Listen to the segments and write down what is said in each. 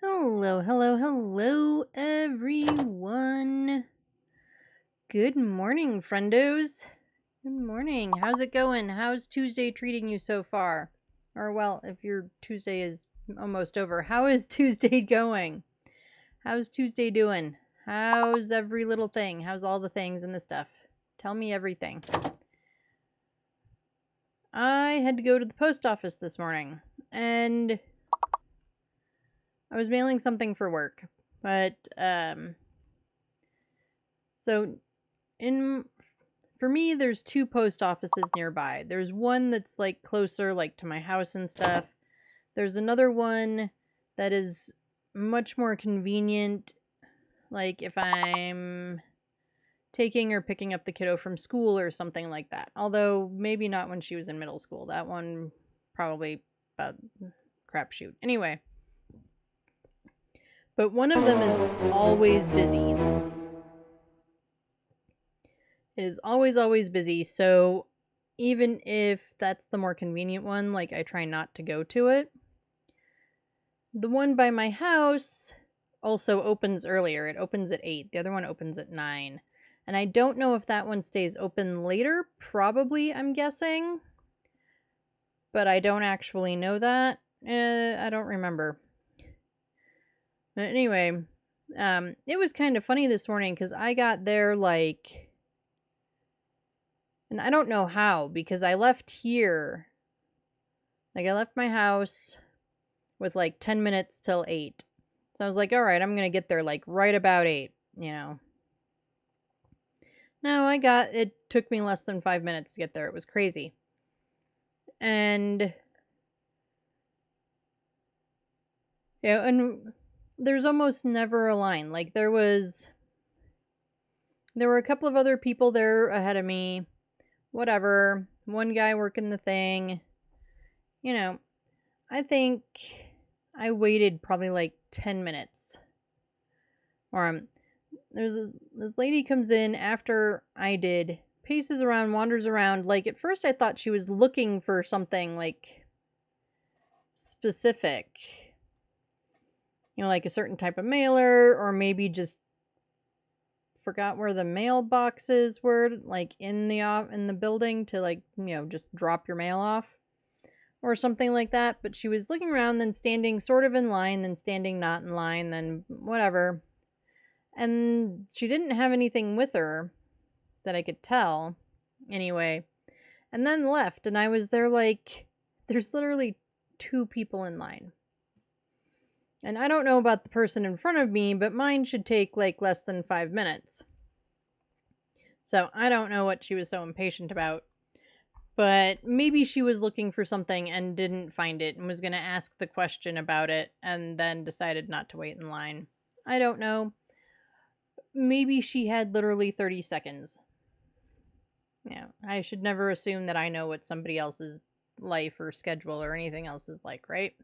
Hello, hello, hello, everyone. Good morning, friendos. Good morning. How's it going? How's Tuesday treating you so far? Or, well, if your Tuesday is almost over, how is Tuesday going? How's Tuesday doing? How's every little thing? How's all the things and the stuff? Tell me everything. I had to go to the post office this morning, and I was mailing something for work, but, so for me, there's two post offices nearby. There's one that's like closer, like to my house and stuff. There's another one that is much more convenient, like if I'm taking or picking up the kiddo from school or something like that. Although maybe not when she was in middle school. That one probably about crapshoot. Anyway, but one of them is always busy. It is always, always busy, so even if that's the more convenient one, like, I try not to go to it. The one by my house also opens earlier. It opens at 8. The other one opens at 9. And I don't know if that one stays open later. Probably, I'm guessing. But I don't actually know that. I don't remember. But anyway, it was kind of funny this morning because I got there, like... And I don't know how, because I left here. Like, I left my house with, like, 10 minutes till 8. So I was like, alright, I'm gonna get there, like, right about 8, you know. No, it took me less than 5 minutes to get there. It was crazy. And, and there's almost never a line. Like, there were a couple of other people there ahead of me. Whatever. One guy working the thing. You know, I think I waited probably like 10 minutes. Or there's this lady comes in after I did, paces around, wanders around. Like, at first I thought she was looking for something, like, specific. You know, like a certain type of mailer, or maybe just forgot where the mailboxes were, like, in the building to, like, you know, just drop your mail off. Or something like that. But she was looking around, then standing sort of in line, then standing not in line, then whatever. And she didn't have anything with her that I could tell, anyway, and then left, and I was there like, there's literally 2 people in line. And I don't know about the person in front of me, but mine should take like less than 5 minutes. So I don't know what she was so impatient about. But maybe she was looking for something and didn't find it and was going to ask the question about it and then decided not to wait in line. I don't know. Maybe she had literally 30 seconds. Yeah, I should never assume that I know what somebody else's life or schedule or anything else is like, right?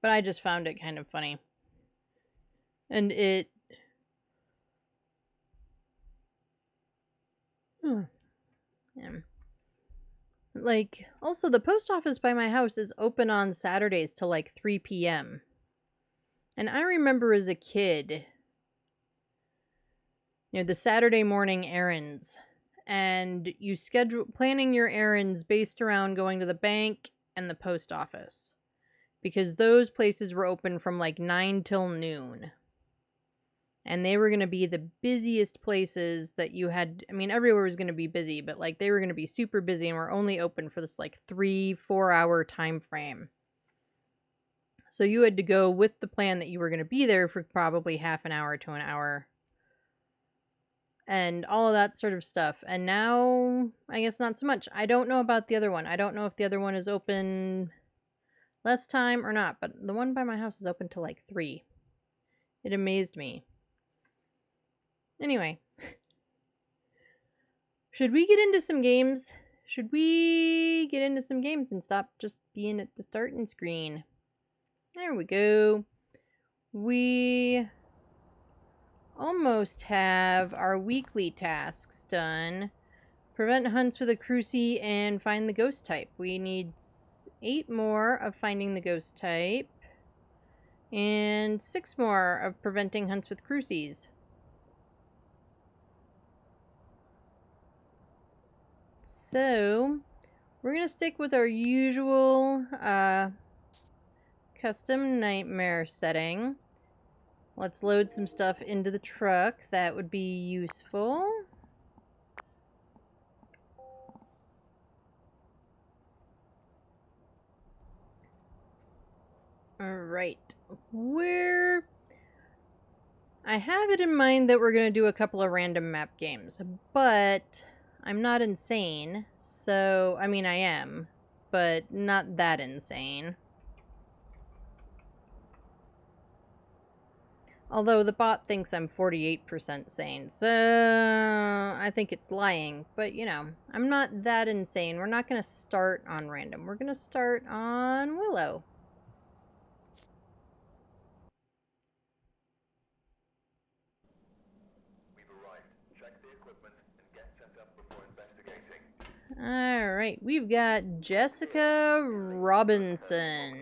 But I just found it kind of funny. And it... Yeah. Like, also, the post office by my house is open on Saturdays till like 3 p.m. And I remember as a kid, you know, the Saturday morning errands. And you planning your errands based around going to the bank and the post office. Because those places were open from like 9 till noon. And they were going to be the busiest places that you had. I mean, everywhere was going to be busy, but like they were going to be super busy and were only open for this like 3-4 hour time frame. So you had to go with the plan that you were going to be there for probably half an hour to an hour. And all of that sort of stuff. And now, I guess not so much. I don't know about the other one. I don't know if the other one is open less time or not. But the one by my house is open till like 3. It amazed me. Anyway. Should we get into some games? Should we get into some games and stop just being at the starting screen? There we go. We almost have our weekly tasks done. Prevent hunts with a crucie and find the ghost type. We need 8 more of finding the ghost type. And 6 more of preventing hunts with crucies. So, we're going to stick with our usual custom nightmare setting. Let's load some stuff into the truck. That would be useful. Alright. I have it in mind that we're going to do a couple of random map games, but I'm not insane, so, I mean I am, but not that insane. Although the bot thinks I'm 48% sane, so I think it's lying. But, you know, I'm not that insane. We're not going to start on random. We're going to start on Willow. We've arrived. Check the equipment and get set up before investigating. Alright, we've got Jessica Robinson.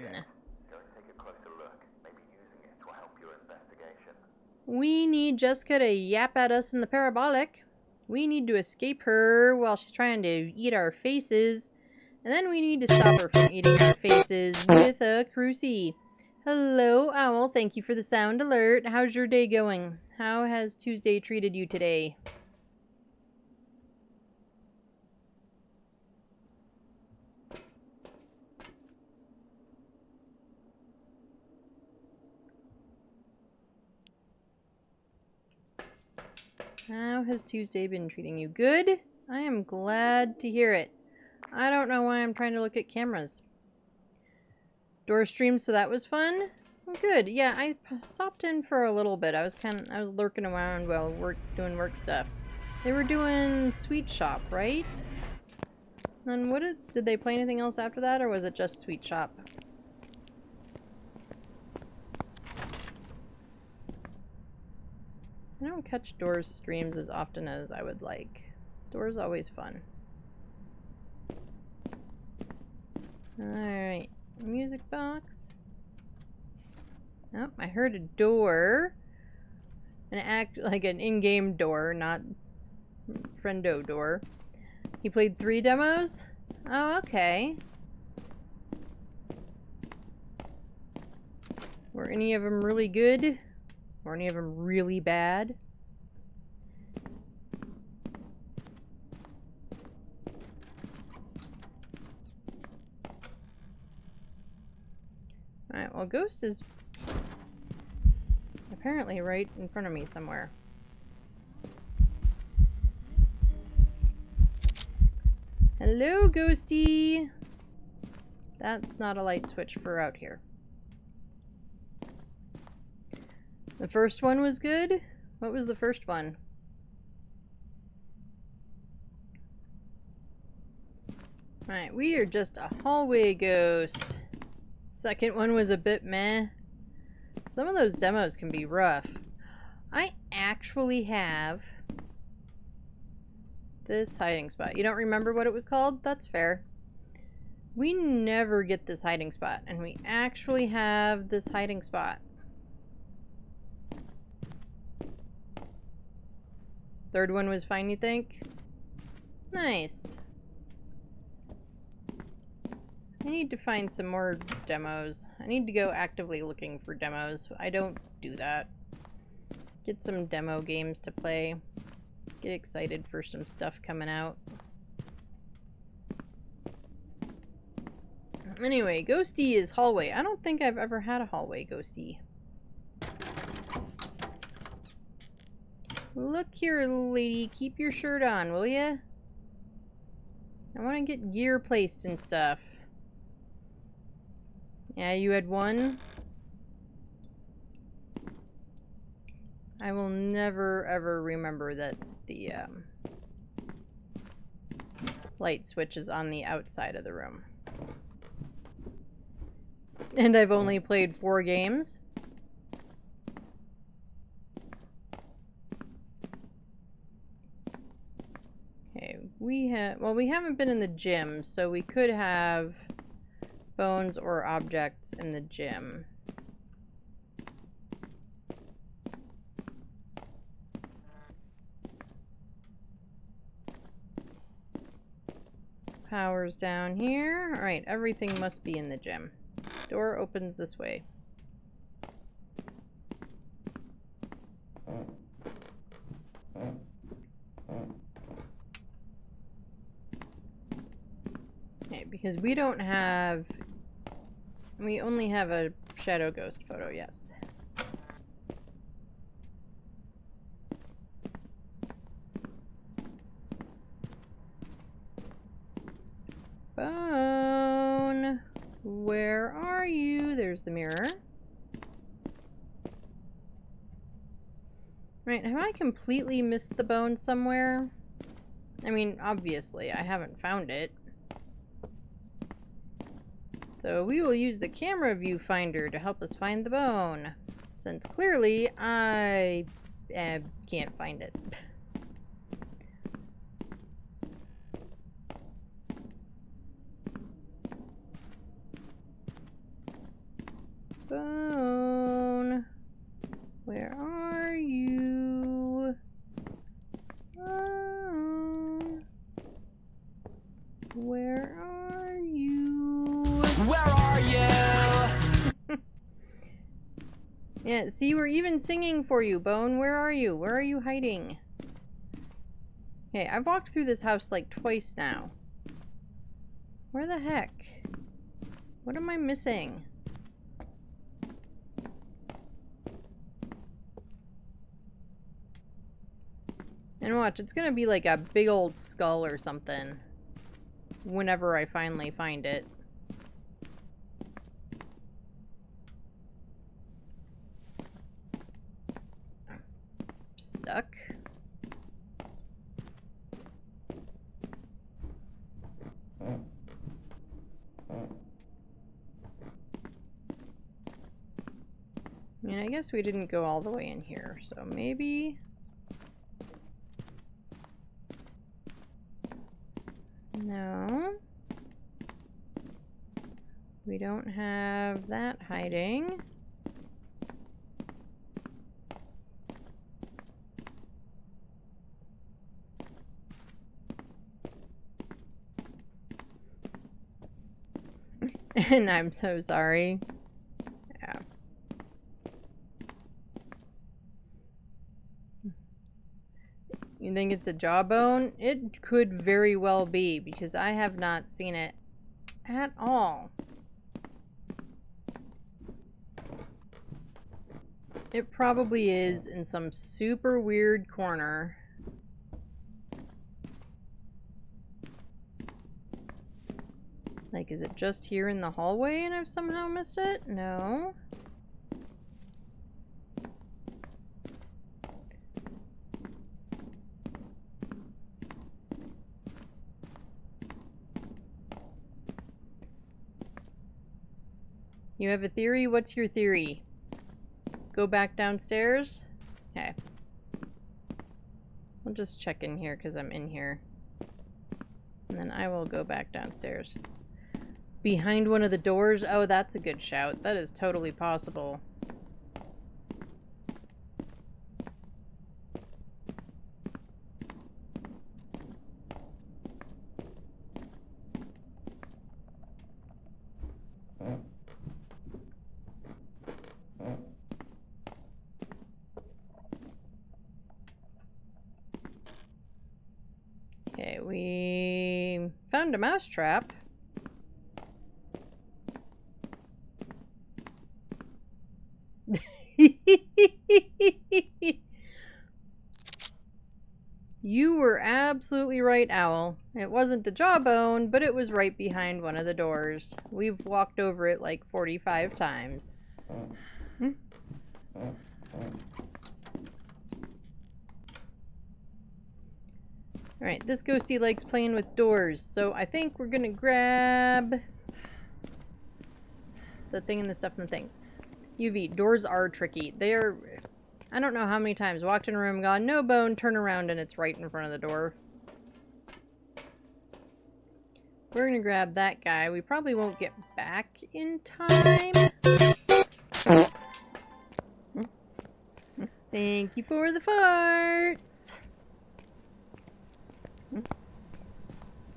Go and take a closer look. Maybe using it will help your investigation. We need Jessica to yap at us in the parabolic. We need to escape her while she's trying to eat our faces. And then we need to stop her from eating our faces with a crucie. Hello, Owl. Thank you for the sound alert. How's your day going? How has Tuesday treated you today? How has Tuesday been treating you? Good? I am glad to hear it. I don't know why I'm trying to look at cameras. Door stream, so that was fun? Well, good. Yeah, I stopped in for a little bit. I was lurking around while doing work stuff. They were doing Sweet Shop, right? Then did they play anything else after that, or was it just Sweet Shop? I don't catch Doors streams as often as I would like. Doors always fun. Alright. Music box. Oh, I heard a door. Like an in-game door, not friendo door. He played 3 demos? Oh, okay. Were any of them really good? Were any of them really bad? Alright, well, Ghost is apparently right in front of me somewhere. Hello, Ghosty! That's not a light switch for out here. The first one was good? What was the first one? Alright, we are just a hallway ghost. Second one was a bit meh. Some of those demos can be rough. I actually have this hiding spot. You don't remember what it was called? That's fair. We never get this hiding spot, and we actually have this hiding spot. Third one was fine, you think? Nice. I need to find some more demos. I need to go actively looking for demos. I don't do that. Get some demo games to play. Get excited for some stuff coming out. Anyway, Ghosty is hallway. I don't think I've ever had a hallway Ghosty. Look here, lady. Keep your shirt on, will ya? I want to get gear placed and stuff. Yeah, you had one? I will never, ever remember that the light switch is on the outside of the room. And I've only played 4 games. Okay, we haven't been in the gym, so we could have bones or objects in the gym. Power's down here. Alright, everything must be in the gym. Door opens this way. Okay, because we don't have... We only have a shadow ghost photo, yes. Bone! Where are you? There's the mirror. Right, have I completely missed the bone somewhere? I mean, obviously, I haven't found it. So we will use the camera viewfinder to help us find the bone, since clearly I can't find it. Bone, where are you? Bone, where are you? Where are you? Yeah, see, we're even singing for you, Bone. Where are you? Where are you hiding? Okay, I've walked through this house like twice now. Where the heck? What am I missing? And watch, it's gonna be like a big old skull or something whenever I finally find it. Stuck. I mean, I guess we didn't go all the way in here, so maybe... No. We don't have that hiding. And I'm so sorry. Yeah. You think it's a jawbone? It could very well be, because I have not seen it at all. It probably is in some super weird corner. Like, is it just here in the hallway and I've somehow missed it? No. You have a theory? What's your theory? Go back downstairs? Okay. I'll just check in here because I'm in here. And then I will go back downstairs. Behind one of the doors? Oh, that's a good shout. That is totally possible. Okay, we found a mousetrap. You were absolutely right, Owl. It wasn't a jawbone, but it was right behind one of the doors. We've walked over it like 45 times. Alright, this ghosty likes playing with doors, so I think we're gonna grab the thing and the stuff and the things. UV, doors are tricky. They are... I don't know how many times walked in a room, gone, no bone, turn around, and it's right in front of the door. We're gonna grab that guy. We probably won't get back in time. Thank you for the farts.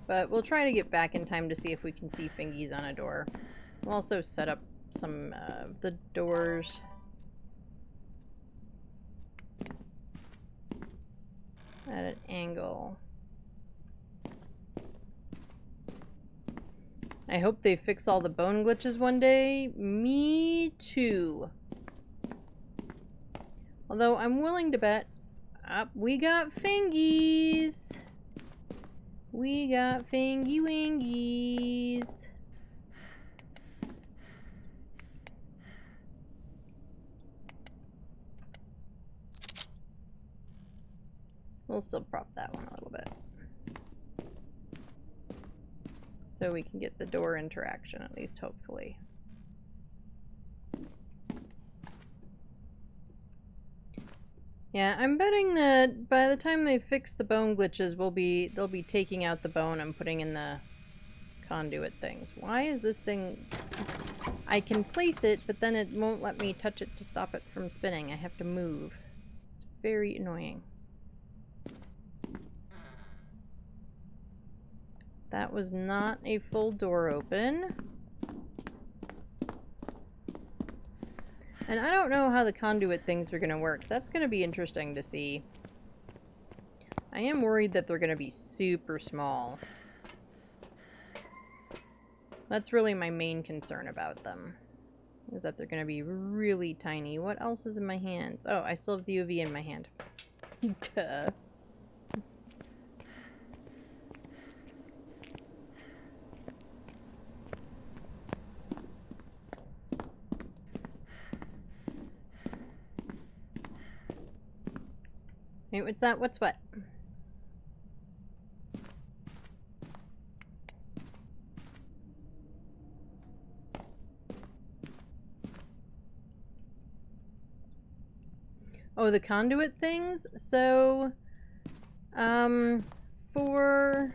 But we'll try to get back in time to see if we can see fingies on a door. We'll also set up some of the doors. At an angle. I hope they fix all the bone glitches one day. Me too. Although I'm willing to bet we got fingies. We got fingy wingies. We'll still prop that one a little bit. So we can get the door interaction, at least hopefully. Yeah, I'm betting that by the time they fix the bone glitches, they'll be taking out the bone and putting in the conduit things. Why is this thing... I can place it, but then it won't let me touch it to stop it from spinning. I have to move. It's very annoying. That was not a full door open. And I don't know how the conduit things are going to work. That's going to be interesting to see. I am worried that they're going to be super small. That's really my main concern about them. Is that they're going to be really tiny. What else is in my hands? Oh, I still have the UV in my hand. Duh. Wait, what's that? What's what? Oh, the conduit things? So, for...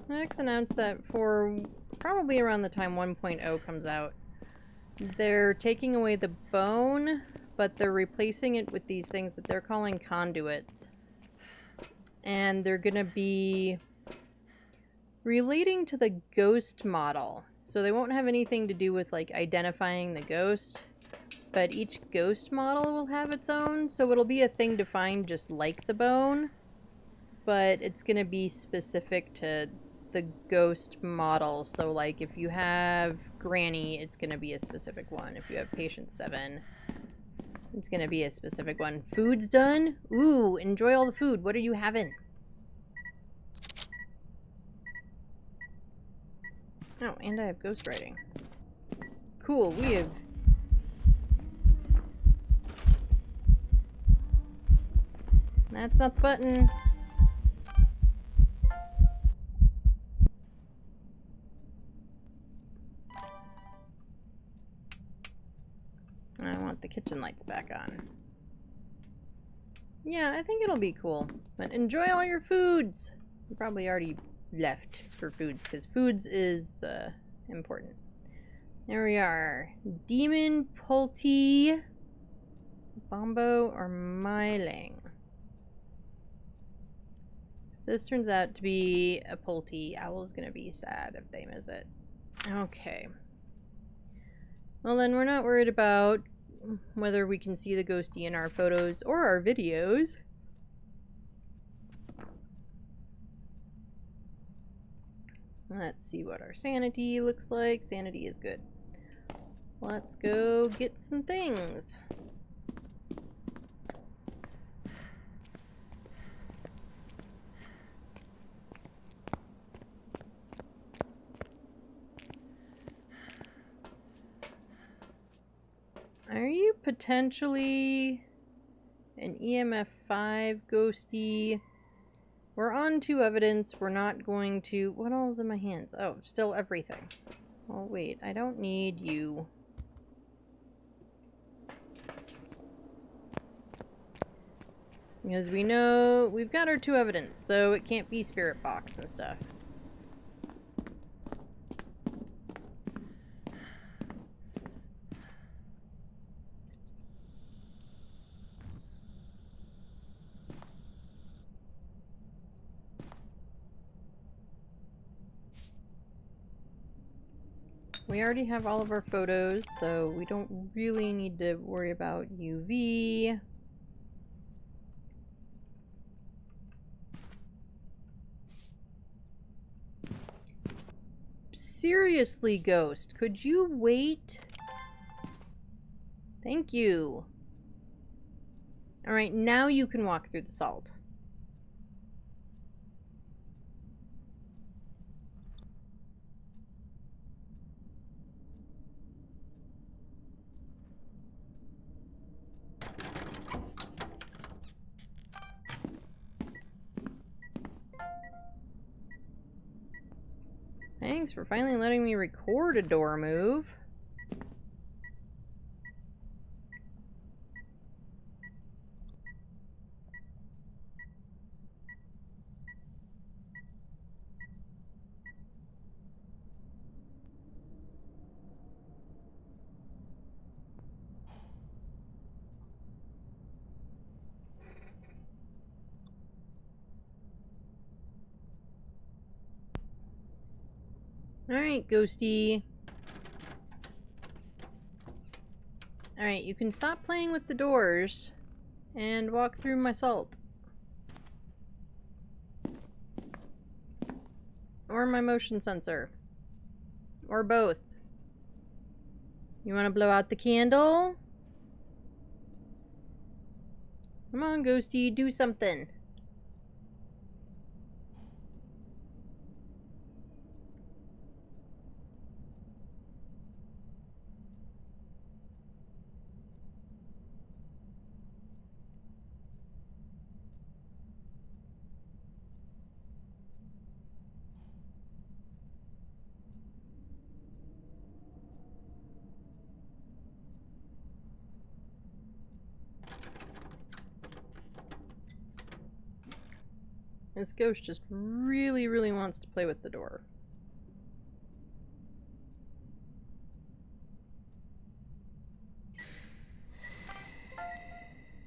Next announced that for probably around the time 1.0 comes out, they're taking away the bone, but they're replacing it with these things that they're calling conduits. And they're gonna be relating to the ghost model. So they won't have anything to do with, like, identifying the ghost, but each ghost model will have its own, so it'll be a thing to find just like the bone, but it's gonna be specific to the ghost model. So, like, if you have Granny, it's gonna be a specific one. If you have Patient 7, it's gonna be a specific one. Food's done? Ooh, enjoy all the food. What are you having? Oh, and I have ghostwriting. Cool, we have... That's not the button. I want the kitchen lights back on. Yeah, I think it'll be cool. But enjoy all your foods! You probably already left for foods, because foods is important. There we are. Demon, Pulty, Bombo, or Myling. If this turns out to be a Pulty, Owl's gonna be sad if they miss it. Okay. Well then, we're not worried about whether we can see the ghosty in our photos or our videos. Let's see what our sanity looks like. Sanity is good. Let's go get some things. Are you potentially an EMF 5 ghosty? We're on to evidence. We're not going to... What all is in my hands? Oh, still everything. Oh, wait. I don't need you. Because we know... We've got our 2 evidence, so it can't be spirit box and stuff. We already have all of our photos, so we don't really need to worry about UV. Seriously, Ghost, could you wait? Thank you. Alright, now you can walk through the salt. Thanks for finally letting me record a door move. Alright, Ghosty. Alright, you can stop playing with the doors and walk through my salt. Or my motion sensor. Or both. You want to blow out the candle? Come on, Ghosty, do something. This ghost just really, really wants to play with the door.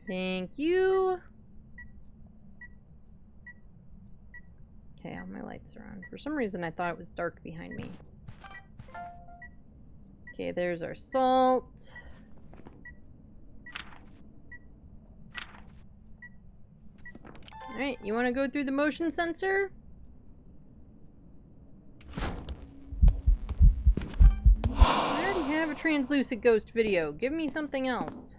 Thank you. Okay, all my lights are on. For some reason, I thought it was dark behind me. Okay, there's our salt. Alright, you want to go through the motion sensor? I already have a translucent ghost video. Give me something else.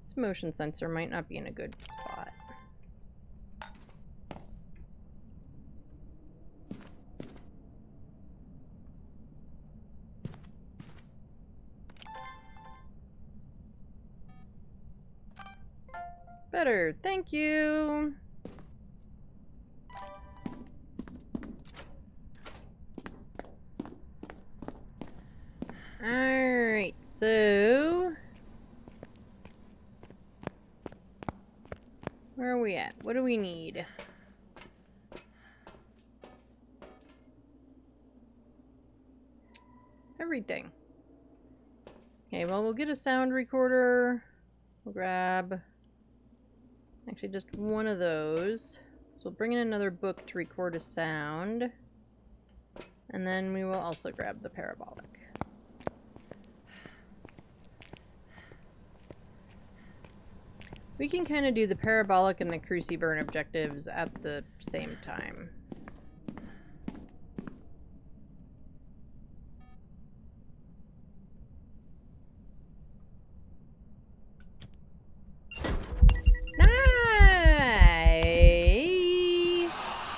This motion sensor might not be in a good spot. Better, thank you. Alright, so where are we at? What do we need? Everything. Okay, well, we'll get a sound recorder. We'll grab actually just one of those. So we'll bring in another book to record a sound. And then we will also grab the parabolic. We can kind of do the parabolic and the cruciburn objectives at the same time.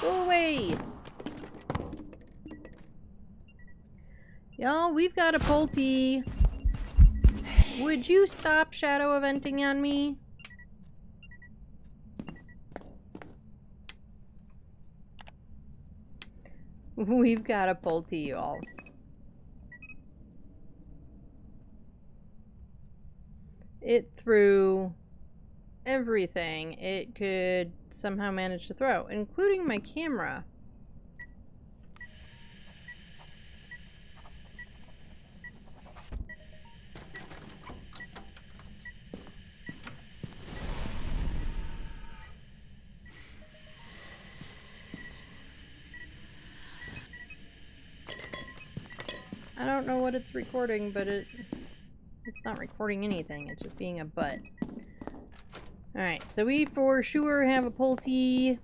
Go away! Y'all, we've got a Pulte. Would you stop shadow eventing on me? We've got a Pulte, y'all. It threw everything it could somehow manage to throw, including my camera. I don't know what it's recording, but it's not recording anything. It's just being a butt. Alright, so we for sure have a Pulte.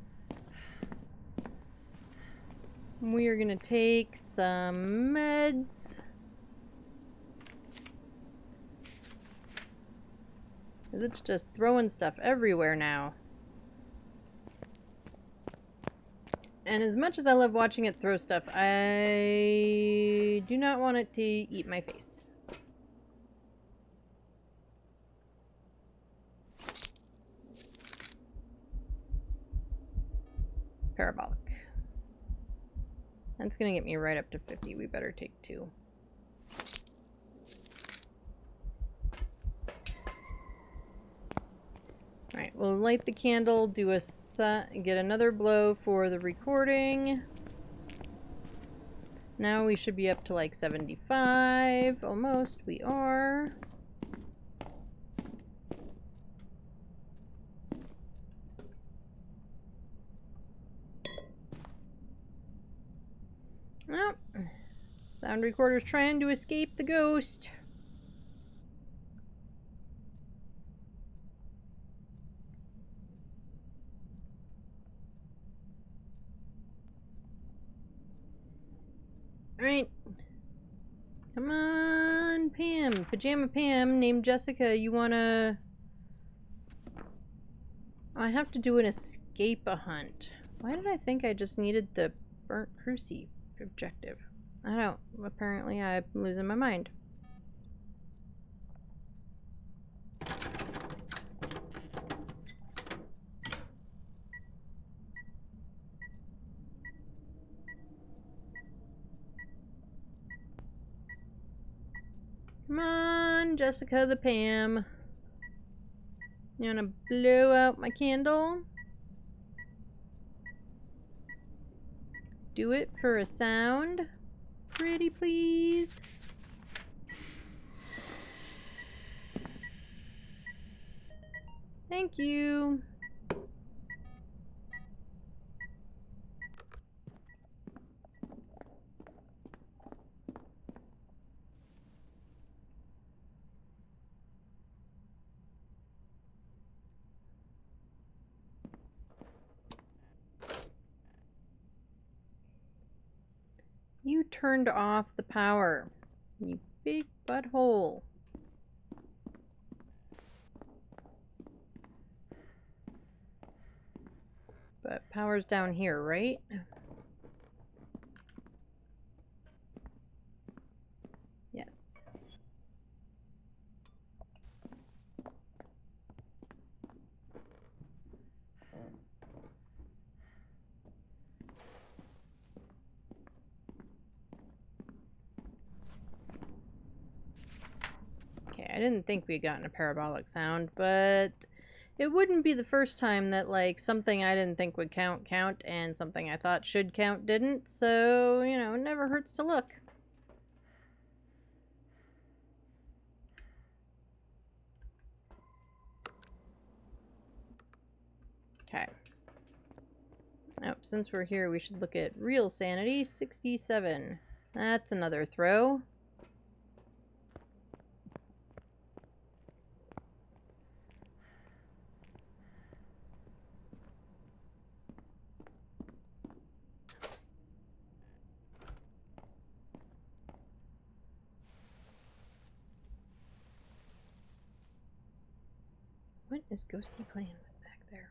We are gonna take some meds. Because it's just throwing stuff everywhere now. And as much as I love watching it throw stuff, I do not want it to eat my face. Parabolic. That's gonna get me right up to 50. We better take 2. Alright, we'll light the candle, do get another blow for the recording. Now we should be up to like 75, almost. We are. Oh, sound recorder's trying to escape the ghost. Alright. Come on, Pam. Pajama Pam named Jessica. You wanna... I have to do an escape-a hunt. Why did I think I just needed the burnt cruci objective? I don't. Apparently I'm losing my mind. Come on, Jessica the Pam. You wanna blow out my candle? Do it for a sound. Pretty please. Thank you. You turned off the power, you big butthole. But power's down here, right? Yes. Okay, I didn't think we had gotten a parabolic sound, but it wouldn't be the first time that, like, something I didn't think would count, and something I thought should count didn't, so, you know, it never hurts to look. Okay. Oh, since we're here, we should look at real sanity. 67. That's another throw. What is Ghosty playing with back there?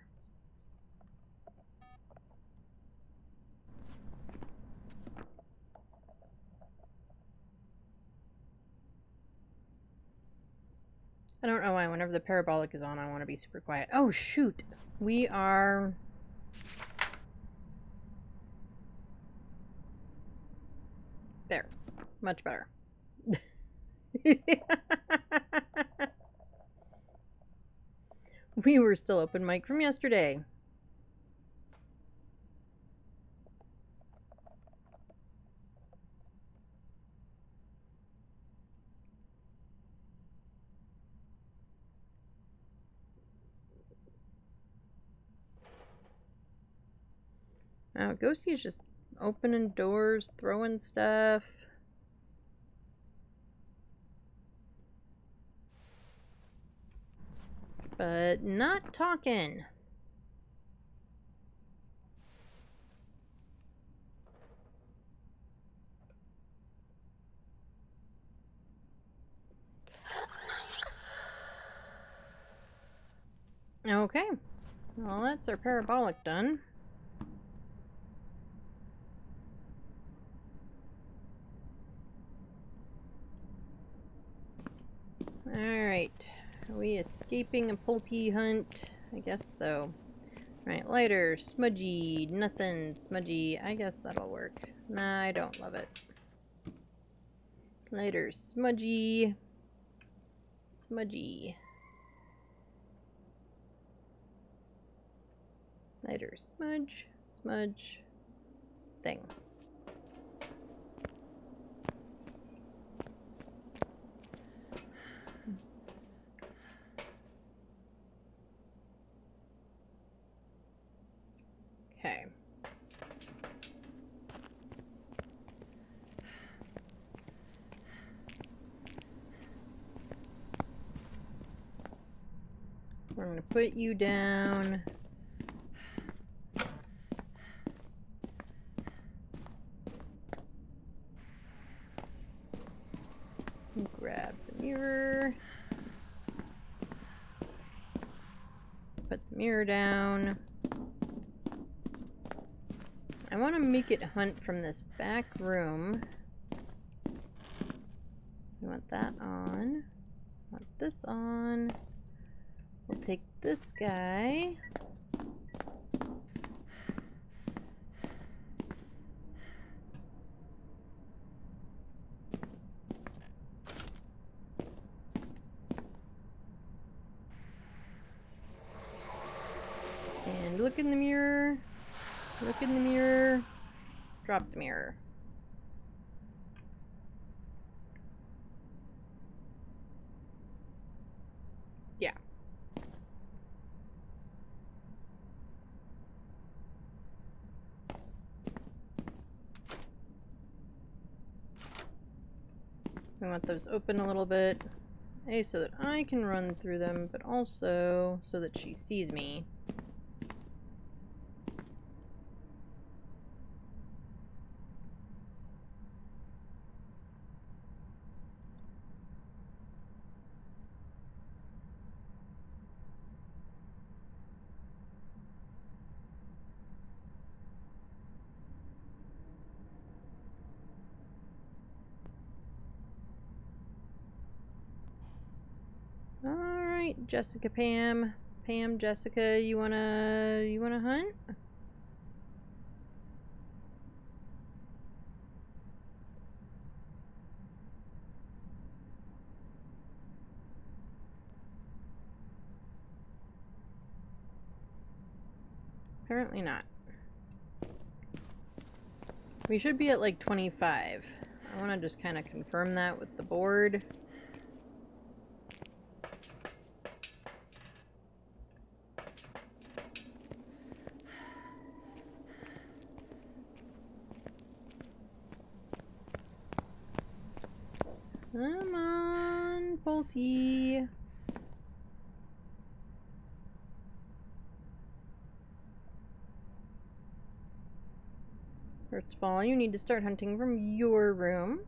I don't know why whenever the parabolic is on, I want to be super quiet. Oh, shoot. We are... There. Much better. We were still open mic from yesterday. Ghosty is just opening doors, throwing stuff. but not talking. Okay, well, that's our parabolic done. Alright, are we escaping a Pulte hunt? I guess so. Alright, lighter, smudgy, nothing, smudgy. I guess that'll work. Nah, I don't love it. Lighter, smudgy, smudgy. Lighter, smudge, smudge, thing. Okay. We're gonna put you down. Grab the mirror. Put the mirror down. I want to make it hunt from this back room. We want that on. Want this on. We'll take this guy. And look in the mirror. Look in the mirror. Drop the mirror. Yeah. We want those open a little bit. A, so that I can run through them, but also so that she sees me. Alright, Jessica, Pam. Pam, Jessica, you wanna hunt? Apparently not. We should be at like 25. I want to just kind of confirm that with the board. Come on, Pulte. First of all, you need to start hunting from your room.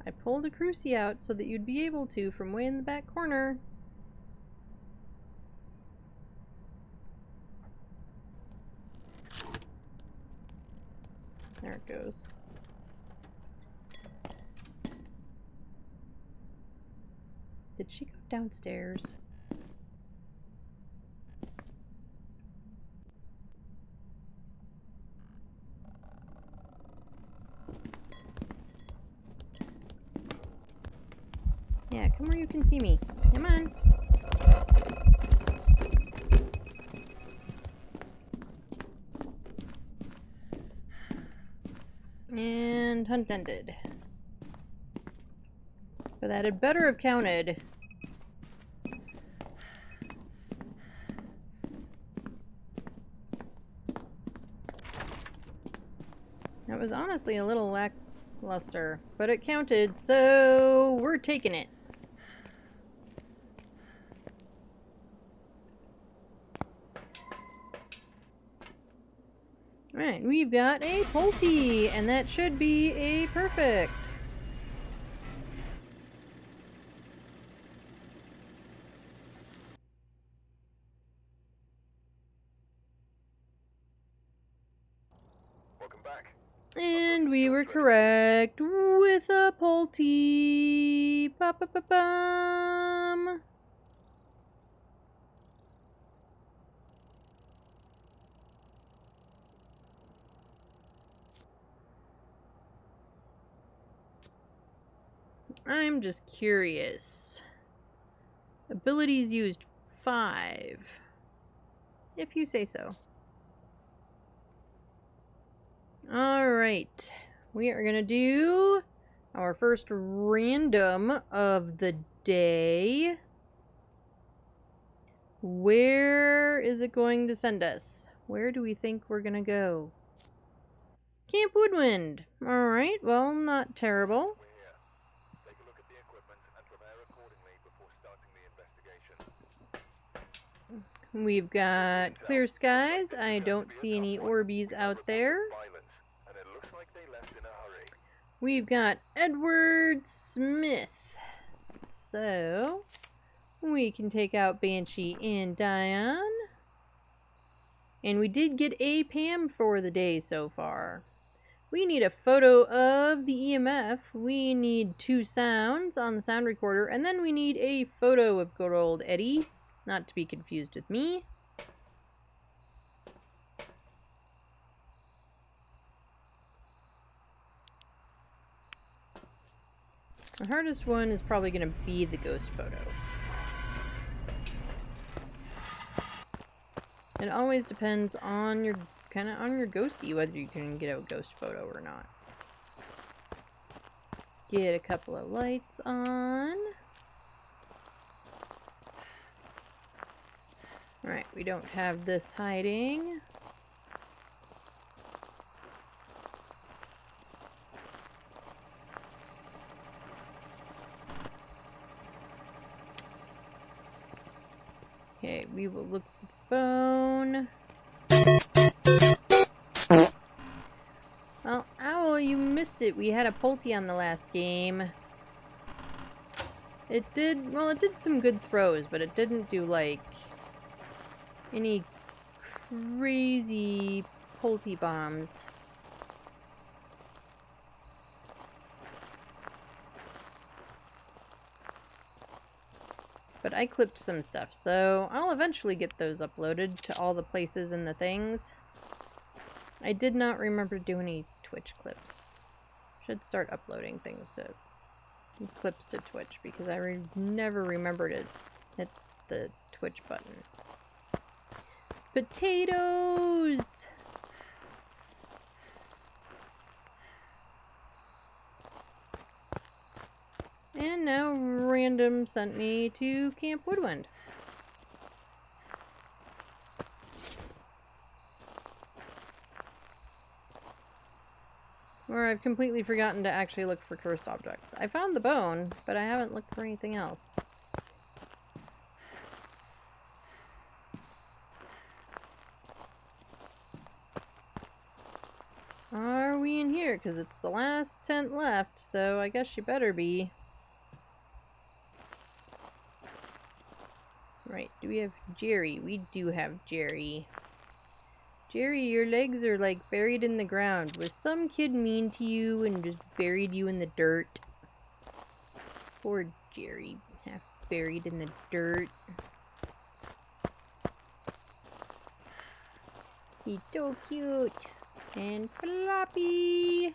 I pulled a crucie out so that you'd be able to from way in the back corner. There it goes. Did she go downstairs? Yeah, come where you can see me. Come on. And hunt ended. But that had better have counted. That was honestly a little lackluster, but it counted, so we're taking it. Alright, we've got a Pulte, and that should be a perfect. Welcome back. And we were correct with a Pulte. Ba-ba-ba-bum. I'm just curious. Abilities used 5. If you say so. Alright. We are gonna do our first random of the day. Where is it going to send us? Where do we think we're gonna go? Camp Woodwind. Alright, well, not terrible. We're here. Take a look at the equipment and prepare accordingly before starting the investigation. We've got clear skies. I don't see any Orbeez out there. Violence, and it looks like they left in a hurry. We've got Edward Smith. So, we can take out Banshee and Diane. And we did get a Pam for the day so far. We need a photo of the EMF. We need 2 sounds on the sound recorder. And then we need a photo of good old Eddie. Not to be confused with me. The hardest one is probably going to be the ghost photo. It always depends on your on your ghosty whether you can get a ghost photo or not. Get a couple of lights on. Alright, we don't have this hiding. Okay, we will look for the phone. Well, Owl, you missed it. We had a Pulte on the last game. It did some good throws, but it didn't do, like, any crazy Pulte bombs. But I clipped some stuff, so I'll eventually get those uploaded to all the places and the things. I did not remember to do any Twitch clips. Should start uploading things to clips to Twitch because I never remembered to hit the Twitch button. Potatoes! And now random sent me to Camp Woodwind. Where I've completely forgotten to actually look for cursed objects. I found the bone, but I haven't looked for anything else. Are we in here? Because it's the last tent left, so I guess you better be. Right, do we have Jerry? We do have Jerry. Jerry, your legs are like buried in the ground. Was some kid mean to you and just buried you in the dirt? Poor Jerry, half buried in the dirt. He's so cute and floppy.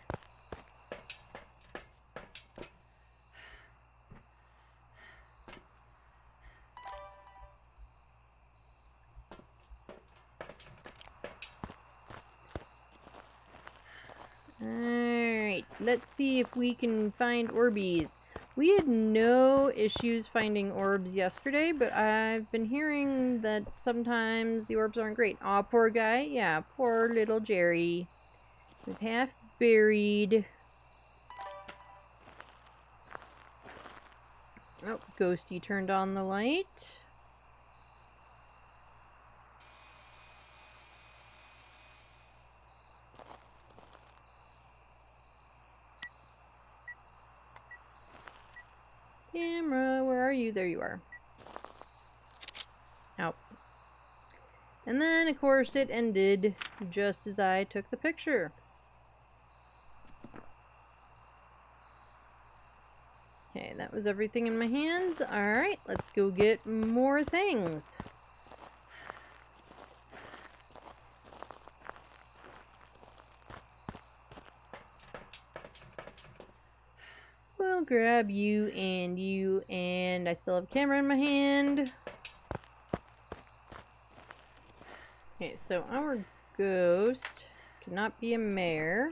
Alright, let's see if we can find Orbeez. We had no issues finding orbs yesterday, but I've been hearing that sometimes the orbs aren't great. Aw, poor guy. Yeah, poor little Jerry. He was half buried. Oh, Ghosty turned on the light. Camera, where are you? There you are. Out. And then, of course, it ended just as I took the picture. Okay, that was everything in my hands. Alright, let's go get more things. We'll grab you, and I still have a camera in my hand. Okay, so our ghost cannot be a mare.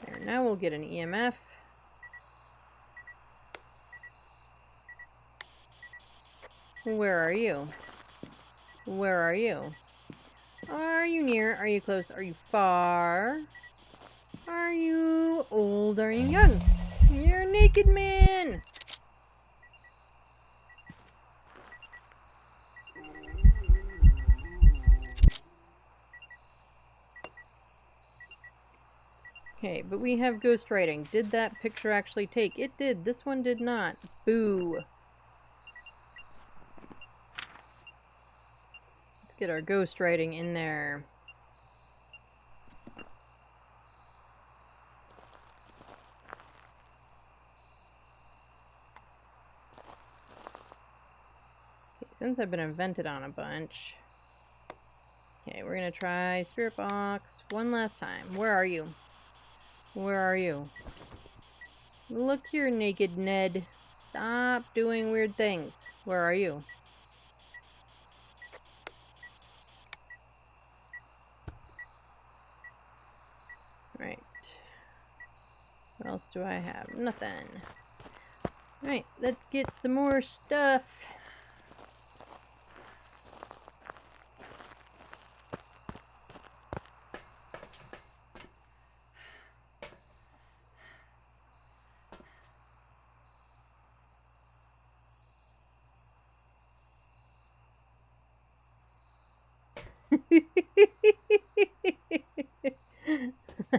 There, now we'll get an EMF. Where are you? Where are you? Are you near? Are you close? Are you far? Are you old? Are you young? You're a naked man! Okay, but we have ghostwriting. Did that picture actually take? It did. This one did not. Boo. Let's get our ghostwriting in there. Okay, since I've been invented on a bunch. Okay, we're gonna try Spirit Box one last time. Where are you? Where are you? Look here, naked Ned. Stop doing weird things. Where are you? Right. What else do I have? Nothing. Right, let's get some more stuff.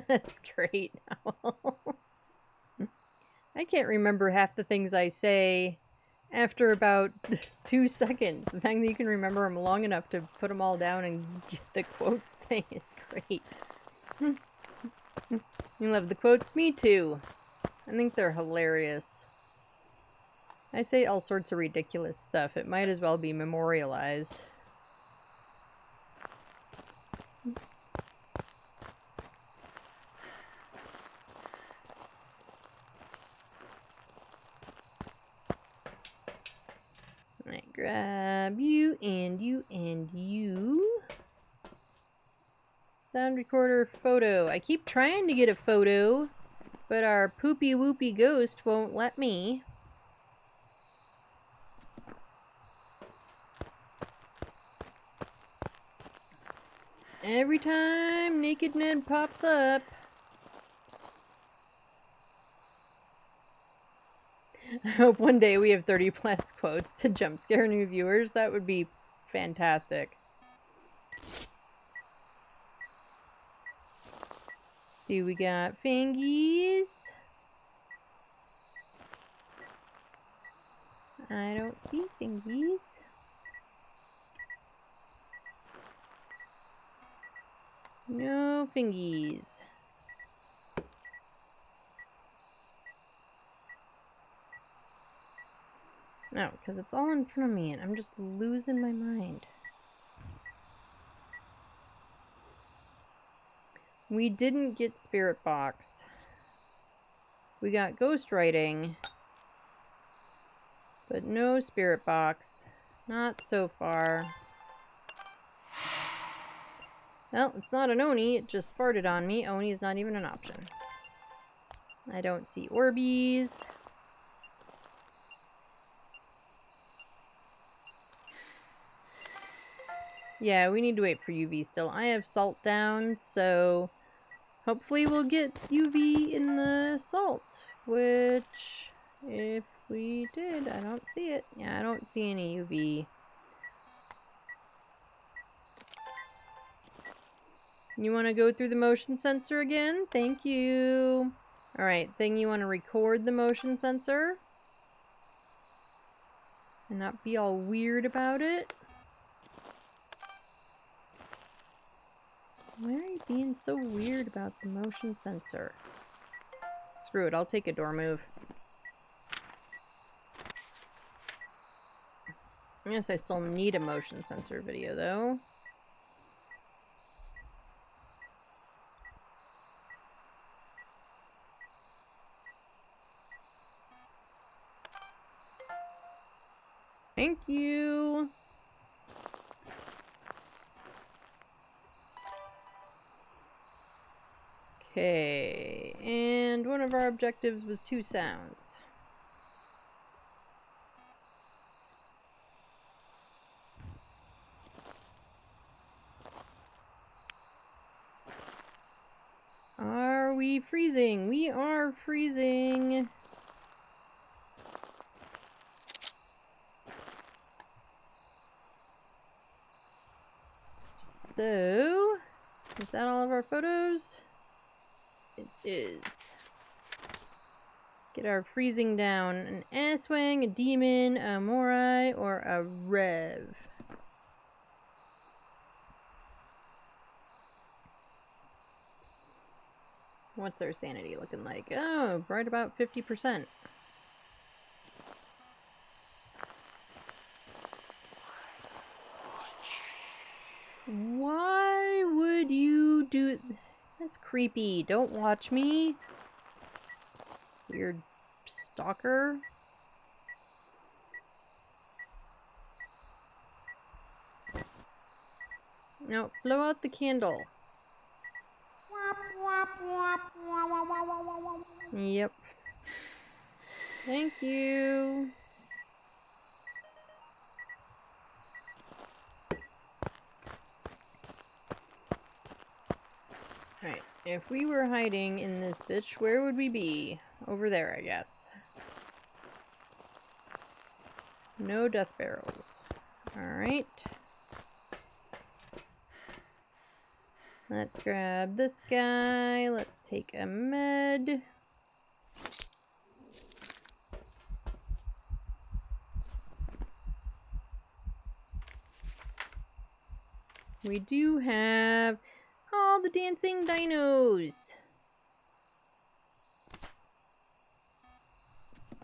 That's great. I can't remember half the things I say after about 2 seconds. The fact that you can remember them long enough to put them all down and get the quotes thing is great. You love the quotes? Me too. I think they're hilarious. I say all sorts of ridiculous stuff. It might as well be memorialized. Alright, grab you and you and you. Sound recorder photo. I keep trying to get a photo, but our poopy whoopy ghost won't let me. Every time Naked Ned pops up. I hope one day we have 30 plus quotes to jump scare new viewers. That would be fantastic. Do we got fingies? I don't see fingies. No fingies. No, because it's all in front of me and I'm just losing my mind. We didn't get Spirit Box. We got ghostwriting. But no Spirit Box. Not so far. Well, it's not an Oni, it just farted on me. Oni is not even an option. I don't see Orbeez. Yeah, we need to wait for UV still. I have salt down, so hopefully we'll get UV in the salt. Which, if we did, I don't see it. Yeah, I don't see any UV. You want to go through the motion sensor again? Thank you. Alright, thing, you want to record the motion sensor? And not be all weird about it? Why are you being so weird about the motion sensor? Screw it, I'll take a door move. I guess I still need a motion sensor video, though. Thank you! Okay, and one of our objectives was 2 sounds. Are we freezing? We are freezing! So, is that all of our photos? It is. Get our freezing down. An Aswang, a demon, a Morai, or a Rev. What's our sanity looking like? Oh, right about 50%. Why would you do... That's creepy. Don't watch me. Weird stalker. No, blow out the candle. Yep. Thank you. Alright, if we were hiding in this bitch, where would we be? Over there, I guess. No death barrels. Alright. Let's grab this guy. Let's take a med. We do have all the dancing dinos.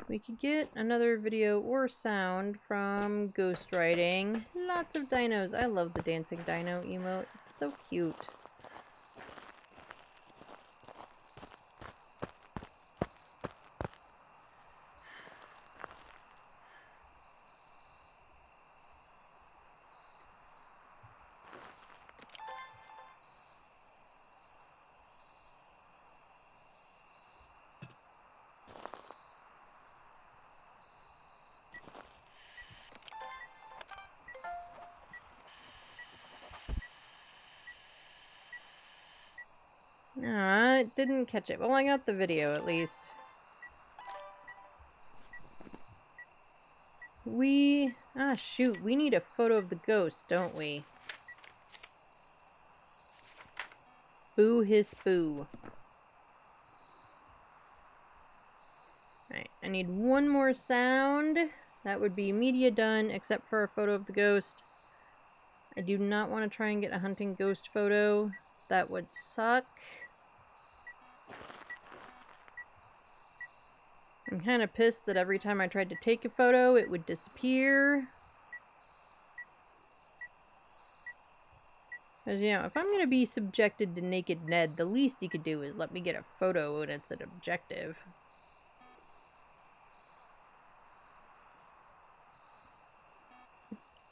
We could get another video or sound from ghostwriting. Lots of dinos. I love the dancing dino emote. It's so cute. It didn't catch it. Well, I got the video at least. Shoot, we need a photo of the ghost, don't we? Boo hiss boo. Alright, I need one more sound. That would be media done, except for a photo of the ghost. I do not want to try and get a hunting ghost photo. That would suck. I'm kind of pissed that every time I tried to take a photo, it would disappear. Because, you know, if I'm going to be subjected to naked Ned, the least he could do is let me get a photo when it's an objective.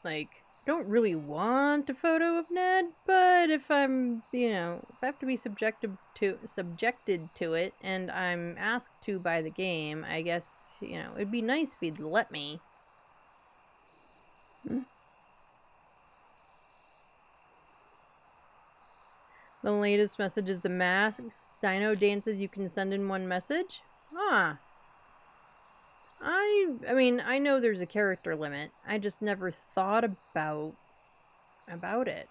Like, I don't really want a photo of Ned, but if I'm, you know, if I have to be subjected to it, and I'm asked to by the game, I guess, you know, it'd be nice if he'd let me. The latest message is the masks, dino dances you can send in one message? Ah. I mean, I know there's a character limit. I just never thought about it.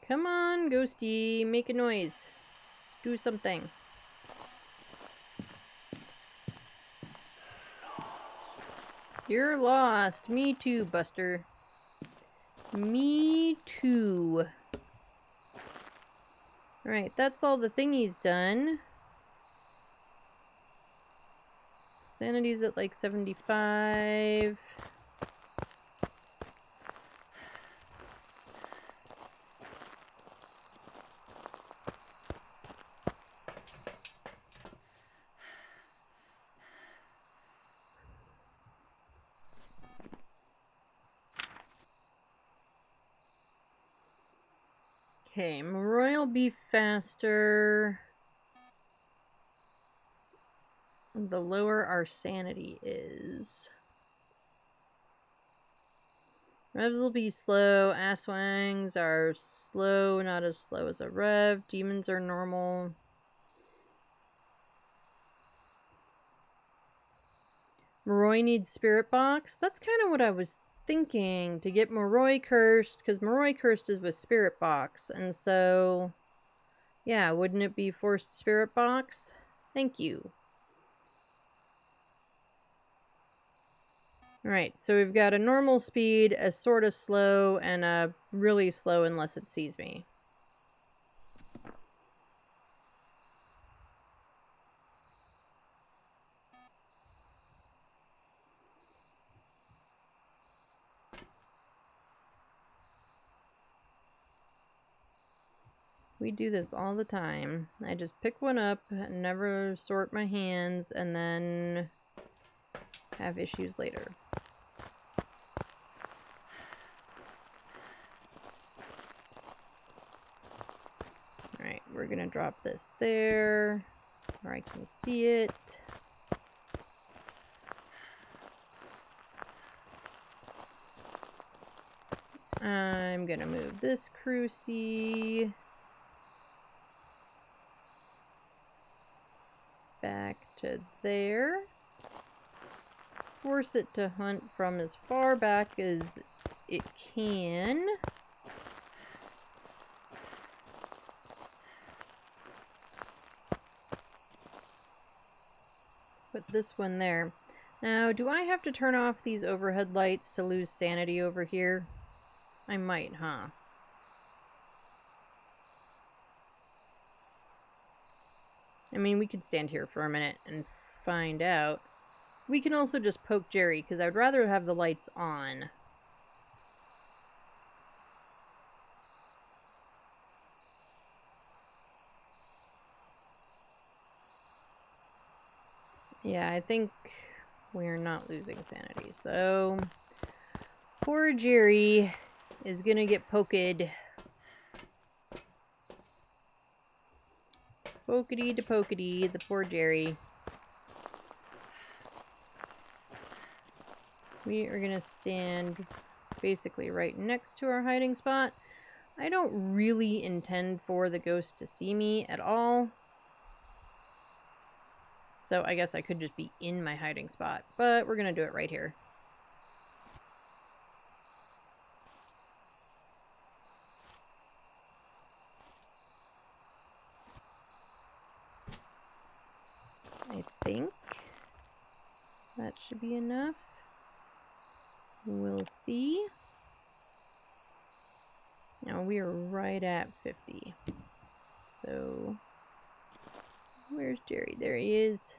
Come on, Ghosty, make a noise. Do something. You're lost. Me too, Buster. Me too. Alright, that's all the thingies done. Sanity's at like 75. Okay, Roy will be faster the lower our sanity is. Revs will be slow. Aswangs are slow, not as slow as a Rev. Demons are normal. Moroi needs Spirit Box. That's kind of what I was thinking, to get Moroi Cursed, because Moroi Cursed is with Spirit Box, and so, yeah, wouldn't it be Forced Spirit Box? Thank you. Alright, so we've got a normal speed, a sort of slow, and a really slow unless it sees me. We do this all the time. I just pick one up, never sort my hands, and then have issues later. Alright, we're gonna drop this there, where I can see it. I'm gonna move this crucie back to there. Force it to hunt from as far back as it can. Put this one there. Now, do I have to turn off these overhead lights to lose sanity over here? I might, huh? I mean, we could stand here for a minute and find out. We can also just poke Jerry, because I'd rather have the lights on. Yeah, I think we're not losing sanity, so poor Jerry is gonna get poked. Pokety to pokety, the poor Jerry. We are gonna stand basically right next to our hiding spot. I don't really intend for the ghost to see me at all. So I guess I could just be in my hiding spot, but we're gonna do it right here. I think that should be enough. We'll see. Now we are right at 50. So, where's Jerry? There he is.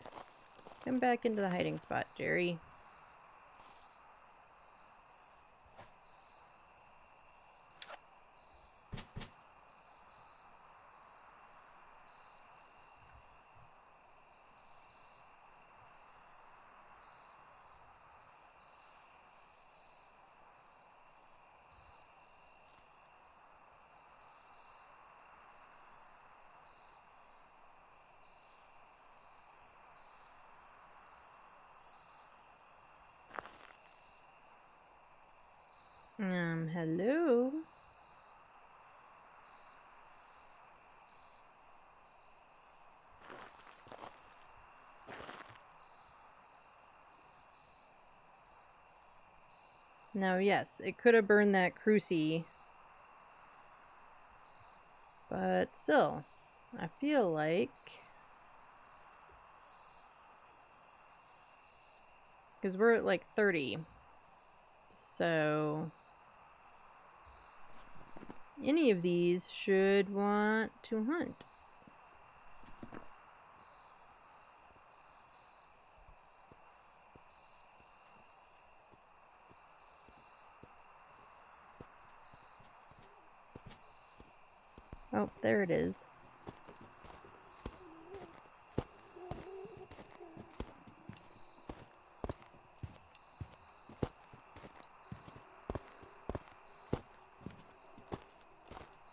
Come back into the hiding spot, Jerry. Hello? Now, yes, it could have burned that crucie. But still, I feel like... Because we're at like 30. So... any of these should want to hunt. Oh, there it is.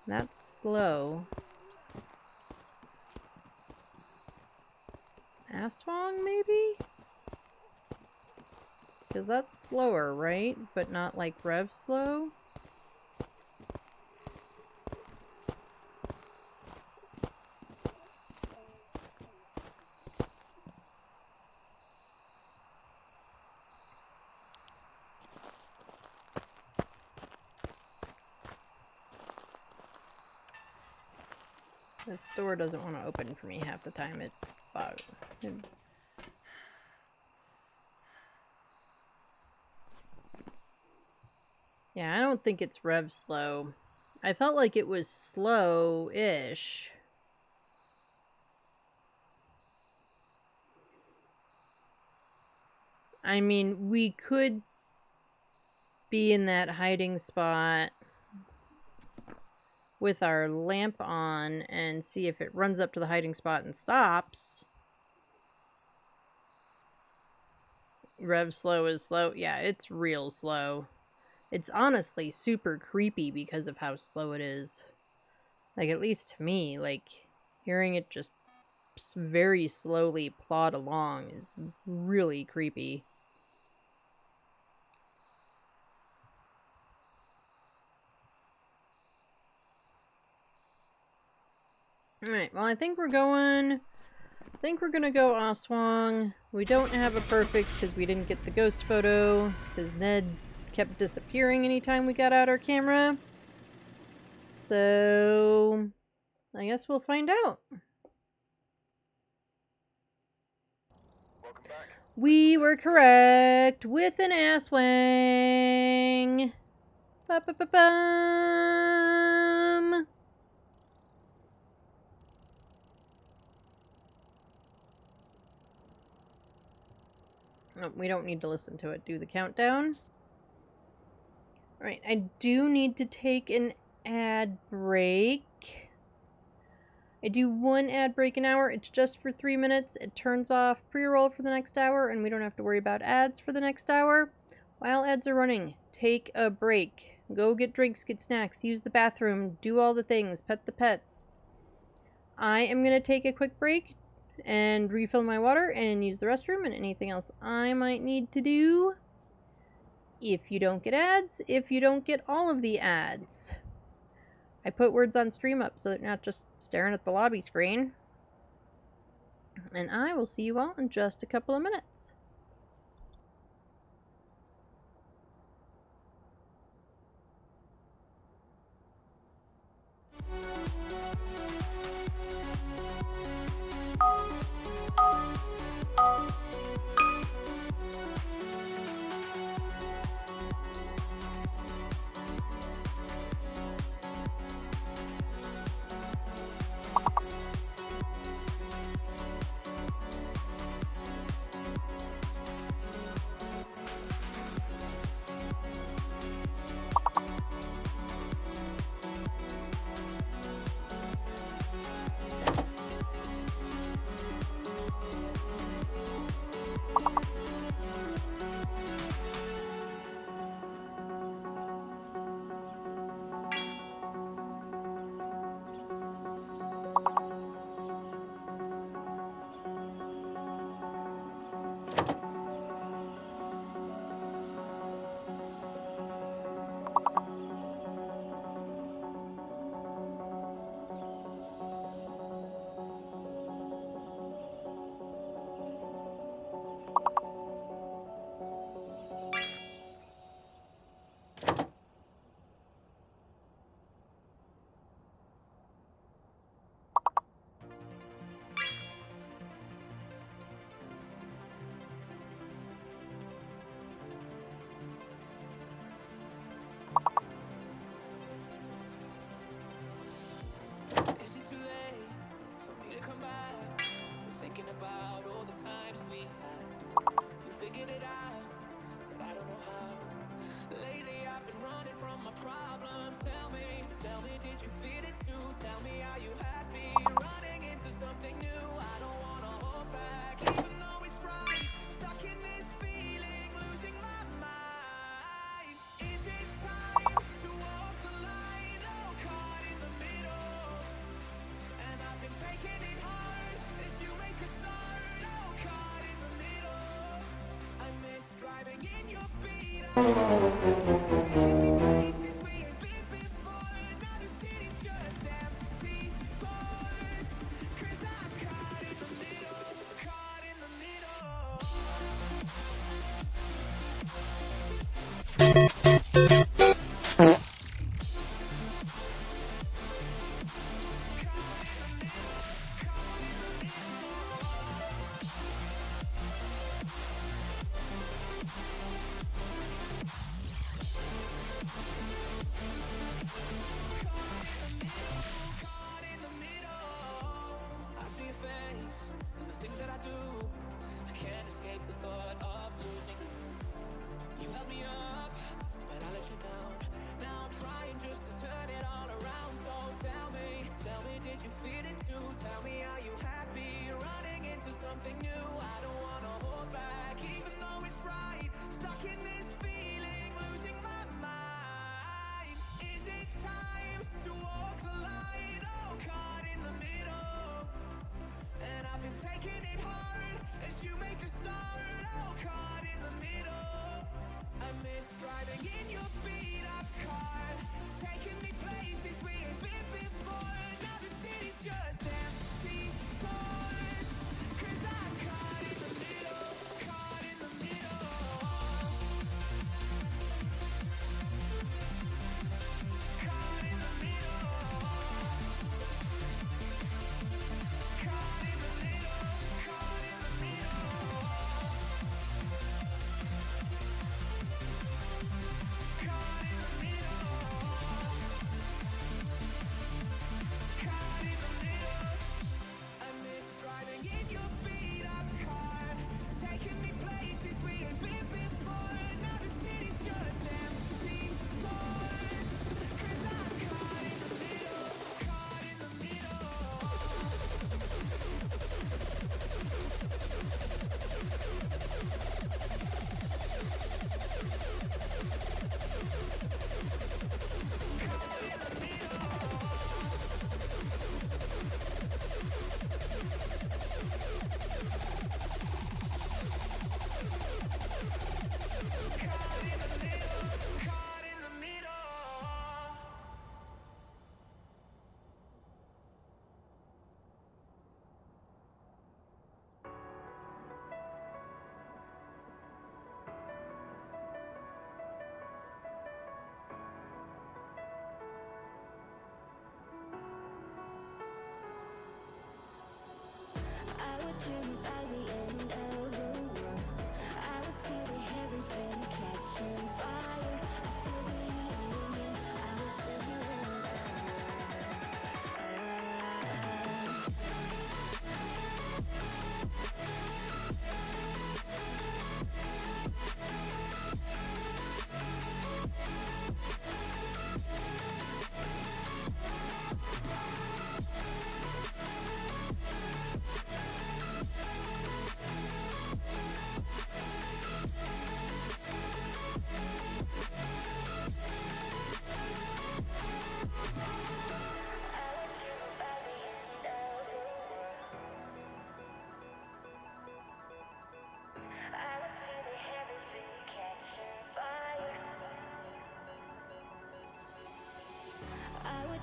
That's slow. Aswang, maybe? Because that's slower, right? But not like rev slow? This door doesn't want to open for me half the time. Yeah, I don't think it's rev slow. I felt like it was slow-ish. I mean, we could be in that hiding spot with our lamp on and see if it runs up to the hiding spot and stops. Rev slow is slow. Yeah, it's real slow. It's honestly super creepy because of how slow it is. Like, at least to me, like, hearing it just very slowly plod along is really creepy. Alright, well, I think we're gonna go Aswang. We don't have a perfect because we didn't get the ghost photo, because Ned kept disappearing anytime we got out our camera. So, I guess we'll find out. Welcome back. We were correct with an Aswang. Ba-ba-ba-bum. Oh, we don't need to listen to it. Do the countdown. Alright, I do need to take an ad break. I do one ad break an hour. It's just for 3 minutes. It turns off pre-roll for the next hour, and we don't have to worry about ads for the next hour. While ads are running, take a break. Go get drinks, get snacks, use the bathroom, do all the things, pet the pets. I am going to take a quick break and refill my water and use the restroom and anything else I might need to do. If you don't get ads, if you don't get all of the ads. I put words on stream up so they're not just staring at the lobby screen. And I will see you all in just a couple of minutes.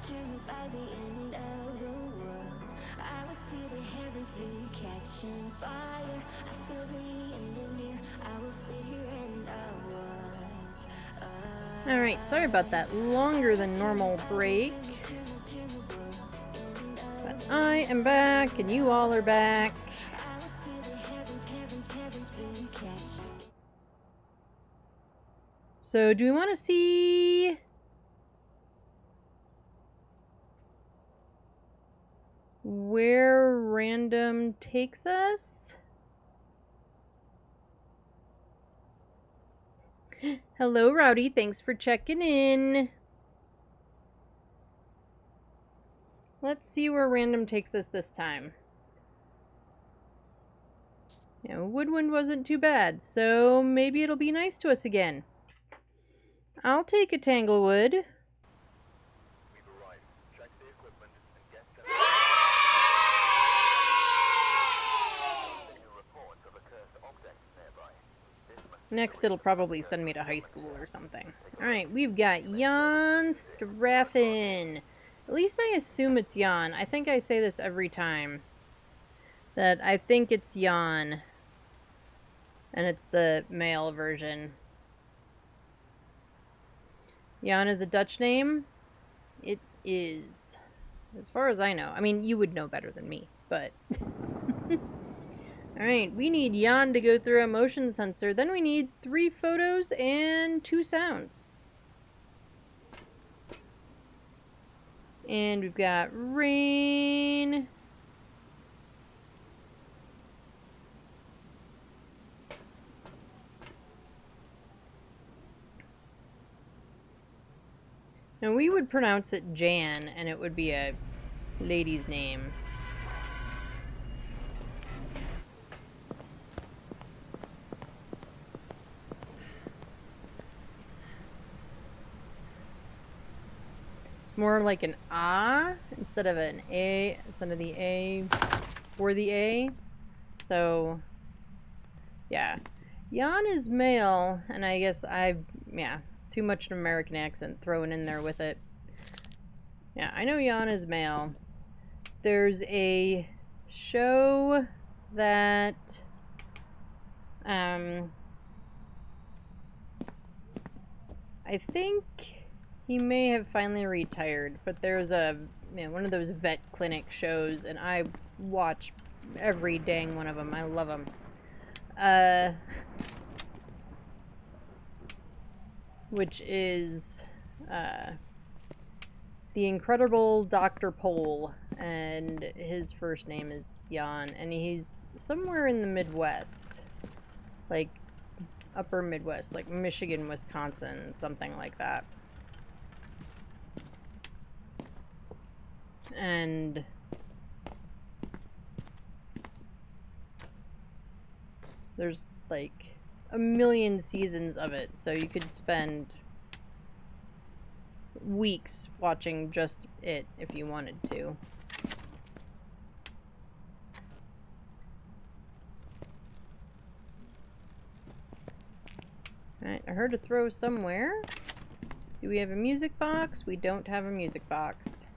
dream by the end of the world. I would see the heavens be catching fire. I feel the end is near. I will sit here and I watch. Alright, sorry about that longer than normal break. But I am back and you all are back. So do we want to see where random takes us? Hello, Rowdy. Thanks for checking in. Let's see where random takes us this time. You know, Woodwind wasn't too bad, so maybe it'll be nice to us again. I'll take a Tanglewood. We've arrived. Check the equipment and get to Getting a report of a cursed object nearby. This must Next, it'll probably send me to high school or something. Alright, we've got Jan Straffen. At least I assume it's Jan. I think I say this every time. That I think it's Jan. And it's the male version. Jan is a Dutch name? It is. As far as I know. I mean, you would know better than me, but... Alright, we need Jan to go through a motion sensor. Then we need 3 photos and 2 sounds. And we've got rain. Now we would pronounce it Jan, and it would be a lady's name. It's more like an ah instead of an a, instead of the a for the a. So, yeah. Jan is male, and I guess yeah, too much an American accent thrown in there with it. Yeah, I know Jan is male. There's a show that, I think he may have finally retired, but there's a, one of those vet clinic shows, and I watch every dang one of them. I love them. Which is The Incredible Dr. Pole, and his first name is Jan, and he's somewhere in the Midwest, like upper Midwest, like Michigan, Wisconsin, something like that. And there's like a million seasons of it, so you could spend weeks watching just it if you wanted to. Alright, I heard a throw somewhere. Do we have a music box? We don't have a music box.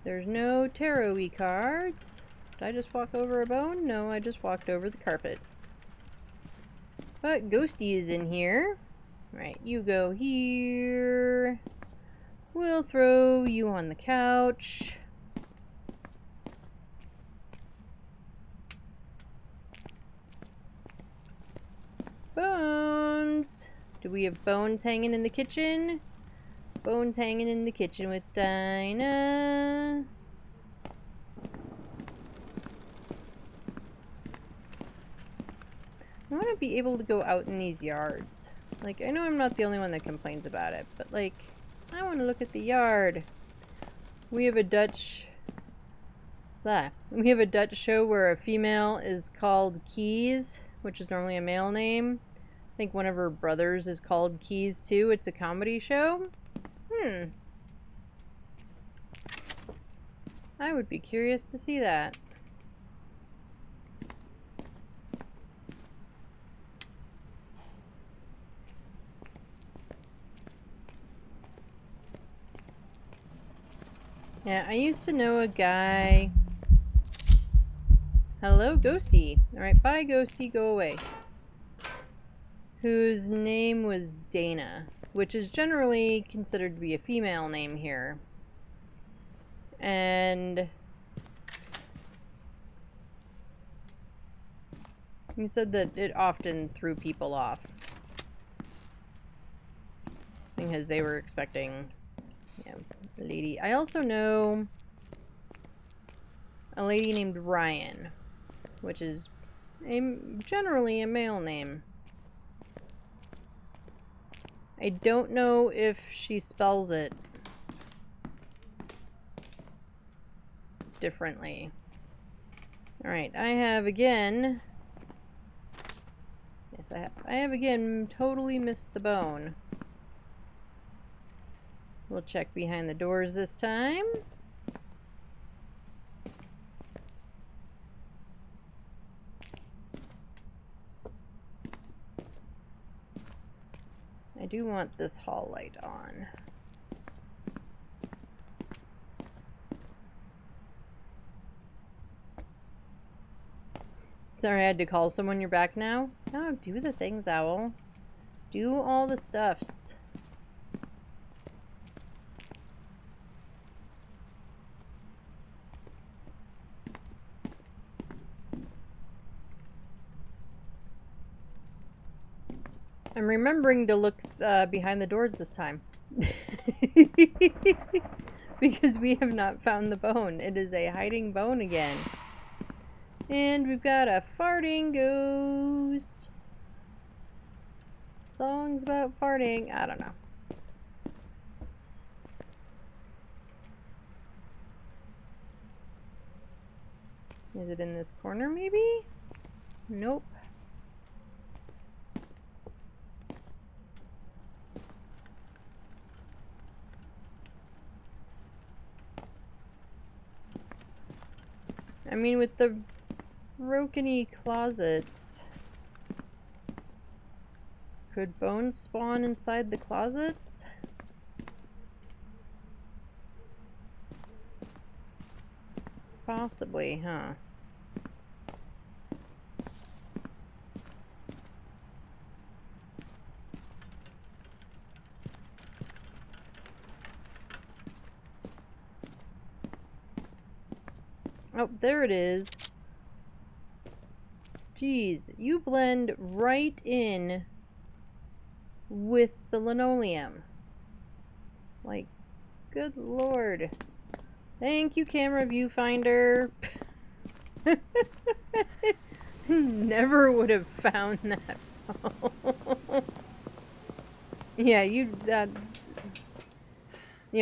There's no tarot-y cards. Did I just walk over a bone? No, I just walked over the carpet. But Ghosty is in here. Right, you go here. We'll throw you on the couch. Bones! Do we have Bones hanging in the kitchen? Bones hanging in the kitchen with Dinah. I want to be able to go out in these yards. Like, I know I'm not the only one that complains about it, but like, I want to look at the yard. We have a Dutch... We have a Dutch show where a female is called Keys, which is normally a male name. I think one of her brothers is called Keys too. It's a comedy show. I would be curious to see that. Yeah, I used to know a guy... Hello, Ghosty. Alright, bye, Ghosty. Go away. Whose name was Dana, which is generally considered to be a female name here. And... he said that it often threw people off. Because they were expecting... yeah, a lady. I also know a lady named Ryan, which is generally a male name. I don't know if she spells it differently. Alright, I have again... yes, I have again totally missed the bone. We'll check behind the doors this time. I do want this hall light on. Sorry, I had to call someone. You're back now? No, do the things, Owl. Do all the stuffs. I'm remembering to look behind the doors this time. Because we have not found the bone. It is a hiding bone again. And we've got a farting ghost. Songs about farting. I don't know. Is it in this corner maybe? Nope. I mean, with the broken-y closets, could bones spawn inside the closets? Possibly, huh? Oh, there it is. Jeez, you blend right in with the linoleum. Like, good lord. Thank you, camera viewfinder. Never would have found that. Yeah, you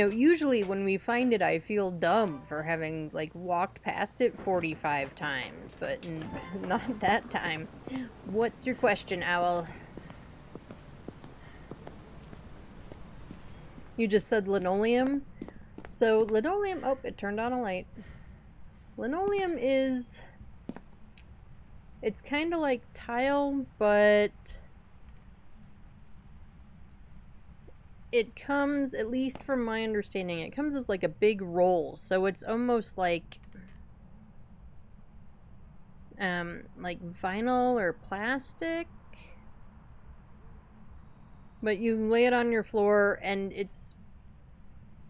know, usually when we find it, I feel dumb for having, like, walked past it 45 times, but not that time. What's your question, Owl? You just said linoleum? So, linoleum... Oh, it turned on a light. Linoleum is... It's kind of like tile, but... It comes, at least from my understanding, it comes as like a big roll, so it's almost like vinyl or plastic. But you lay it on your floor and it's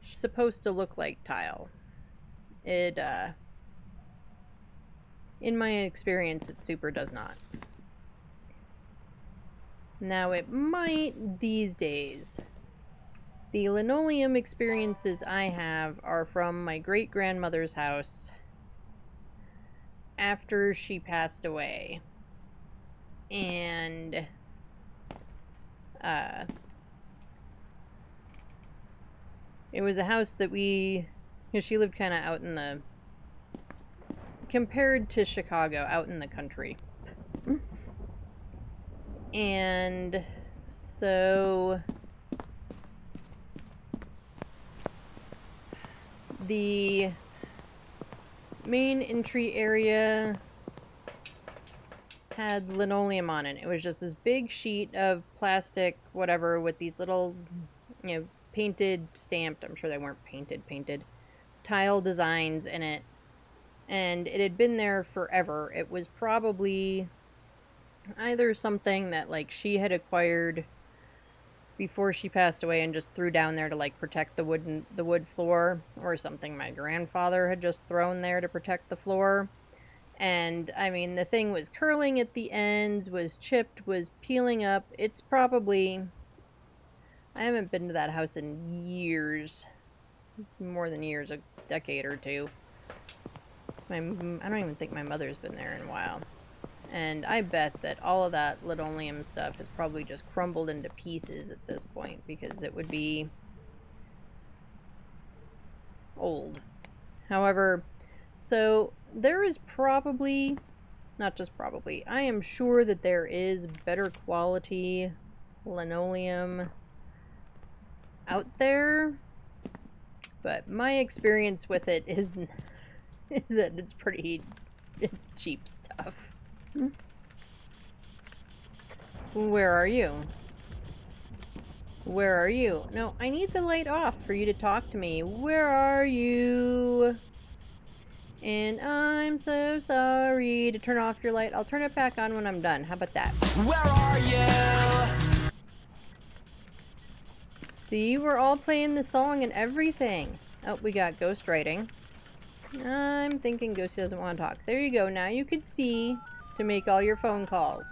supposed to look like tile. It, in my experience, it super does not. Now it might these days. The linoleum experiences I have are from my great-grandmother's house after she passed away. And it was a house that she lived kind of out in the, compared to Chicago, out in the country. And so the main entry area had linoleum on it. It was just this big sheet of plastic, whatever, with these little, you know, painted, stamped, I'm sure they weren't painted, tile designs in it. And it had been there forever. It was probably either something that, like, she had acquired before she passed away and just threw down there to, like, protect the wood floor, or something my grandfather had just thrown there to protect the floor. And, I mean, the thing was curling at the ends, was chipped, was peeling up. It's probably... I haven't been to that house in years. More than years, a decade or two. I don't even think my mother's been there in a while. And I bet that all of that linoleum stuff has probably just crumbled into pieces at this point, because it would be old. However, so there is probably, not just probably, I am sure that there is better quality linoleum out there, but my experience with it is that it's cheap stuff. Where are you? Where are you? No, I need the light off for you to talk to me. Where are you? And I'm so sorry to turn off your light. I'll turn it back on when I'm done. How about that? Where are you? See, we're all playing the song and everything. Oh, we got ghost writing. I'm thinking Ghosty doesn't want to talk. There you go. Now you can see to make all your phone calls.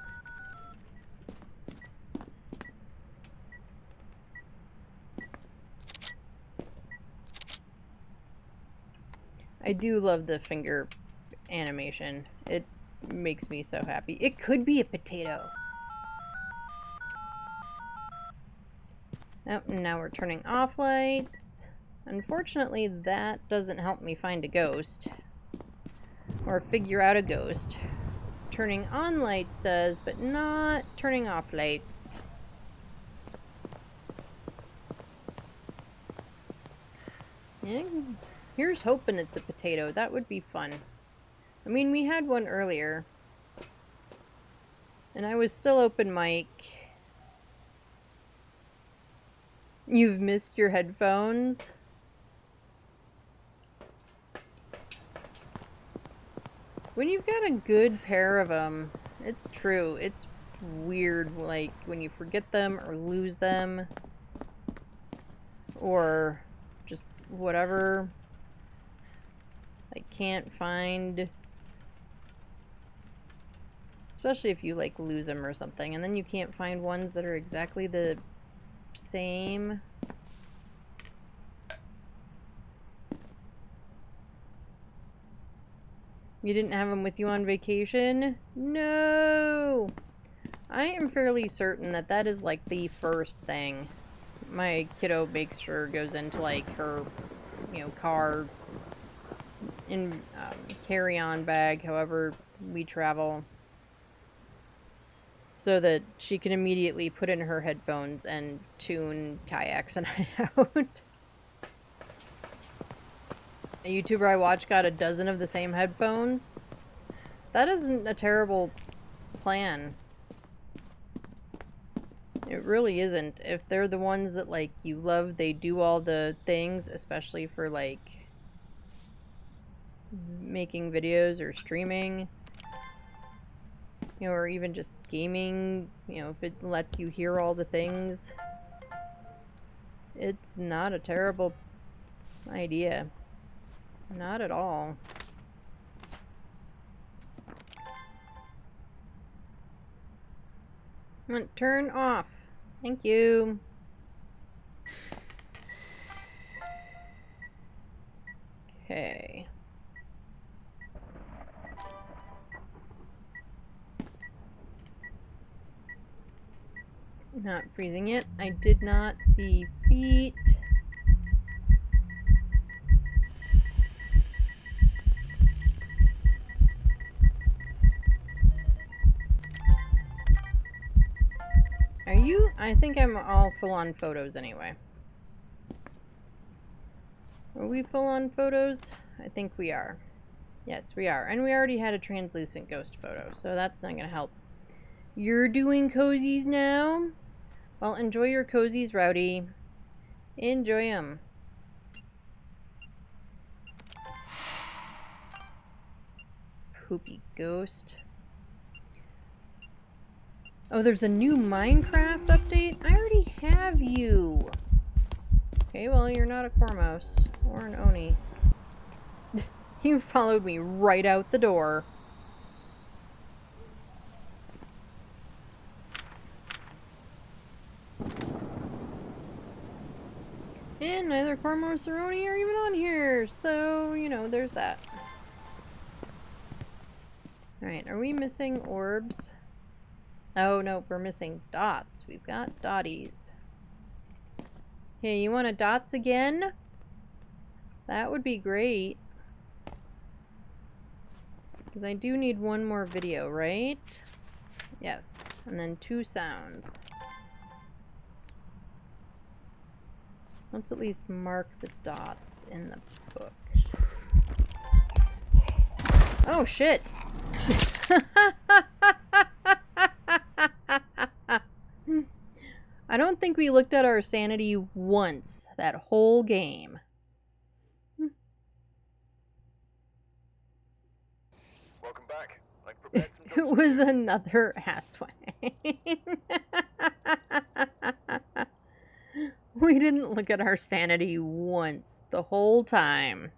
I do love the finger animation. It makes me so happy. It could be a potato. Oh, now we're turning off lights. Unfortunately, that doesn't help me find a ghost. Or figure out a ghost. Turning on lights does, but not turning off lights. Yeah, here's hoping it's a potato. That would be fun. I mean, we had one earlier. And I was still open mic. You've missed your headphones? When you've got a good pair of them, it's true. It's weird, like, when you forget them or lose them. Or just whatever. I can't find... Especially if you, like, lose them or something. And then you can't find ones that are exactly the same. You didn't have them with you on vacation? No! I am fairly certain that that is, like, the first thing my kiddo makes sure goes into, like, her, you know, car in carry-on bag, however we travel, so that she can immediately put in her headphones and tune Kayaks and I out. A YouTuber I watch got a dozen of the same headphones. That isn't a terrible plan. It really isn't. If they're the ones that, like, you love, they do all the things, especially for, like, making videos or streaming, you know, or even just gaming, you know, if it lets you hear all the things, it's not a terrible idea. Not at all. Turn off. Thank you. Okay. Not freezing it. I did not see feet. Are you? I think I'm all full on photos anyway. Are we full on photos? I think we are. Yes, we are. And we already had a translucent ghost photo, so that's not going to help. You're doing cozies now? Well, enjoy your cozies, Rowdy. Enjoy them. Poopy ghost. Oh, there's a new Minecraft update? I already have you. Okay, well, you're not a Cormos or an Oni. You followed me right out the door. And neither Cormos or Oni are even on here, so, you know, there's that. Alright, are we missing orbs? Oh, no, we're missing dots. We've got dotties. Hey, you want a dots again? That would be great. Because I do need one more video, right? Yes, and then 2 sounds. Let's at least mark the dots in the book. Oh, shit! I don't think we looked at our sanity once that whole game. Welcome back. I've prepared some It was another Aswang. We didn't look at our sanity once the whole time.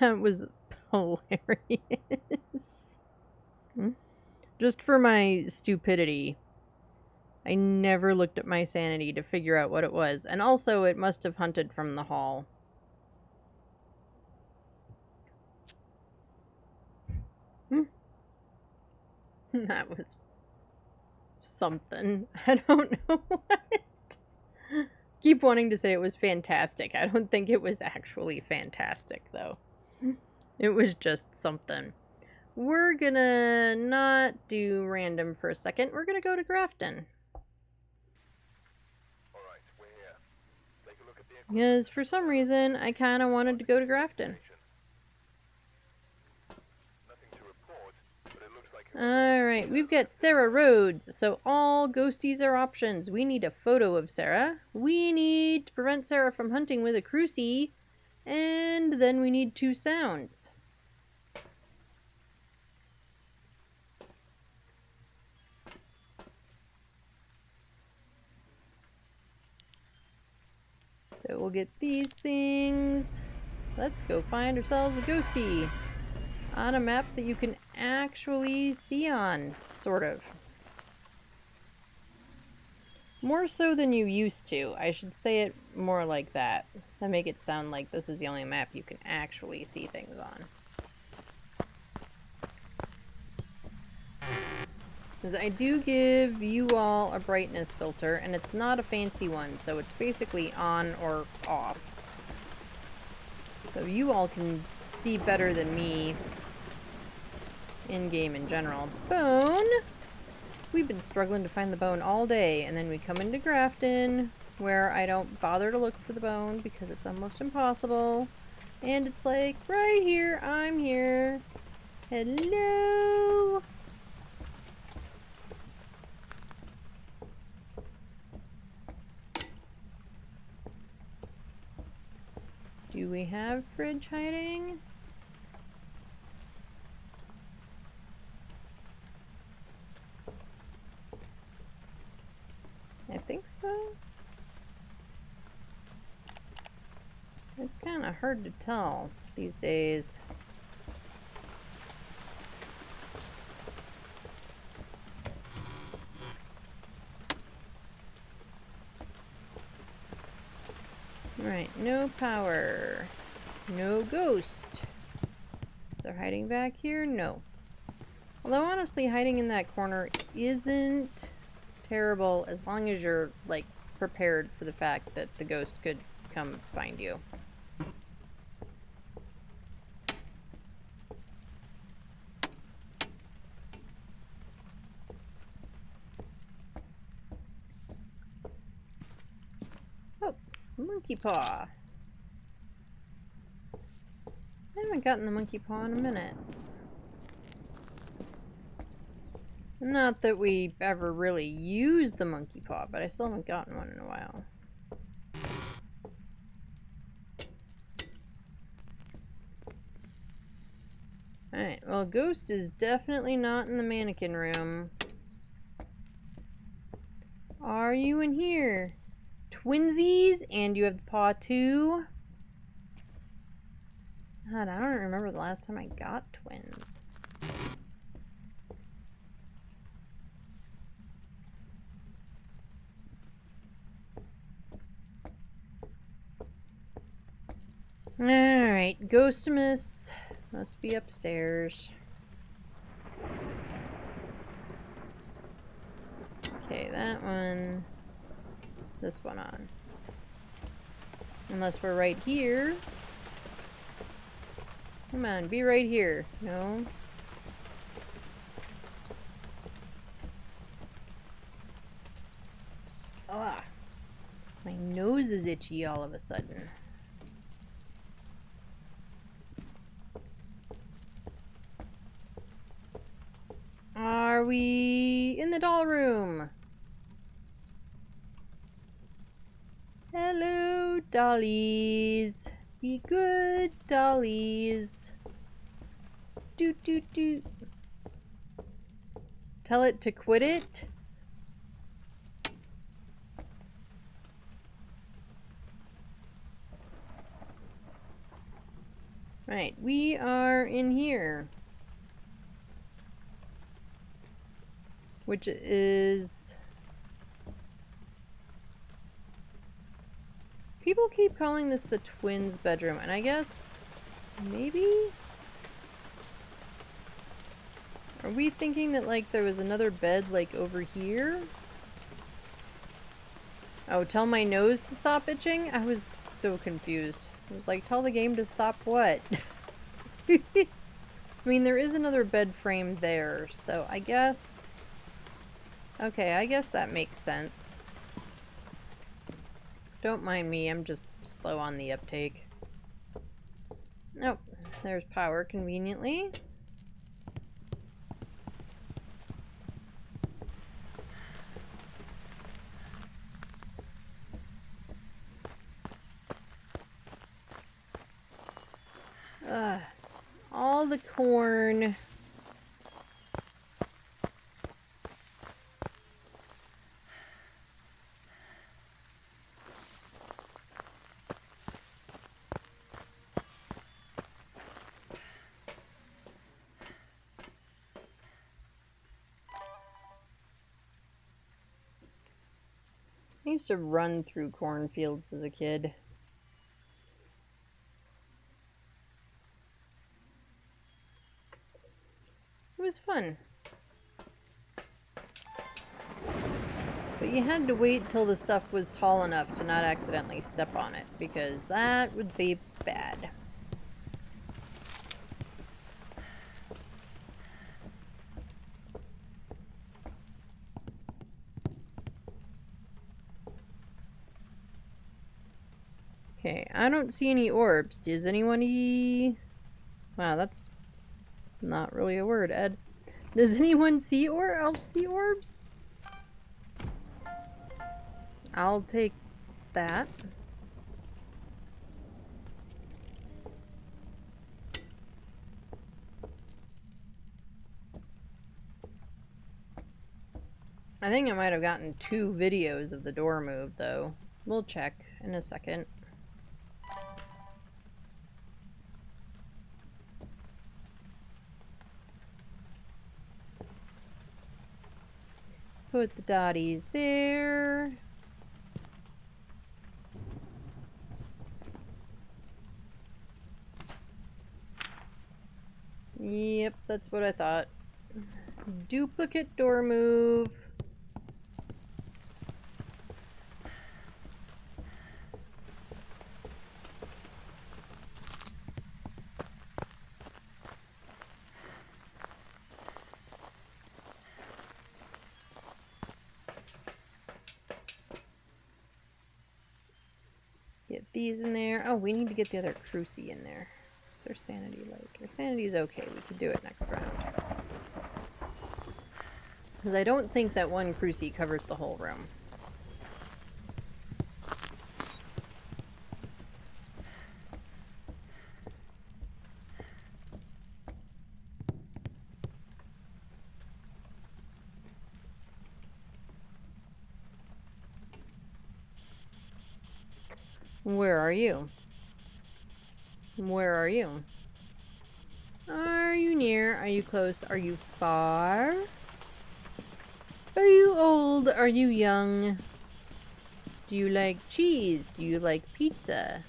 That was hilarious. Just for my stupidity, I never looked at my sanity to figure out what it was. And also, it must have hunted from the hall. That was something. I don't know what. Keep wanting to say it was fantastic. I don't think it was actually fantastic, though. It was just something. We're gonna not do random for a second. We're gonna go to Grafton. Alright, we're here. Take a look at the Because for some reason, I kind of wanted to go to Grafton. nothing to report, but it looks like Alright, we've got Sarah Rhodes. So all ghosties are options. We need a photo of Sarah. We need to prevent Sarah from hunting with a crucie. And then we need 2 sounds. So we'll get these things. Let's go find ourselves a ghostie on a map that you can actually see on, sort of. More so than you used to. I should say it more like that. That make it sound like this is the only map you can actually see things on. Because I do give you all a brightness filter, and it's not a fancy one, so it's basically on or off. So you all can see better than me in-game in general. Bone! We've been struggling to find the bone all day, and then we come into Grafton, where I don't bother to look for the bone because it's almost impossible. And it's like, right here, I'm here. Hello! Do we have fridge hiding? I think so. It's kind of hard to tell these days. Right, no power. No ghost. Is there hiding back here? No. Although honestly, hiding in that corner isn't terrible as long as you're, like, prepared for the fact that the ghost could come find you. Oh, monkey paw. I haven't gotten the monkey paw in a minute. Not that we ever really used the monkey paw, but I still haven't gotten one in a while. Alright, well, Ghost is definitely not in the mannequin room. Are you in here? Twinsies? And you have the paw too? God, I don't remember the last time I got twins. Alright, Ghostimus must be upstairs. Okay, that one. This one on. Unless we're right here. Come on, be right here. No. Ah. My nose is itchy all of a sudden. are we in the doll room? Hello, dollies. Be good, dollies. Doot doot doot. Tell it to quit it? Right, we are in here. Which is... People keep calling this the twins' bedroom, and I guess... maybe? Are we thinking that, like, there was another bed, like, over here? Oh, tell my nose to stop itching? I was so confused. I was like, tell the game to stop what? I mean, there is another bed frame there, so I guess... Okay, I guess that makes sense. Don't mind me, I'm just slow on the uptake. Nope, there's power conveniently. Ugh, all the corn. I used to run through cornfields as a kid. It was fun. But you had to wait till the stuff was tall enough to not accidentally step on it, because that would be bad. Okay, I don't see any orbs. Does anyone Wow, that's not really a word, Ed. Does anyone see else see orbs? I'll take that. I think I might have gotten 2 videos of the door move, though. We'll check in a second. Put the dotties there. Yep, that's what I thought. Duplicate door move. Get these in there. Oh, we need to get the other crucie in there. What's our sanity like? Our sanity's okay. We can do it next round. Because I don't think that one crucie covers the whole room. Where are you? Where are you? Are you near? Are you close? Are you far? Are you old? Are you young? Do you like cheese? Do you like pizza?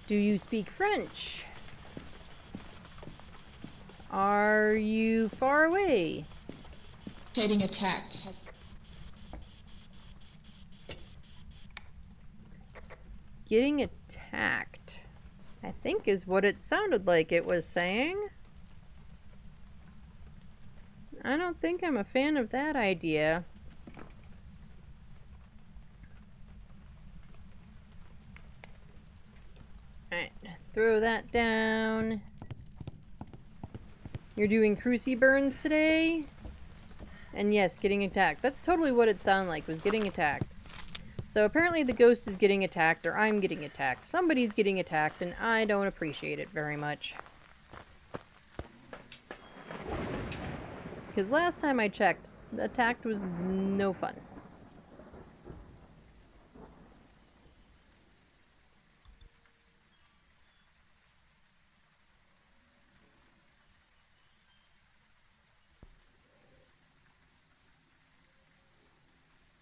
Do you speak French? Are you far away? Rotating attack. Getting attacked, I think, is what it sounded like it was saying. I don't think I'm a fan of that idea. Alright, throw that down. You're doing crucie burns today? And yes, getting attacked. That's totally what it sounded like, was getting attacked. So apparently the ghost is getting attacked, or I'm getting attacked. Somebody's getting attacked, and I don't appreciate it very much. Because last time I checked, attacked was no fun.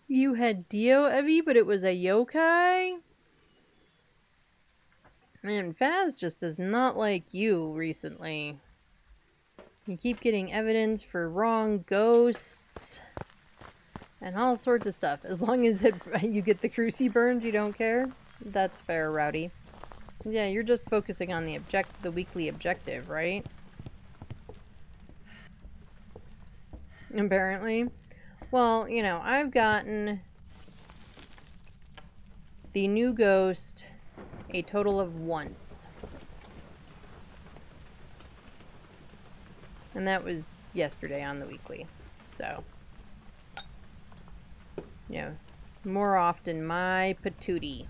You had Dio, Evie, but it was a yokai? Man, Phaz just does not like you recently. You keep getting evidence for wrong ghosts and all sorts of stuff. As long as you get the cruci burned, you don't care. That's fair, Rowdy. Yeah, you're just focusing on the weekly objective, right? Apparently. Well, you know, I've gotten the new ghost a total of once. And that was yesterday on the weekly. So, you know, more often my patootie.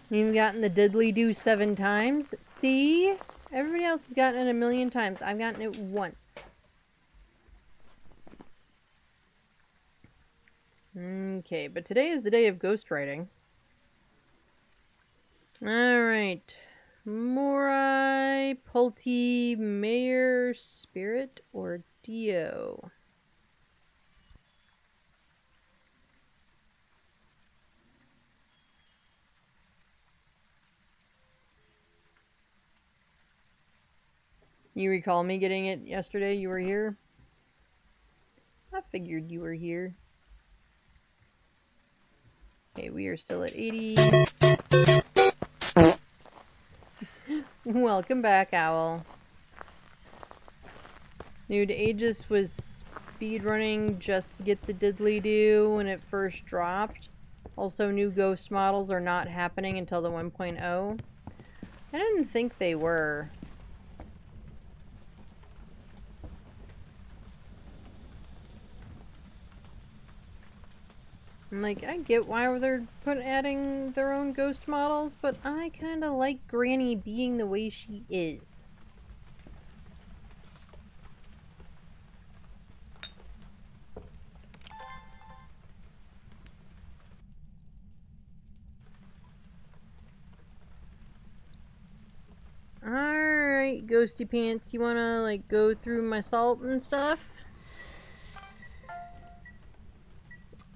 You've gotten the diddly-do 7 times. See? Everybody else has gotten it 1,000,000 times. I've gotten it once. Okay, but today is the day of ghostwriting. Alright. Morai, Pulte, Mayor, Spirit, or Dio? You recall me getting it yesterday? You were here? I figured you were here. Okay, we are still at 80. Welcome back, Owl. Nude Aegis was speedrunning just to get the diddly-do when it first dropped. Also, new ghost models are not happening until the 1.0. I didn't think they were. I'm like, I get why they're adding their own ghost models, but I kind of like Granny being the way she is. Alright, Ghosty Pants, you wanna, like, go through my salt and stuff?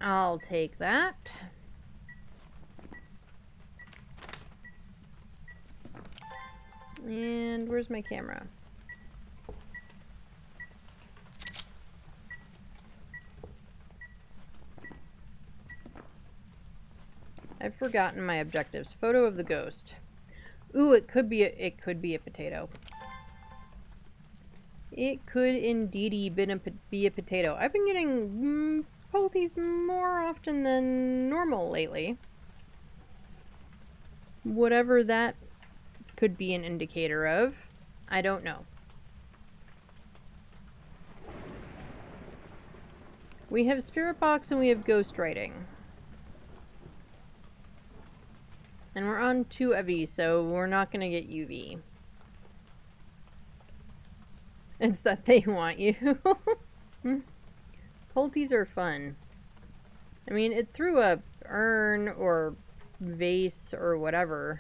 I'll take that. And where's my camera? I've forgotten my objectives. Photo of the ghost. Ooh, it could be a potato. It could indeed be a potato. I've been getting Pultes more often than normal lately. Whatever that could be an indicator of, I don't know. We have Spirit Box and we have Ghostwriting. And we're on 2 Evie, so we're not gonna get UV. It's that they want you. Pultes are fun. I mean, it threw a urn or vase or whatever.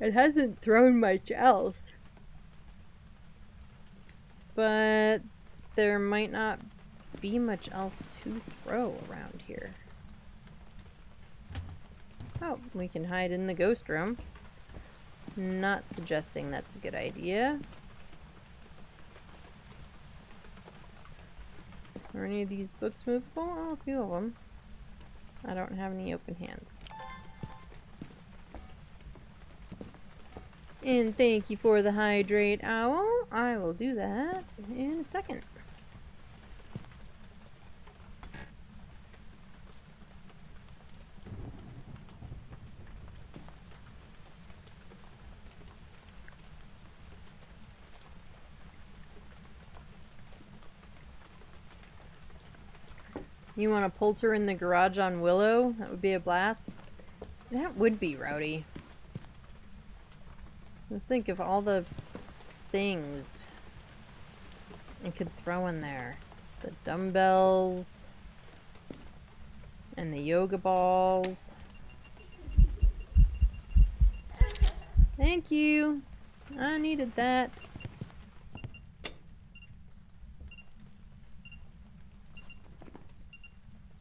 It hasn't thrown much else. But there might not be much else to throw around here. Oh, we can hide in the ghost room. Not suggesting that's a good idea. Are any of these books movable? Oh, a few of them. I don't have any open hands. And thank you for the hydrate, Owl. I will do that in a second. You want to polter in the garage on Willow? That would be a blast. That would be rowdy. Let's think of all the things I could throw in there. The dumbbells. And the yoga balls. Thank you. I needed that.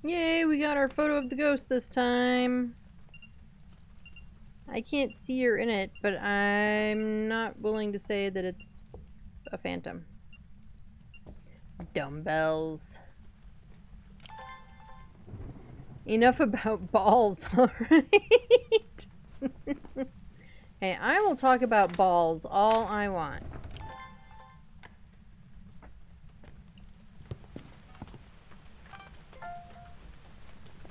Yay, we got our photo of the ghost this time. I can't see her in it, but I'm not willing to say that it's a phantom. Dumbbells. Enough about balls, alright? Hey, I will talk about balls all I want.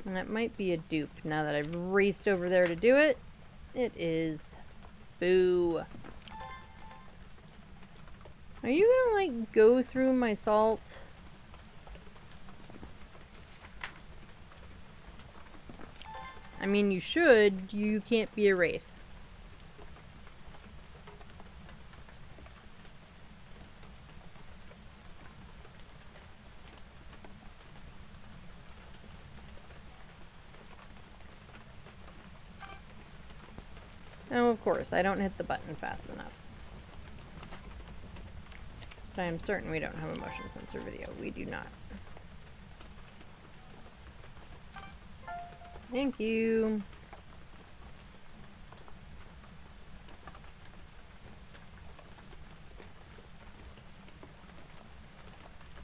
And that might be a dupe now that I've raced over there to do it. It is. Boo. Are you gonna, like, go through my salt? I mean, you should. You can't be a wraith. Oh, of course, I don't hit the button fast enough. But I am certain we don't have a motion sensor video. We do not. Thank you.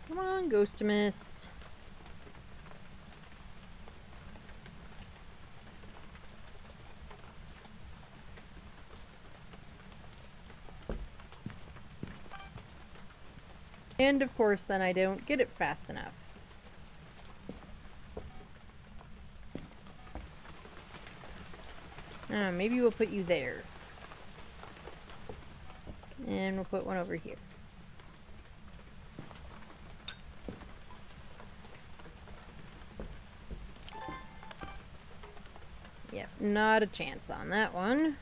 Come on, Ghostimus. And of course, then I don't get it fast enough. I don't know, maybe we'll put you there. And we'll put one over here. Yep, not a chance on that one.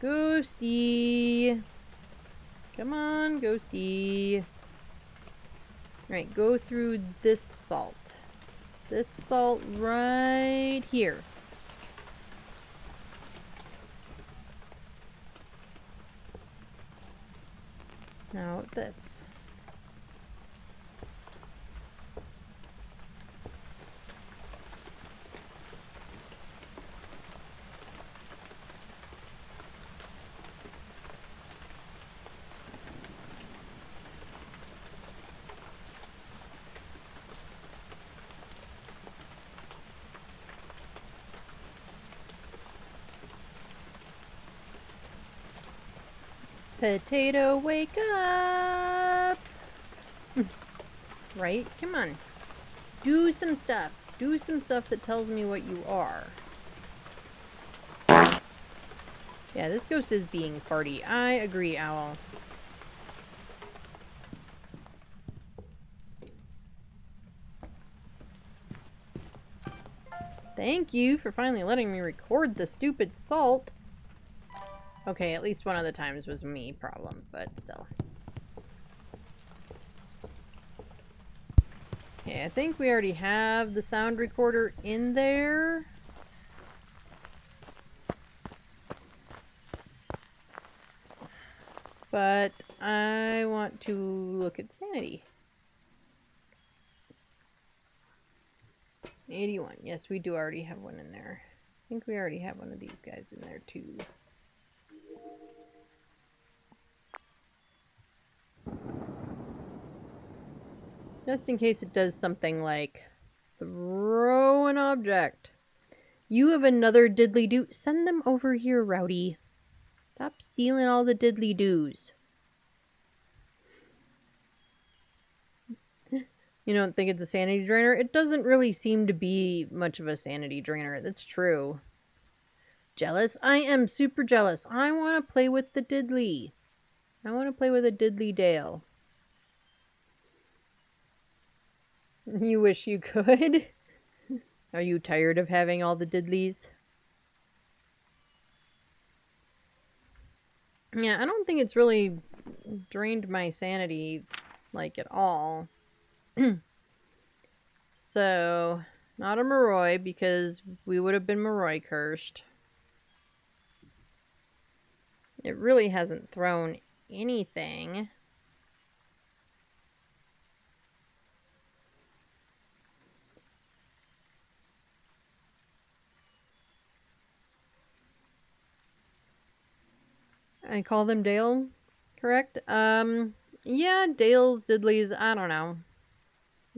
Ghosty! Come on, Ghosty. Alright, go through this salt. This salt right here. Now this. Potato, wake up! Right? Come on. Do some stuff. Do some stuff that tells me what you are. Yeah, this ghost is being farty. I agree, Owl. Thank you for finally letting me record the stupid salt. Okay, at least one of the times was me problem, but still. Okay, I think we already have the sound recorder in there. But I want to look at sanity. 81. Yes, we do already have one in there. I think we already have one of these guys in there too. Just in case it does something like throw an object. You have another diddly-do. Send them over here, Rowdy. Stop stealing all the diddly-doos. You don't think it's a sanity drainer? It doesn't really seem to be much of a sanity drainer. That's true. Jealous? I am super jealous. I want to play with the diddly. I want to play with a diddly Dale. You wish you could? Are you tired of having all the diddlies? Yeah, I don't think it's really drained my sanity, like, at all. So, not a Moroi, because we would have been Moroi cursed. It really hasn't thrown anything. I call them Dale, correct? Yeah, Dales, Diddleys, I don't know.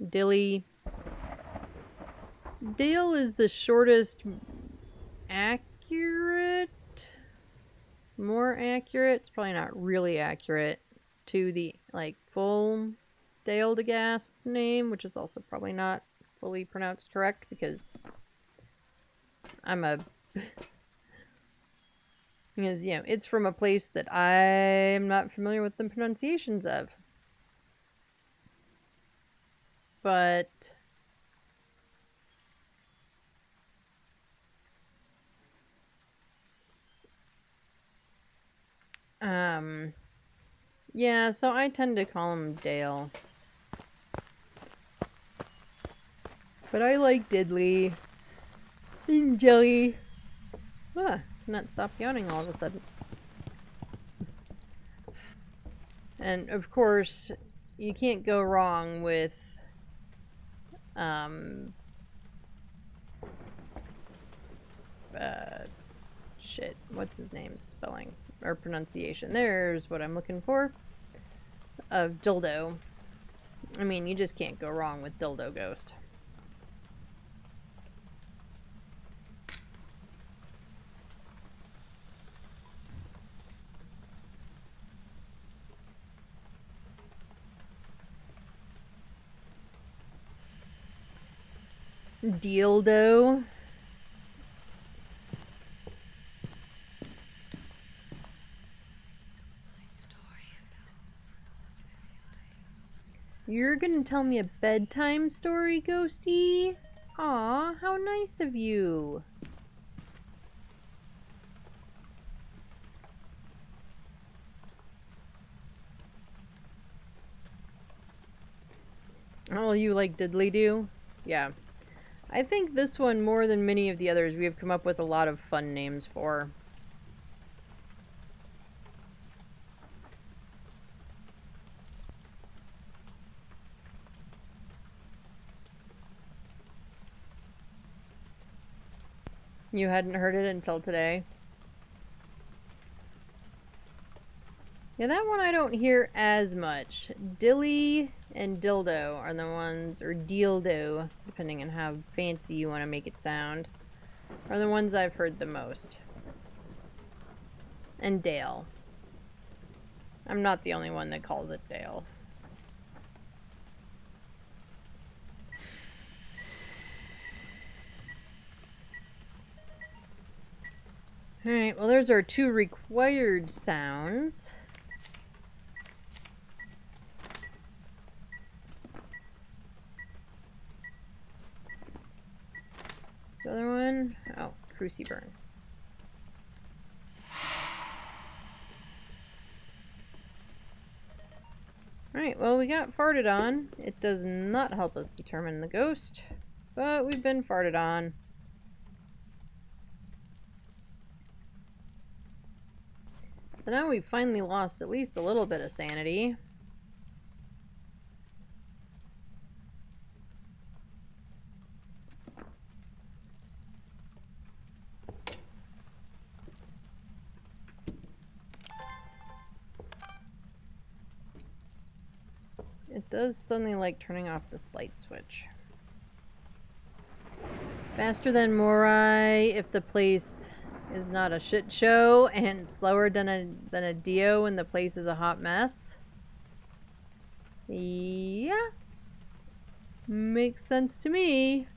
Dilly. Dale is the shortest accurate? More accurate? It's probably not really accurate to the, like, full Dale DeGast name, which is also probably not fully pronounced correct because I'm a... because, you know, it's from a place that I'm not familiar with the pronunciations of. But... yeah, so I tend to call him Dale. But I like Diddley. And Jelly. Ah, cannot stop yawning all of a sudden. And of course, you can't go wrong with shit, what's his name's spelling or pronunciation? There's what I'm looking for. Of Dildo. I mean, you just can't go wrong with Dildo Ghost. Dildo. You're gonna tell me a bedtime story, Ghosty? Aw, how nice of you. Oh, you like Diddly Do? Yeah. I think this one, more than many of the others, we have come up with a lot of fun names for. You hadn't heard it until today? Yeah, that one I don't hear as much. Dilly and Dildo are the ones, or Dildo, depending on how fancy you want to make it sound, are the ones I've heard the most. And Dale. I'm not the only one that calls it Dale. Alright, well there's our 2 required sounds. This other one? Oh, Cruciburn. Alright, well we got farted on. It does not help us determine the ghost, but we've been farted on. So now we've finally lost at least a little bit of sanity. It does something like turning off this light switch. Faster than Morai if the place is not a shit show, and slower than a Dio when the place is a hot mess. Yeah. Makes sense to me.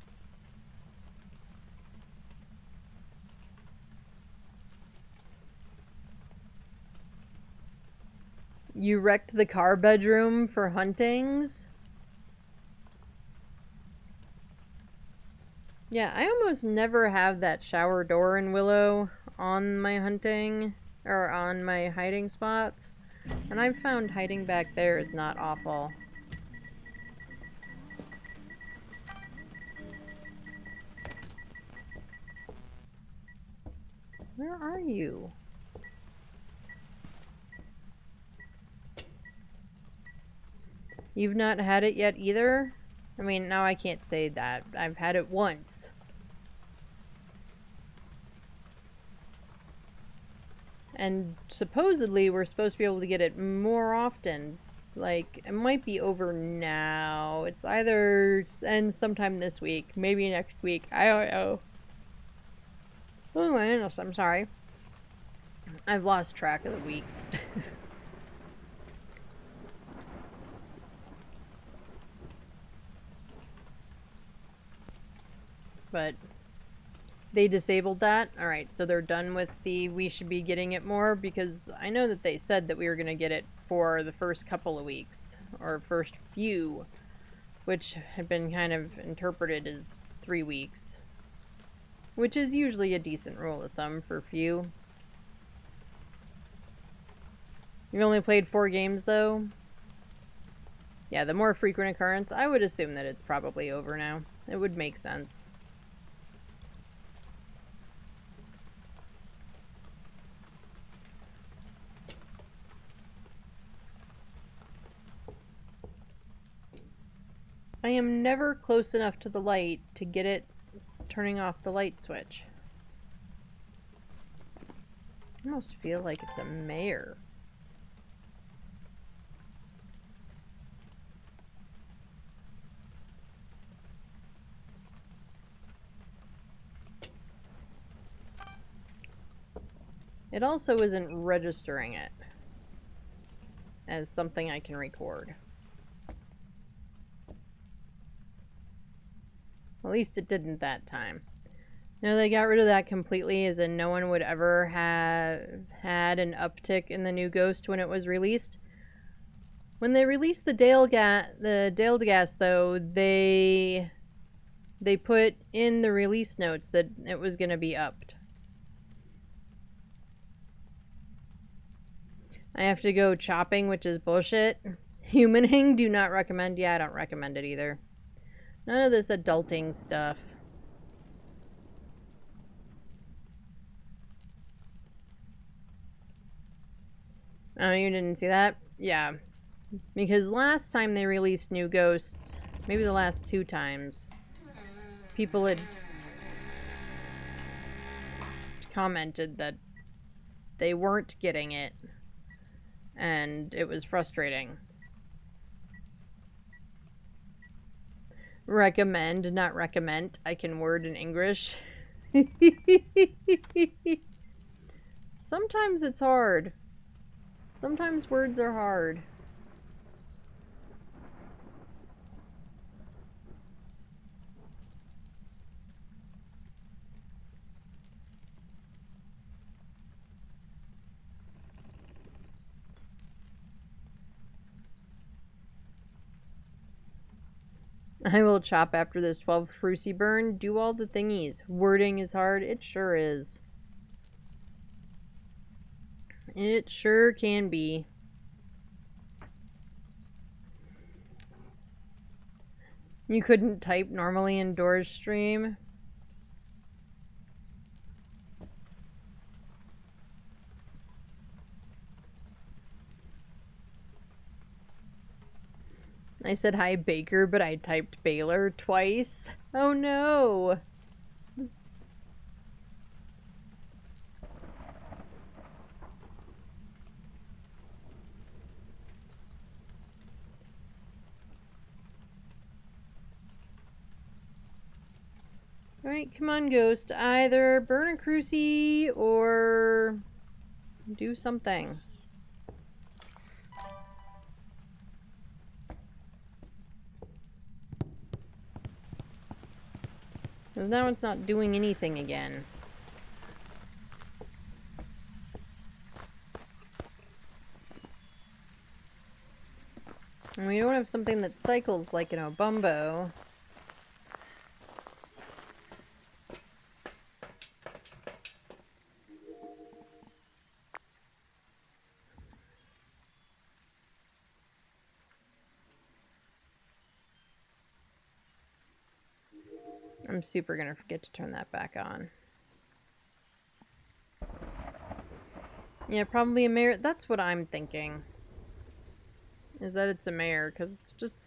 You wrecked the car bedroom for huntings? Yeah, I almost never have that shower door in Willow on my hunting or on my hiding spots. And I've found hiding back there is not awful. Where are you? You've not had it yet either? I mean, now I can't say that. I've had it once. And supposedly we're supposed to be able to get it more often. Like, it might be over now. It's either ends sometime this week, maybe next week. I don't know. Oh my goodness, I'm sorry. I've lost track of the weeks. But they disabled that. Alright, so they're done with the we should be getting it more, because I know that they said that we were going to get it for the first couple of weeks, or first few, which had been kind of interpreted as 3 weeks, which is usually a decent rule of thumb for few. You've only played 4 games though? Yeah, the more frequent occurrence, I would assume that it's probably over now. It would make sense. I am never close enough to the light to get it turning off the light switch. I almost feel like it's a mare. It also isn't registering it as something I can record. At least it didn't that time. No, they got rid of that completely, as in no one would ever have had an uptick in the new Ghost when it was released. When they released the Dalegas, though, they put in the release notes that it was going to be upped. I have to go chopping, which is bullshit. Humaning, do not recommend. Yeah, I don't recommend it either. None of this adulting stuff. Oh, you didn't see that? Yeah. Because last time they released new Ghosts, maybe the last 2 times, people had commented that they weren't getting it, and it was frustrating. Recommend, not recommend. I can word in English. Sometimes it's hard. Sometimes words are hard. I will chop after this 12th Cruci burn. Do all the thingies. Wording is hard. It sure is. It sure can be. You couldn't type normally in Doors stream? I said hi Baker, but I typed Baylor twice. Oh no! Alright, come on, Ghost. Either burn a Cruci or do something. Because now it's not doing anything again. And we don't have something that cycles like an Obumbo. I'm super gonna forget to turn that back on. Yeah, probably a mare. That's what I'm thinking. Is that it's a mare, because it's just...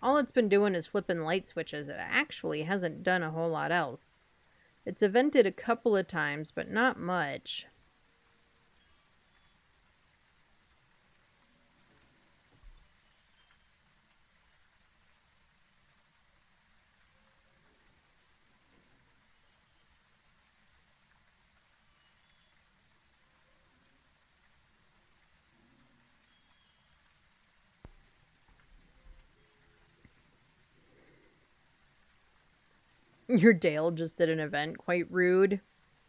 all it's been doing is flipping light switches. It actually hasn't done a whole lot else. It's evented a couple of times, but not much. Your Dale just did an event. Quite rude.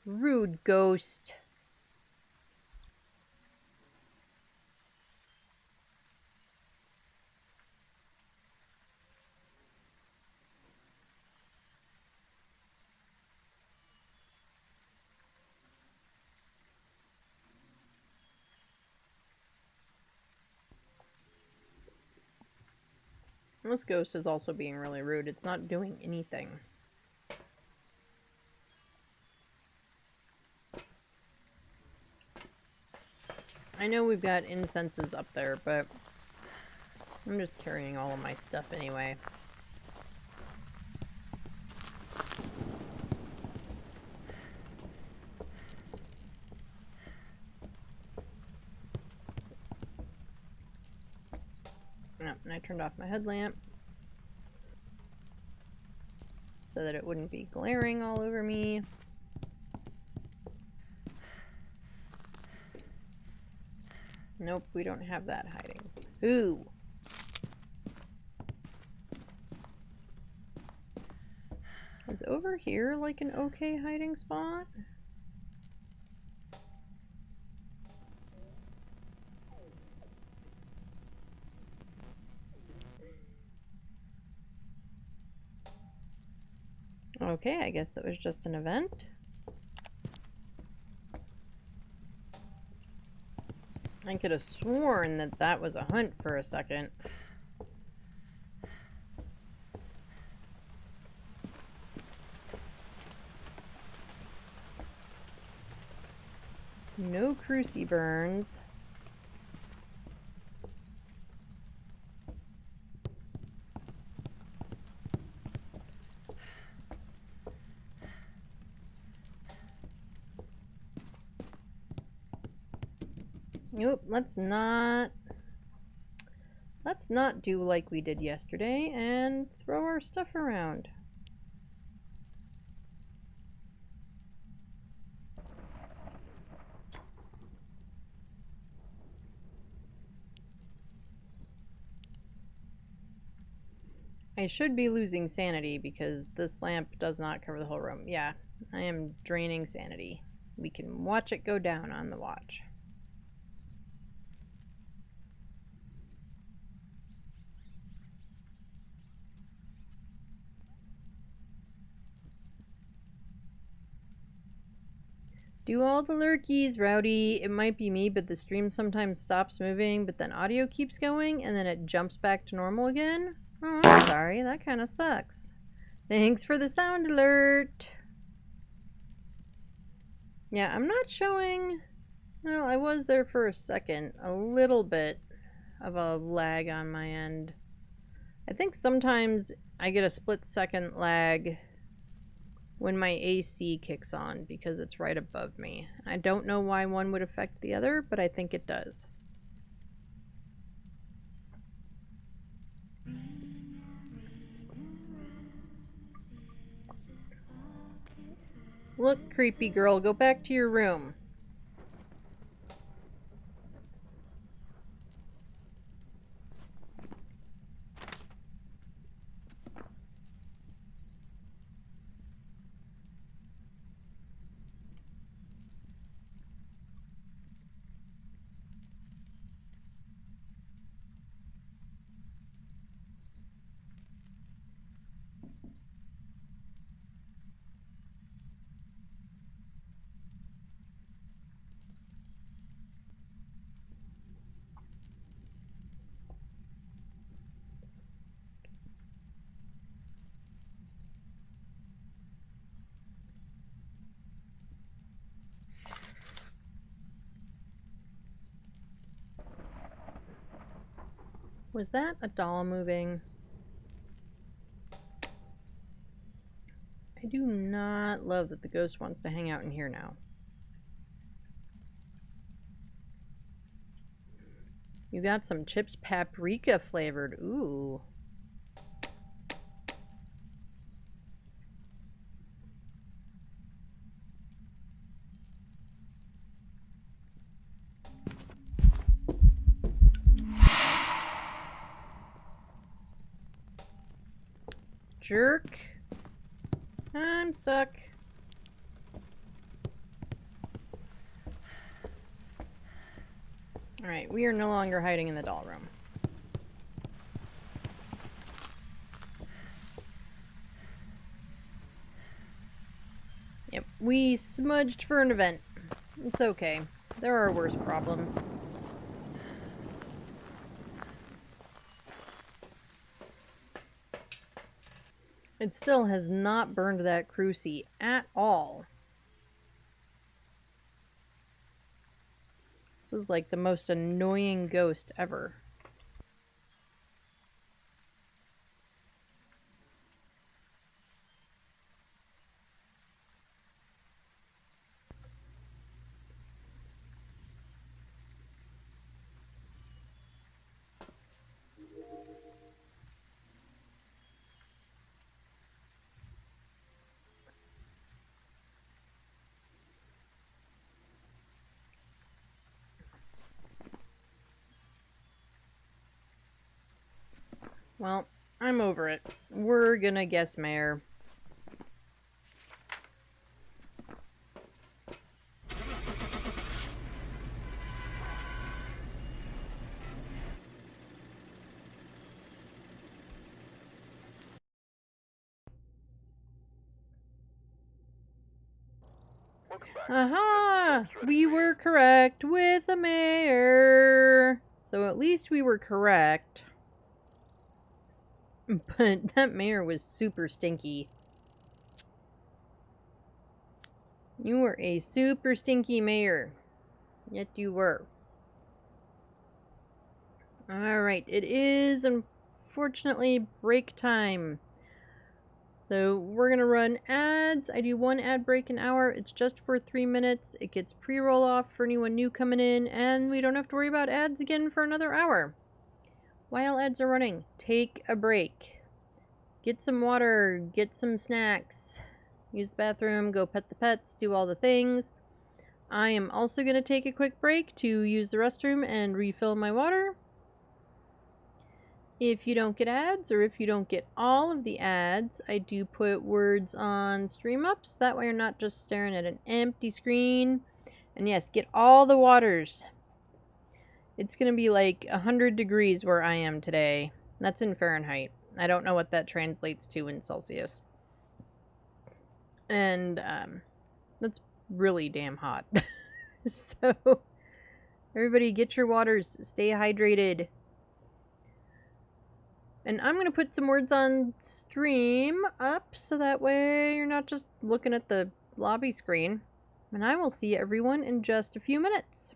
Rude ghost. This ghost is also being really rude. It's not doing anything. I know we've got incenses up there, but I'm just carrying all of my stuff anyway. Oh, and I turned off my headlamp so that it wouldn't be glaring all over me. Nope, we don't have that hiding. Ooh. Is over here like an okay hiding spot? Okay, I guess that was just an event. I could have sworn that that was a hunt for a second. No cruci burns. Nope, let's not do like we did yesterday and throw our stuff around. I should be losing sanity because this lamp does not cover the whole room. Yeah, I am draining sanity. We can watch it go down on the watch. Do all the lurkies, Rowdy. It might be me, but the stream sometimes stops moving, but then audio keeps going, and then it jumps back to normal again. Oh, I'm sorry. That kind of sucks. Thanks for the sound alert. Yeah, I'm not showing... Well, I was there for a second. A little bit of a lag on my end. I think sometimes I get a split-second lag when my AC kicks on because it's right above me. I don't know why one would affect the other, but I think it does. Look, creepy girl, go back to your room. Was that a doll moving? I do not love that the ghost wants to hang out in here now. You got some chips paprika flavored. Ooh. Jerk. I'm stuck. Alright, we are no longer hiding in the doll room. Yep, we smudged for an event. It's okay. There are worse problems. It still has not burned that crucie at all. This is like the most annoying ghost ever. Well, I'm over it. We're gonna guess mayor. Aha! We were correct with the mayor. So at least we were correct. But that mayor was super stinky. You were a super stinky mayor. Yet you were. Alright, it is unfortunately break time. So we're gonna run ads. I do one ad break an hour. It's just for 3 minutes. It gets pre-roll off for anyone new coming in, and we don't have to worry about ads again for another hour. While ads are running, take a break. Get some water, get some snacks, use the bathroom, go pet the pets, do all the things. I am also going to take a quick break to use the restroom and refill my water. If you don't get ads, or if you don't get all of the ads, I do put words on stream ups. That way you're not just staring at an empty screen. And yes, get all the waters. It's going to be like 100 degrees where I am today. That's in Fahrenheit. I don't know what that translates to in Celsius. And that's really damn hot. So everybody get your waters. Stay hydrated. And I'm going to put some words on stream up so that way you're not just looking at the lobby screen. And I will see everyone in just a few minutes.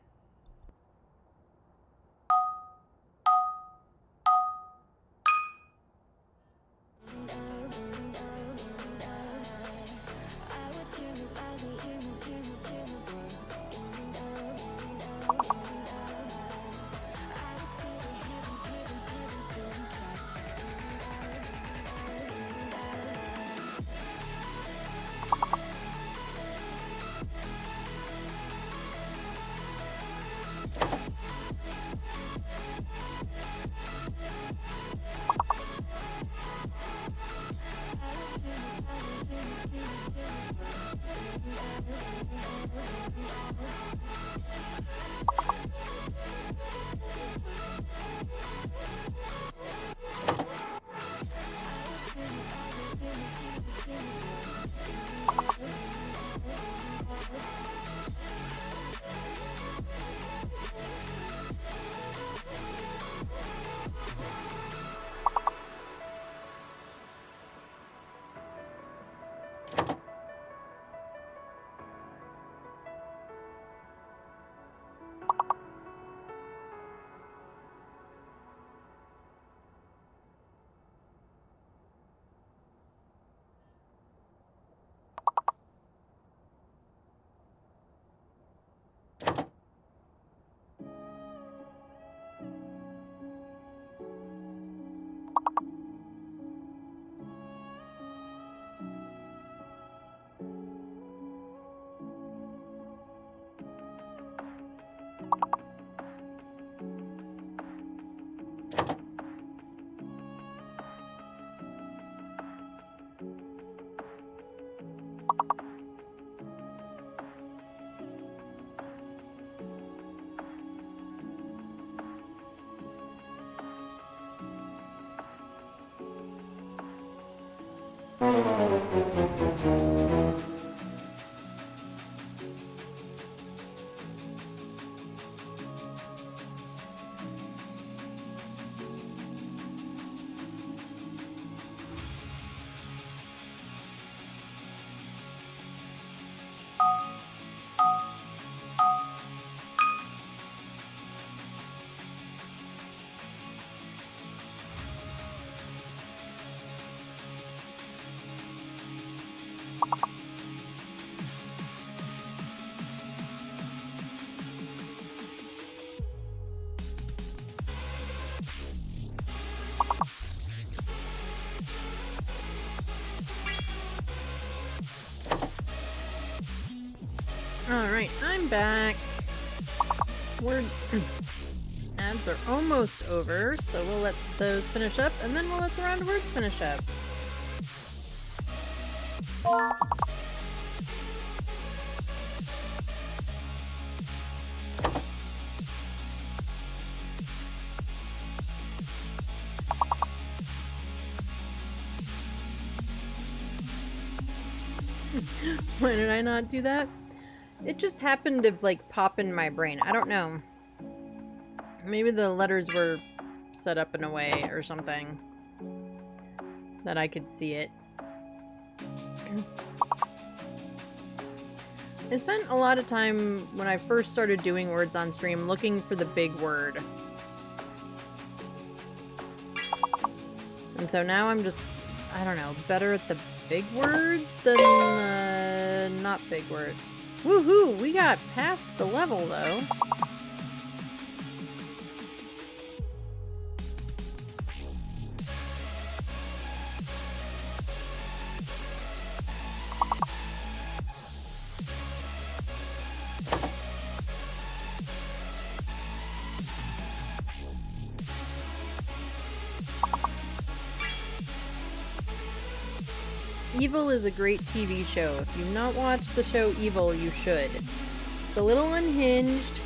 Alright, I'm back. Word ads are almost over, so we'll let those finish up, and then we'll let the round of words finish up. Why did I not do that? It just happened to, like, pop in my brain. I don't know. Maybe the letters were set up in a way or something that I could see it. I spent a lot of time when I first started doing words on stream looking for the big word. And so now I'm just, I don't know, better at the big word than the not big words. Woohoo! We got past the level, though. Evil is a great TV show. If you've not watched the show Evil, you should. It's a little unhinged,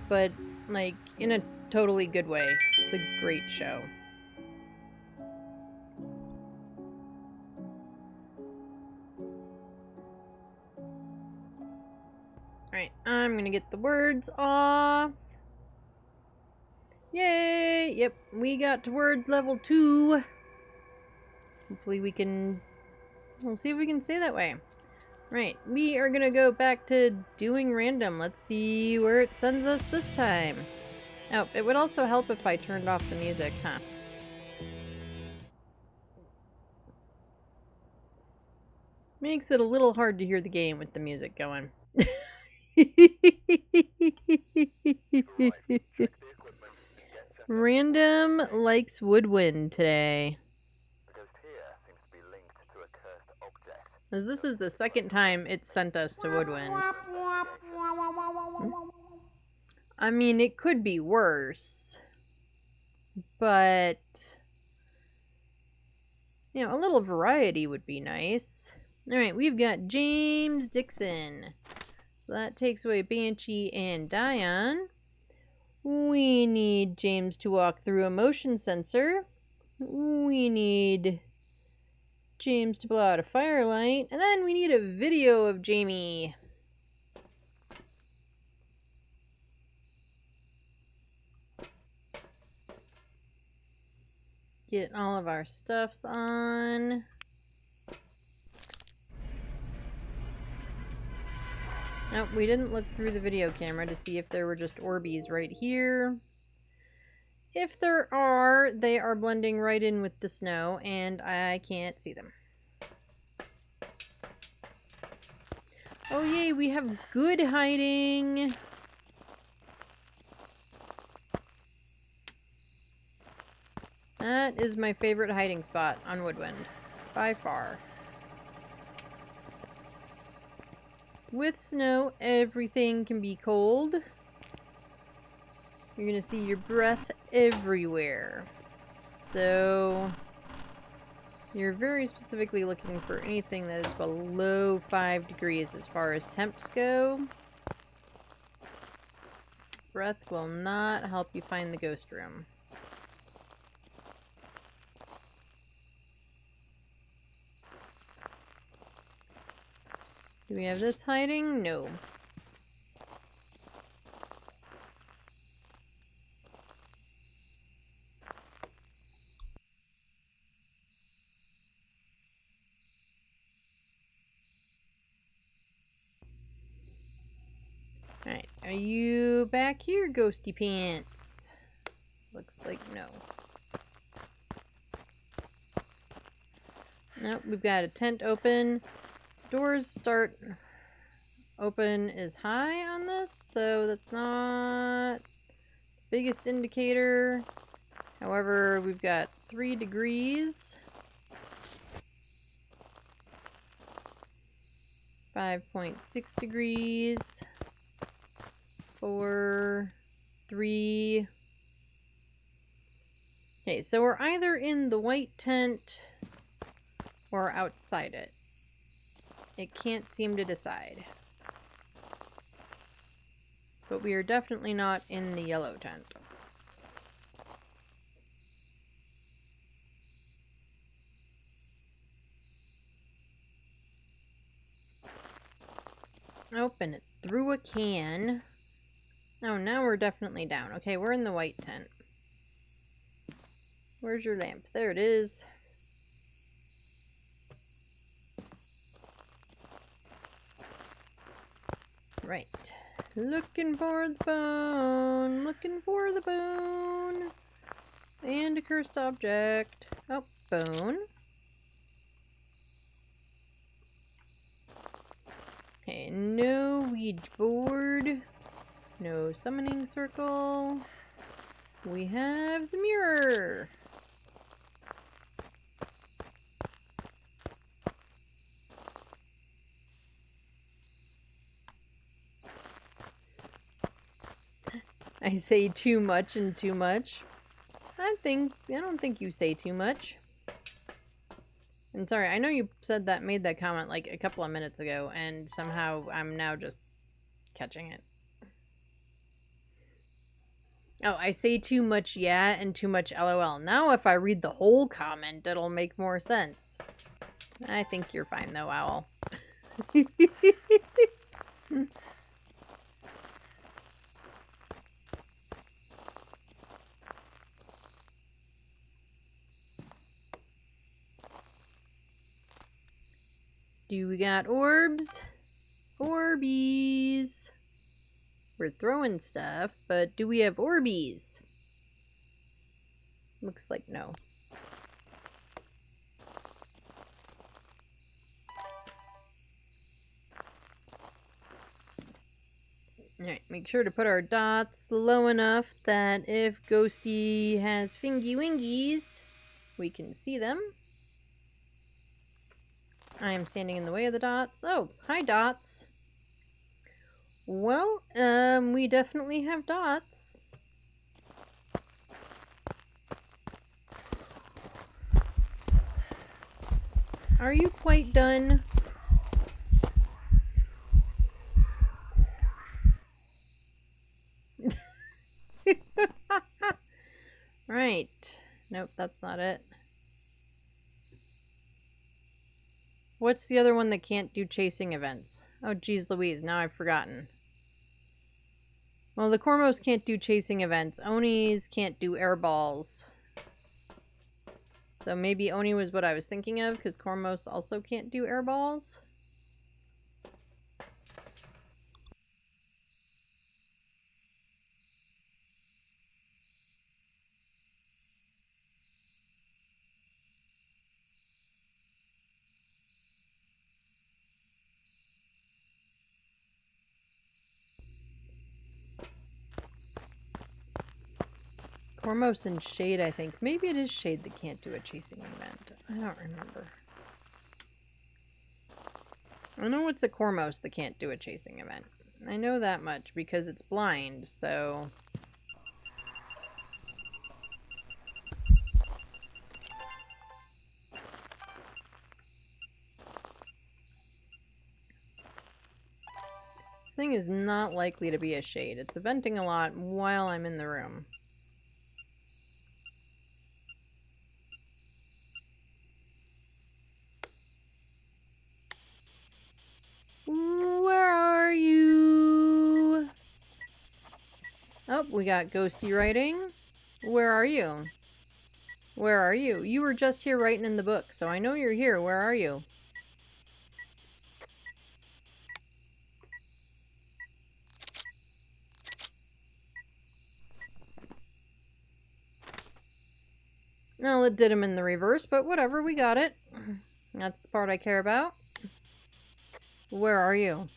but, like, in a totally good way. It's a great show. Alright, I'm gonna get the words off. Yay! Yep, we got to words level 2. Hopefully we can... We'll see if we can say that way. Right, we are gonna go back to doing random. Let's see where it sends us this time. Oh, it would also help if I turned off the music, huh? Makes it a little hard to hear the game with the music going. Random likes woodwind today. As this is the second time it's sent us to woodwind. I mean, it could be worse. But, you know, a little variety would be nice. Alright, we've got James Dixon. So that takes away Banshee and Dion. We need James to walk through a motion sensor. We need James to blow out a firelight. And then we need a video of Jamie. Get all of our stuffs on. Nope, we didn't look through the video camera to see if there were just Orbeez right here. If there are, they are blending right in with the snow, and I can't see them. Oh yay, we have good hiding! That is my favorite hiding spot on Woodwind, by far. With snow, everything can be cold. You're gonna see your breath everywhere. So, you're very specifically looking for anything that is below 5 degrees as far as temps go. Breath will not help you find the ghost room. Do we have this hiding? No. Alright, are you back here, ghosty pants? Looks like no. Nope, we've got a tent open. Doors start open is high on this, so that's not the biggest indicator. However, we've got 3 degrees. 5.6 degrees. 4, 3. Okay, so we're either in the white tent or outside it. It can't seem to decide. But we are definitely not in the yellow tent. Open it through a can. Oh, now we're definitely down. Okay, we're in the white tent. Where's your lamp? There it is. Right. Looking for the bone. Looking for the bone. And a cursed object. Oh, bone. Okay, no Ouija board. No summoning circle. We have the mirror. I say too much and too much. I don't think you say too much. And sorry, I know you made that comment like a couple of minutes ago, and somehow I'm now just catching it. Oh, I say too much yeah and too much LOL. Now if I read the whole comment, it'll make more sense. I think you're fine though, Owl. Do we got orbs? Orbies. We're throwing stuff, but do we have Orbeez? Looks like no. Alright, make sure to put our dots low enough that if Ghosty has fingy wingies, we can see them. I am standing in the way of the dots. Oh, hi dots. Well, we definitely have dots. Are you quite done? Right. Nope, that's not it. What's the other one that can't do chasing events? Oh, geez Louise, now I've forgotten. Well, the Cormos can't do chasing events. Onis can't do air balls. So maybe Oni was what I was thinking of, because Cormos also can't do air balls. Cormos and Shade, I think. Maybe it is Shade that can't do a chasing event. I don't remember. I know it's a Cormos that can't do a chasing event. I know that much because it's blind, so... This thing is not likely to be a Shade. It's eventing a lot while I'm in the room. Where are you? Oh, we got ghosty writing. Where are you? Where are you? You were just here writing in the book, so I know you're here. Where are you? Well, it did him in the reverse, but whatever, we got it. That's the part I care about. Where are you?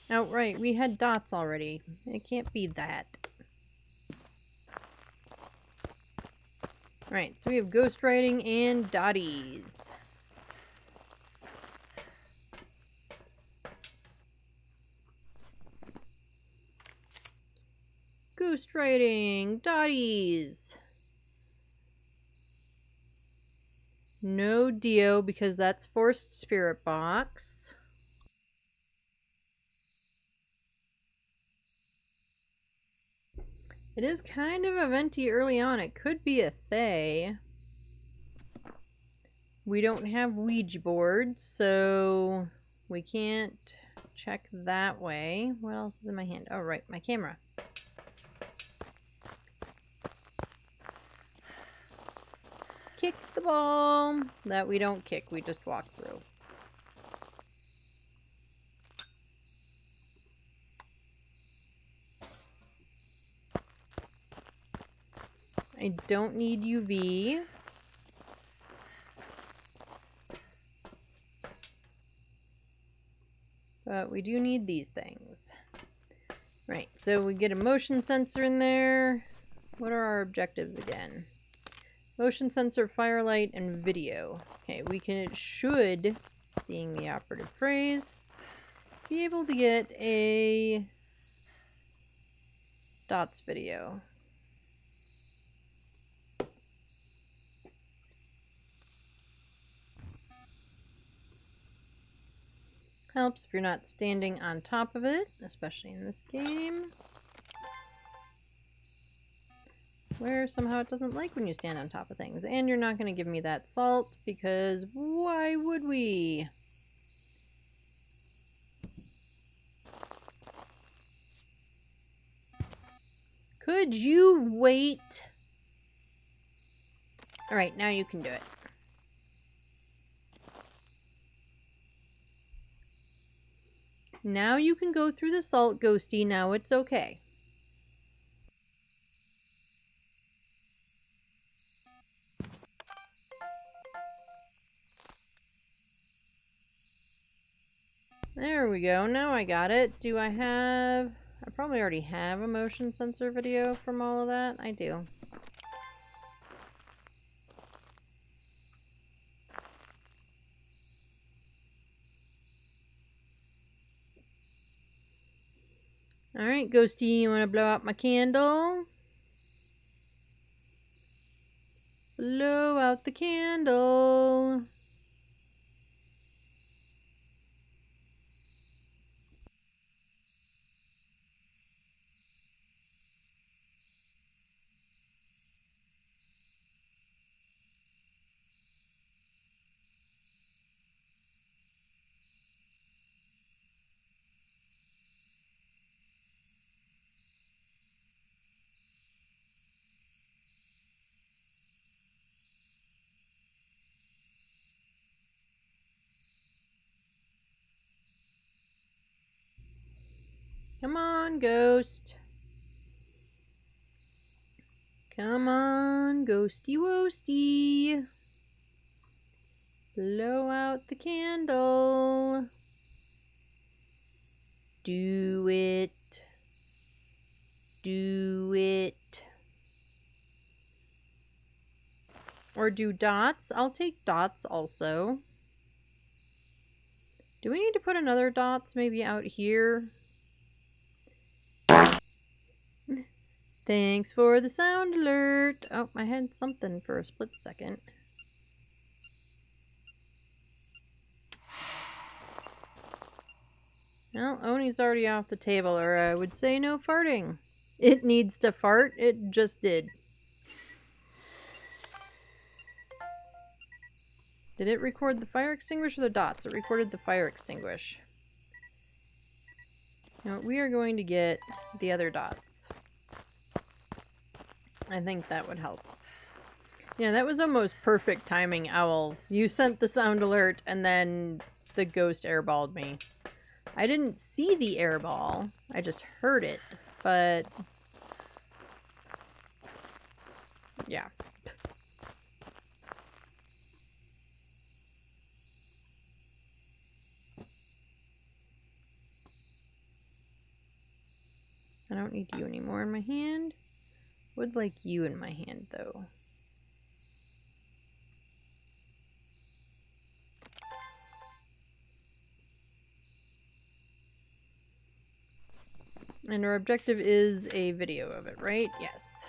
Oh, right, we had dots already. It can't be that. Right, so we have ghostwriting and dotties. Ghostwriting, dotties. No Dio, because that's forced spirit box. It is kind of a venti early on. It could be a Thay. We don't have Ouija boards, so we can't check that way. What else is in my hand? Oh, right, my camera. Kick the ball. That we don't kick, we just walk through. I don't need UV. But we do need these things. Right, so we get a motion sensor in there. What are our objectives again? Motion sensor, firelight, and video. Okay, we should, being the operative phrase, be able to get a dots video. Helps if you're not standing on top of it, especially in this game, where somehow it doesn't like when you stand on top of things. And you're not going to give me that salt, because why would we? Could you wait? Alright, now you can do it. Now you can go through the salt, Ghosty. Now it's okay. There we go. Now I got it. Do I have... I probably already have a motion sensor video from all of that. I do. Alright, Ghosty, you want to blow out my candle? Blow out the candle. Come on, Ghost. Come on, Ghosty Woasty. Blow out the candle. Do it. Do it. Or do dots. I'll take dots also. Do we need to put another dots maybe out here? Thanks for the sound alert. Oh, I had something for a split second. Well, Oni's already off the table, or I would say no farting. It needs to fart. It just did. Did it record the fire extinguisher or the dots? It recorded the fire extinguish. You know, we are going to get the other dots. I think that would help. Yeah, that was almost perfect timing, Owl. You sent the sound alert, and then the ghost airballed me. I didn't see the airball. I just heard it, but... yeah. I don't need you anymore in my hand. Would like you in my hand, though. And our objective is a video of it, right? Yes.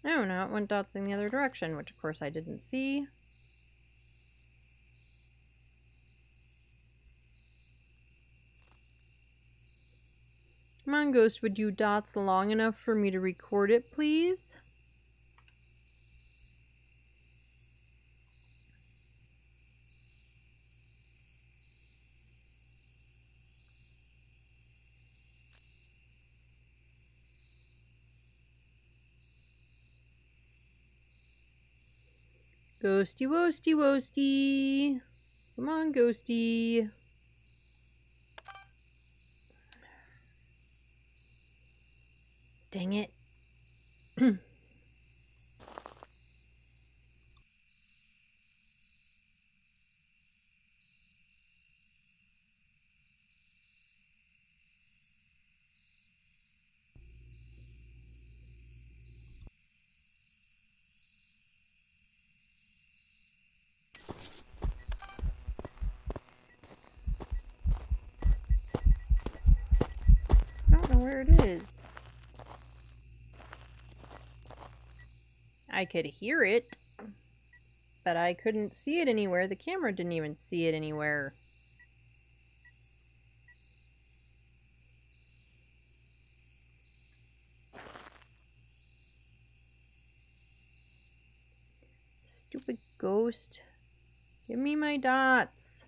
Oh, now it went dots in the other direction, which of course I didn't see. Come on, Ghost, would you dots long enough for me to record it, please? Ghosty woasty woasty. Come on, Ghosty. Dang it. I don't know where it is. I could hear it, but I couldn't see it anywhere. The camera didn't even see it anywhere. Stupid ghost. Give me my dots.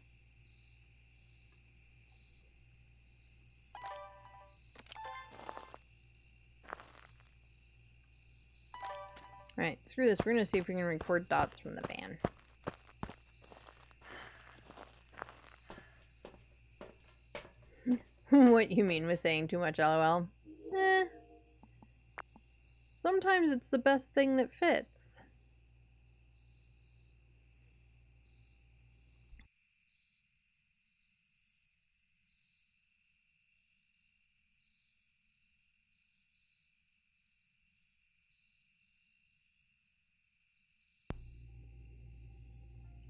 Alright, screw this. We're gonna see if we can record dots from the van. What you mean with saying too much, LOL? Sometimes it's the best thing that fits.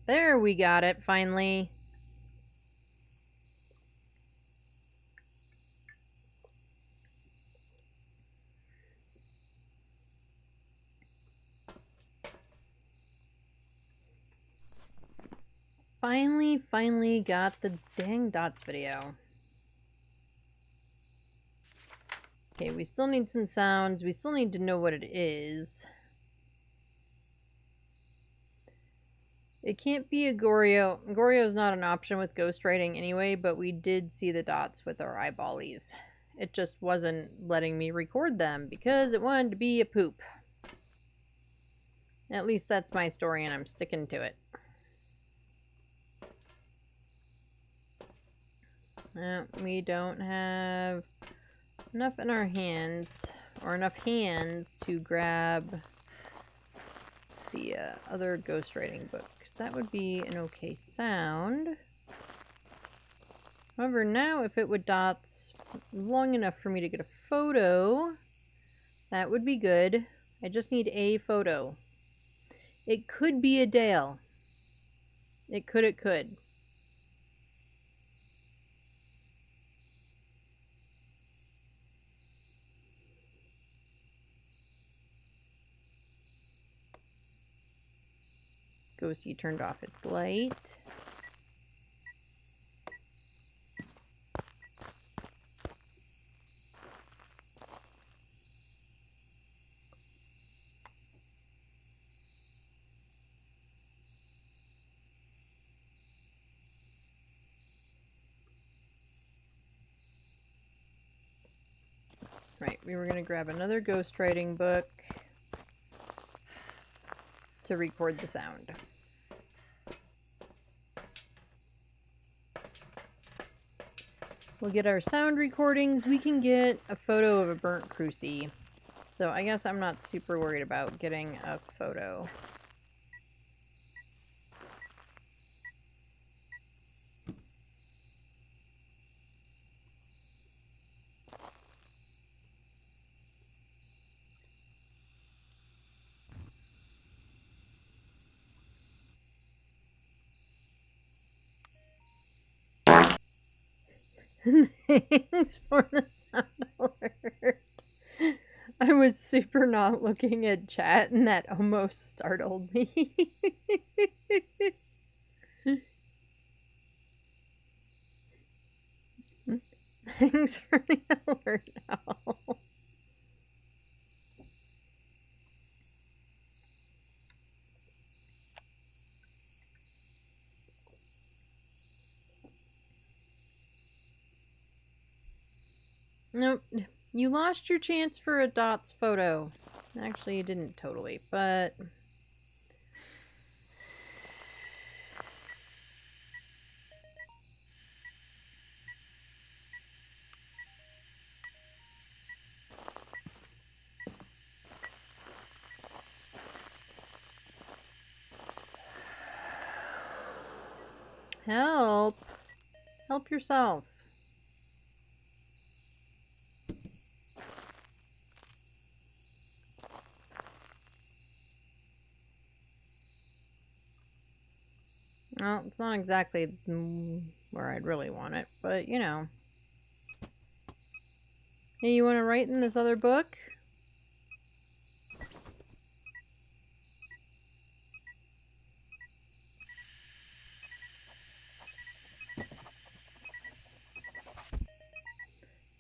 There, we got it, finally. Finally got the dang dots video. Okay, we still need some sounds. We still need to know what it is. It can't be a Goryo. Goryo is not an option with ghostwriting anyway, but we did see the dots with our eyeballies. It just wasn't letting me record them because it wanted to be a poop. At least that's my story and I'm sticking to it. We don't have enough in our hands, or enough hands to grab the other ghostwriting book, because that would be an okay sound. However, now if it would dots long enough for me to get a photo, that would be good. I just need a photo. It could be a Dale. It could. Ghosty turned off its light. Right, we were gonna grab another ghostwriting book to record the sound. We'll get our sound recordings. We can get a photo of a burnt crucie. So I guess I'm not super worried about getting a photo. Thanks for the sound alert. I was super not looking at chat and that almost startled me. Thanks for the alert, Owl. Nope. You lost your chance for a Dots photo. Actually, you didn't totally, but... Help! Help yourself. Well, it's not exactly where I'd really want it, but you know. Hey, you want to write in this other book?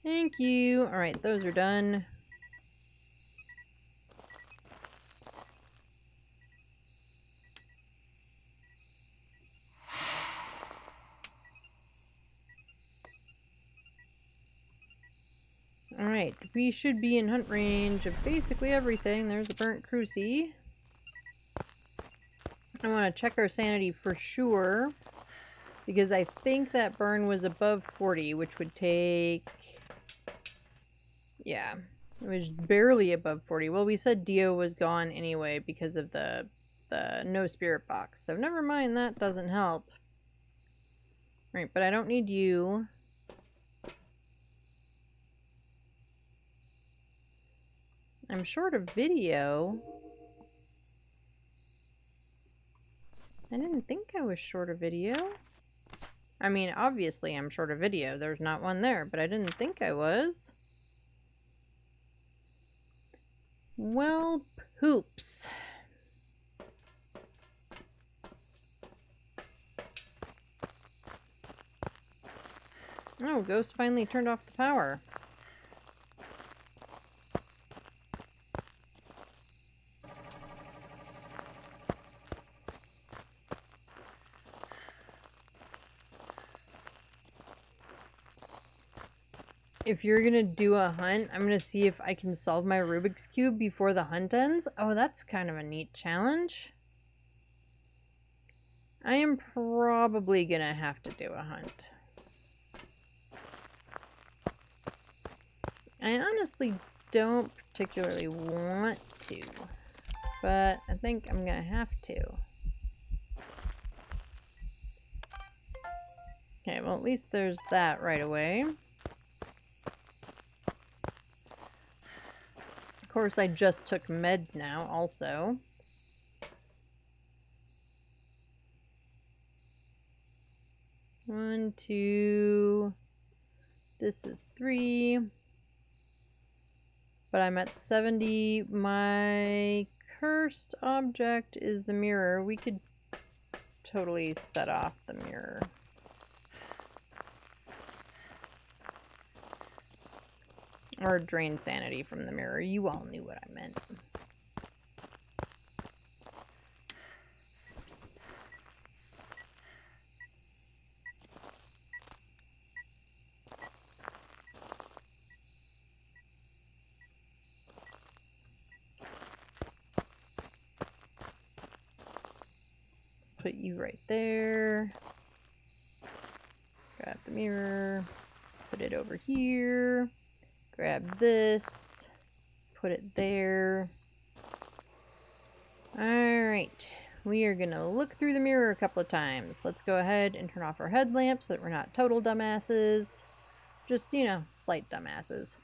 Thank you. Alright, those are done. Alright, we should be in hunt range of basically everything. There's a burnt crucie. I want to check our sanity for sure, because I think that burn was above 40, which would take... Yeah, it was barely above 40. Well, we said Dio was gone anyway because of the no spirit box, so never mind, that doesn't help. Right, but I don't need you. I'm short of video. I didn't think I was short of video. I mean, obviously I'm short of video. There's not one there, but I didn't think I was. Well, poops. Oh, Ghost finally turned off the power. If you're gonna do a hunt, I'm gonna see if I can solve my Rubik's Cube before the hunt ends. Oh, that's kind of a neat challenge. I am probably gonna have to do a hunt. I honestly don't particularly want to, but I think I'm gonna have to. Okay, well at least there's that right away. Of course, I just took meds now, also. One, two... This is 3. But I'm at 70. My cursed object is the mirror. We could totally set off the mirror. Or drain sanity from the mirror. You all knew what I meant. put you right there. Grab the mirror. Put it over here. Grab this. Put it there. Alright. We are gonna look through the mirror a couple of times. Let's go ahead and turn off our headlamp so that we're not total dumbasses. Just, you know, slight dumbasses.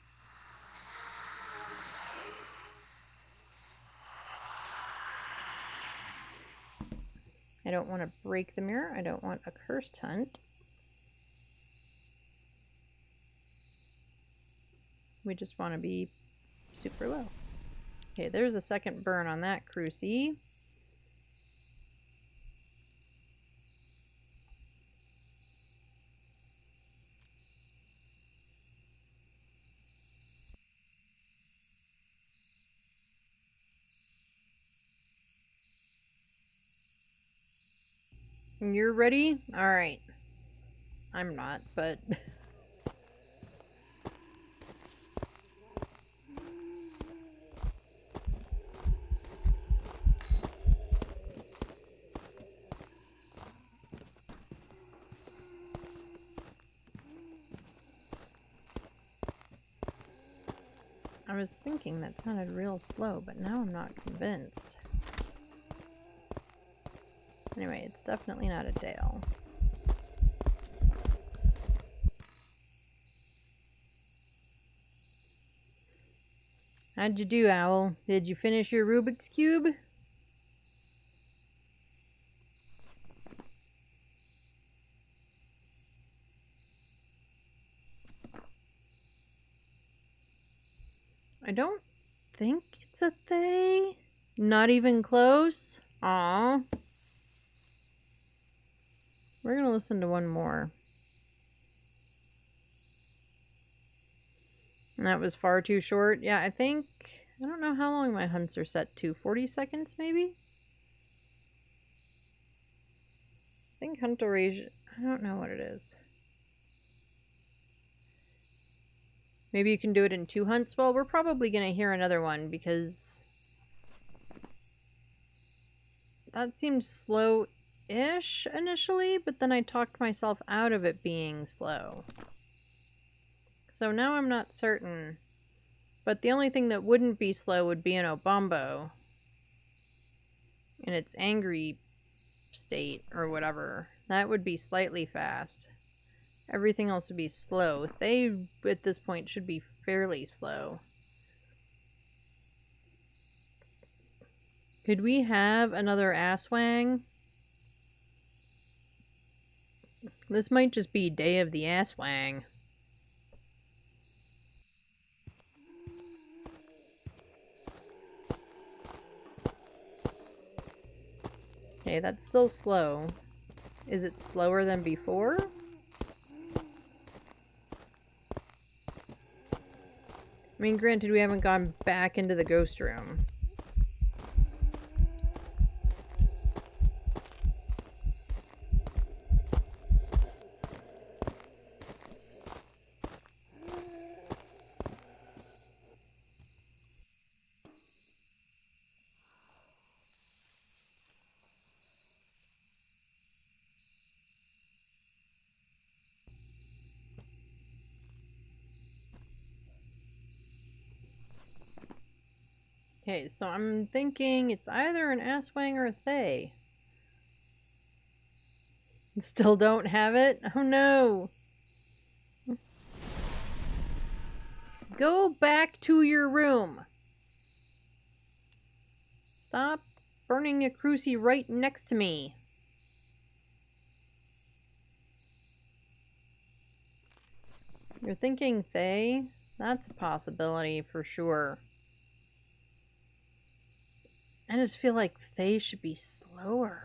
I don't want to break the mirror. I don't want a cursed hunt. We just want to be super low. Okay, there's a second burn on that crucie. You're ready? Alright. I'm not, but... I was thinking that sounded real slow, but now I'm not convinced. Anyway, it's definitely not a Dale. How'd you do, Owl? Did you finish your Rubik's Cube? I don't think it's a they. Not even close? Aww. We're gonna listen to one more. And that was far too short. Yeah, I don't know how long my hunts are set to. 40 seconds, maybe? I think hunt duration, I don't know what it is. Maybe you can do it in 2 hunts? Well, we're probably going to hear another one because that seemed slow-ish initially, but then I talked myself out of it being slow. So now I'm not certain. But the only thing that wouldn't be slow would be an Obombo in its angry state or whatever. That would be slightly fast. Everything else would be slow. They, at this point, should be fairly slow. Could we have another Aswang? This might just be Day of the Aswang. Okay, that's still slow. Is it slower than before? I mean, granted, we haven't gone back into the ghost room. Okay, so I'm thinking it's either an Aswang or a Thay. Still don't have it? Oh no! Go back to your room! Stop burning a crucie right next to me! You're thinking Thay? That's a possibility for sure. I just feel like Thay should be slower.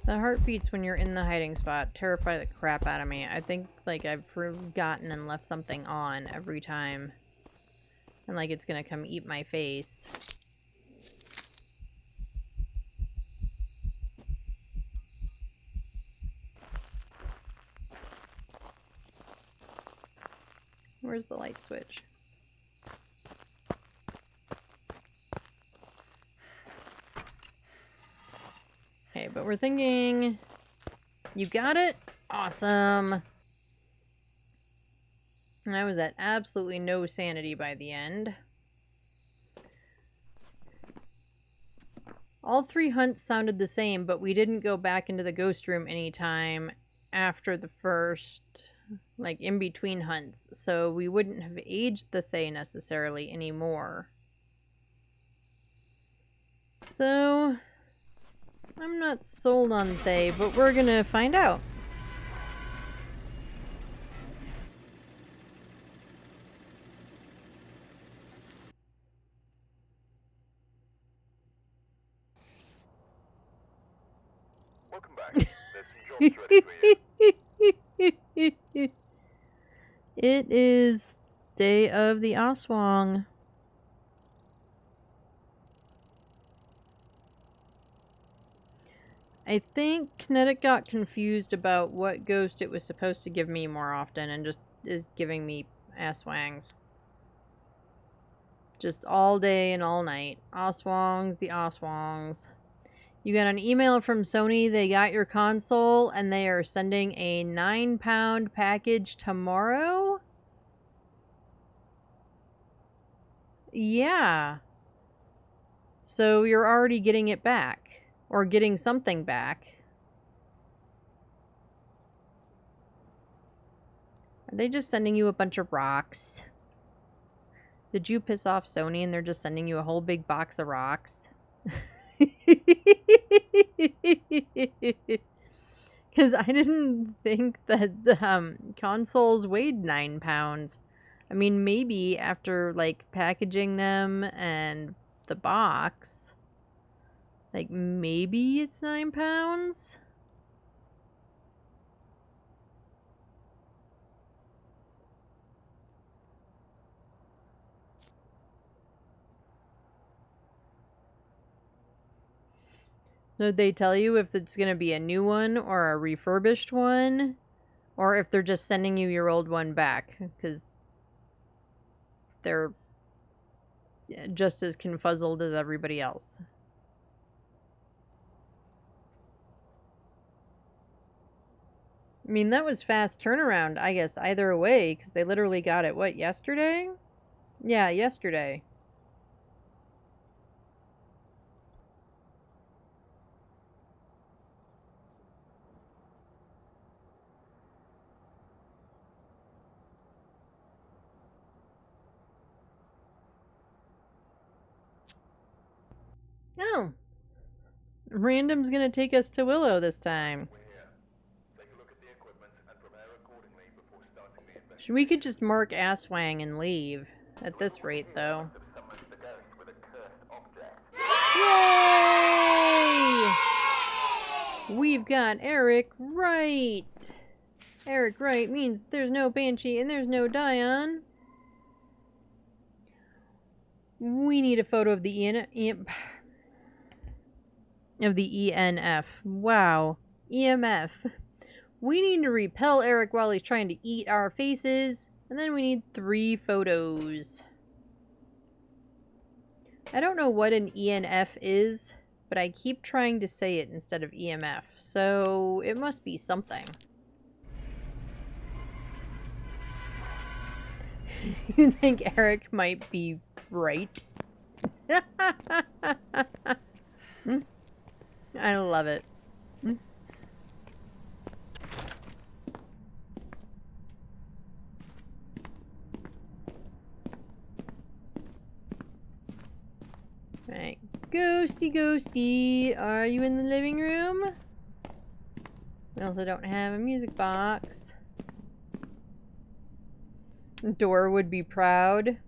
The heartbeats when you're in the hiding spot terrify the crap out of me. I think, like, I've forgotten and left something on every time. And, like, it's gonna come eat my face. Where's the light switch? Okay, but we're thinking... You got it? Awesome! And I was at absolutely no sanity by the end. All 3 hunts sounded the same, but we didn't go back into the ghost room anytime after the first, like, in between hunts, so we wouldn't have aged the Thay necessarily anymore. So, I'm not sold on Thay, but we're gonna find out. Welcome back. There's some jobs ready for you. It is day of the Aswang. I think Kinetic got confused about what ghost it was supposed to give me more often and just is giving me Aswangs. Just all day and all night. Aswangs, the Aswangs. You got an email from Sony, they got your console, and they are sending a 9-pound package tomorrow? Yeah. So you're already getting it back. Or getting something back. Are they just sending you a bunch of rocks? Did you piss off Sony and they're just sending you a whole big box of rocks? Because I didn't think that the consoles weighed 9 pounds. I mean, maybe after, like, packaging them and the box, like, maybe it's 9 pounds? Did they tell you if it's going to be a new one or a refurbished one? Or if they're just sending you your old one back? Because they're just as confuzzled as everybody else. I mean, that was fast turnaround, I guess, either way, because they literally got it, what, yesterday? Yeah, yesterday. Oh. Random's gonna take us to Willow this time. We're here. Take a look at the equipment and prepare accordingly before starting the investigation. We could just mark Aswang and leave. At this rate, though. Summoned the ghost with a cursed object. Yay! We've got Eric Wright. Eric Wright means there's no Banshee and there's no Dion. We need a photo of the ENF. Wow. EMF. We need to repel Eric while he's trying to eat our faces. And then we need 3 photos. I don't know what an ENF is, but I keep trying to say it instead of EMF. So it must be something. You think Eric might be right? I love it. Right. Ghosty, ghosty. Are you in the living room? We also don't have a music box. Door would be proud.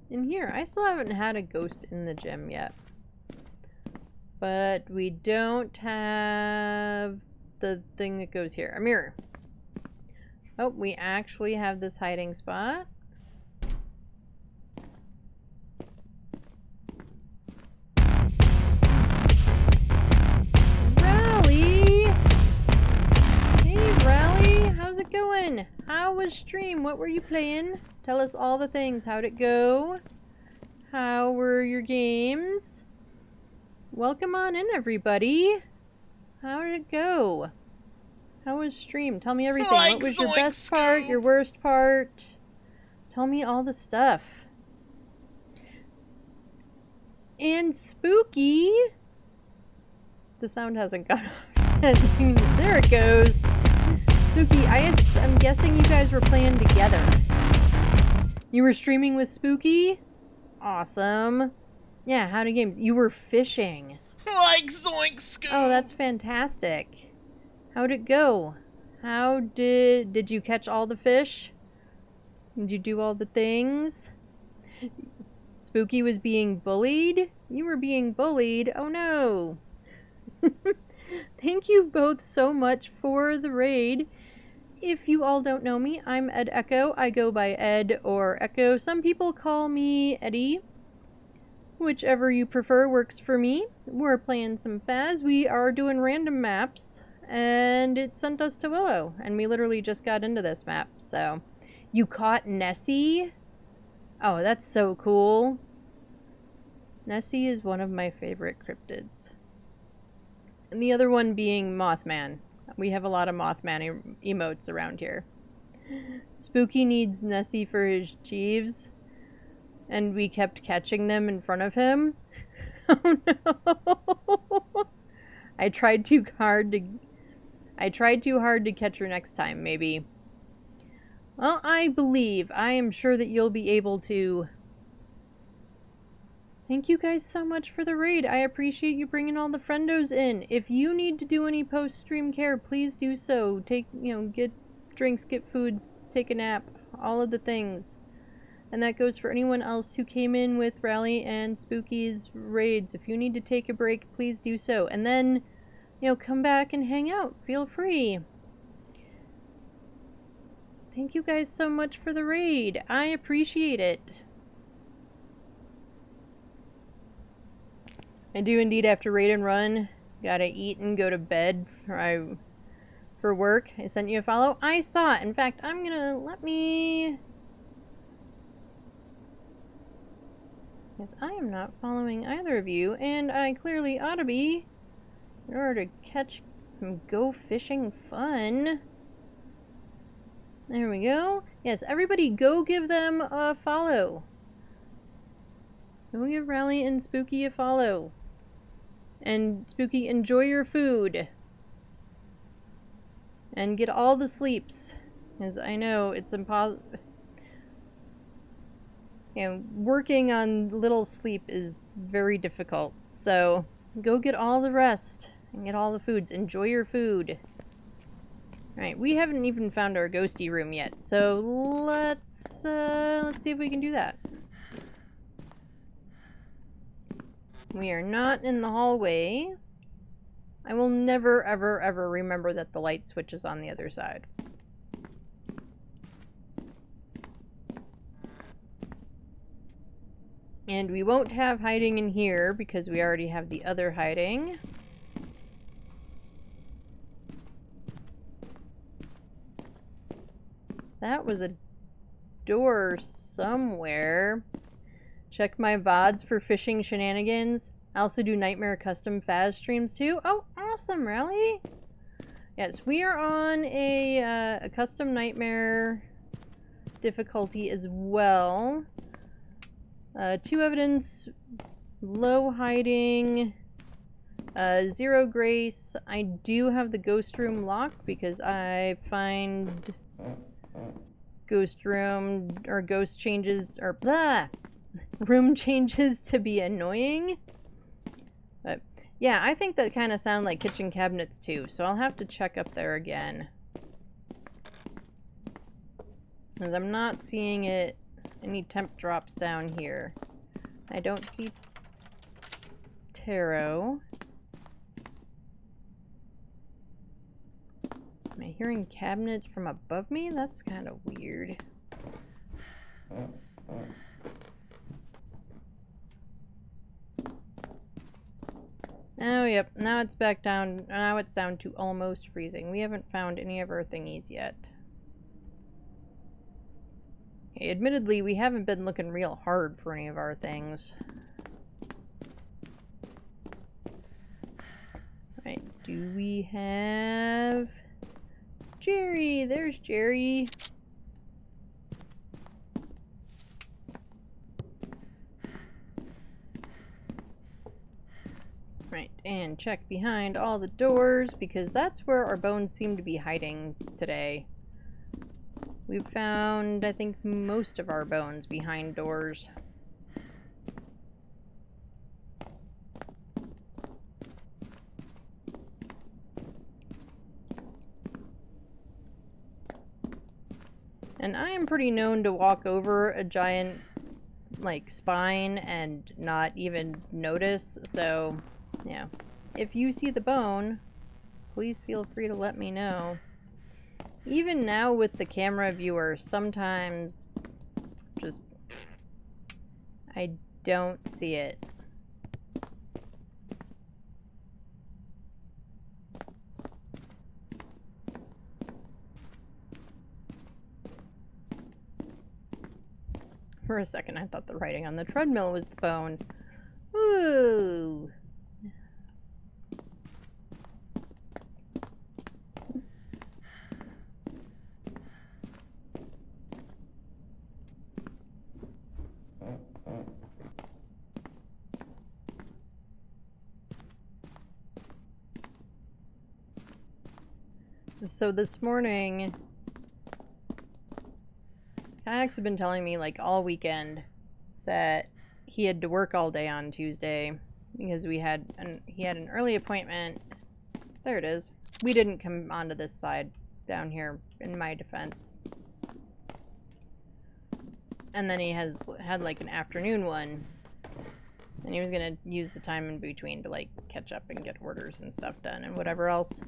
in here? I still haven't had a ghost in the gym yet. But we don't have the thing that goes here. A mirror. Oh, we actually have this hiding spot. Rally! Hey, Rally! How's it going? How was stream? What were you playing? Tell us all the things. How'd it go? How were your games? Welcome on in, everybody. How did it go? How was stream? Tell me everything. Like What was your Zoink best part, Scoop. your worst part? Tell me all the stuff. And Spooky. The sound hasn't gone off yet. There it goes. Spooky, I'm guessing you guys were playing together. You were streaming with Spooky? Awesome. Yeah, how'd games? You were fishing. Like Zoink Scoop. Oh, that's fantastic. How'd it go? How did you catch all the fish? Did you do all the things? Spooky was being bullied? You were being bullied? Oh no. Thank you both so much for the raid. If you all don't know me, I'm Ed Echo. I go by Ed or Echo. Some people call me Eddie. Whichever you prefer works for me. We're playing some Phas. We are doing random maps. And it sent us to Willow. And we literally just got into this map. So, you caught Nessie? Oh, that's so cool. Nessie is one of my favorite cryptids. And the other one being Mothman. We have a lot of Mothman emotes around here. Spooky needs Nessie for his Jeeves. And we kept catching them in front of him. Oh no! I tried too hard to catch her next time, maybe. Well, I am sure that you'll be able to. Thank you guys so much for the raid. I appreciate you bringing all the friendos in. If you need to do any post-stream care, please do so. Get drinks, get foods, take a nap, all of the things. And that goes for anyone else who came in with Rally and Spooky's raids. If you need to take a break, please do so. And then, come back and hang out. Feel free. Thank you guys so much for the raid. I appreciate it. I do indeed have to raid and run. Gotta eat and go to bed for work. I sent you a follow. I saw it. In fact, Yes, I am not following either of you, and I clearly ought to be in order to catch some go fishing fun. There we go. Yes, everybody go give them a follow. Go give Rally and Spooky a follow. And Spooky, enjoy your food. And get all the sleeps. Because I know it's impossible. Working on little sleep is very difficult. So, go get all the rest. And get all the foods. Enjoy your food. Alright, we haven't even found our ghosty room yet. So, let's see if we can do that. We are not in the hallway. I will never, ever, ever remember that the light switch is on the other side. And we won't have hiding in here because we already have the other hiding. That was a door somewhere. Check my VODs for fishing shenanigans. I also do Nightmare Custom Phas streams too. Oh, awesome, Rally! Yes, we are on a custom Nightmare difficulty as well. 2 evidence, low hiding, 0 grace. I do have the ghost room locked because I find ghost room or ghost changes or blah room changes to be annoying. But yeah, I think that kind of sound like kitchen cabinets too, so I'll have to check up there again. Because I'm not seeing it any temp drops down here. I don't see tarot. Am I hearing cabinets from above me? That's kind of weird. Oh, yep. Now it's back down. Now it's down to almost freezing. We haven't found any of our thingies yet. Okay, admittedly, we haven't been looking real hard for any of our things. Right, do we have... Jerry! There's Jerry! Right, and check behind all the doors, because that's where our bones seem to be hiding today. We've found, I think, most of our bones behind doors. And I am pretty known to walk over a giant, like, spine and not even notice, so, yeah. If you see the bone, please feel free to let me know. Even now with the camera viewer, sometimes just I don't see it. For a second, I thought the writing on the treadmill was the bone. Ooh. So this morning, Kayak's have been telling me like all weekend that he had to work all day on Tuesday because he had an early appointment. There it is. We didn't come onto this side down here, in my defense. And then he had like an afternoon one, and he was gonna use the time in between to like catch up and get orders and stuff done and whatever else.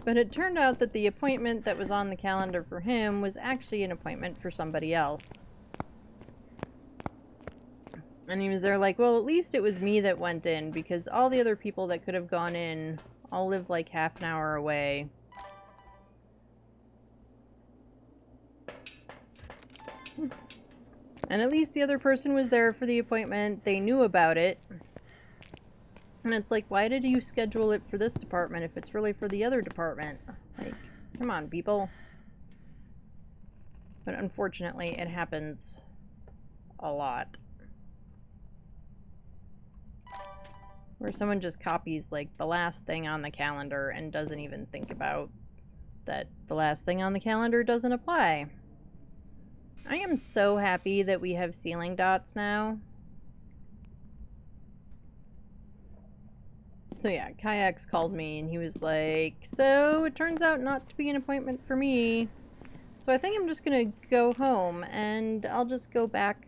But it turned out that the appointment that was on the calendar for him was actually an appointment for somebody else. And he was there like, well, at least it was me that went in, because all the other people that could have gone in all live like half an hour away. And at least the other person was there for the appointment. They knew about it. And it's like, why did you schedule it for this department if it's really for the other department? Like, come on, people. But unfortunately, it happens a lot. Where someone just copies, like, the last thing on the calendar and doesn't even think about that the last thing on the calendar doesn't apply. I am so happy that we have ceiling dots now. So yeah, Kayak's called me and he was like, so it turns out not to be an appointment for me. So I think I'm just gonna go home and I'll just go back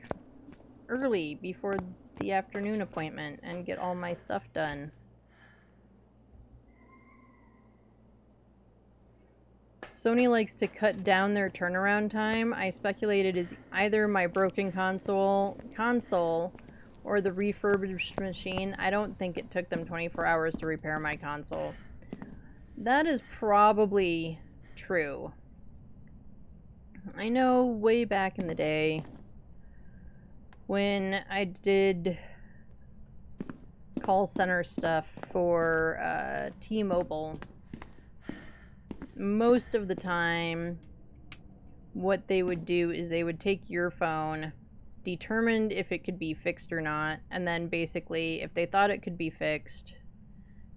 early before the afternoon appointment and get all my stuff done. Sony likes to cut down their turnaround time. I speculated is either my broken console or the refurbished machine. I don't think it took them 24 hours to repair my console. That is probably true. I know way back in the day when I did call center stuff for T-Mobile, most of the time what they would do is they would take your phone, determined if it could be fixed or not, and then basically if they thought it could be fixed,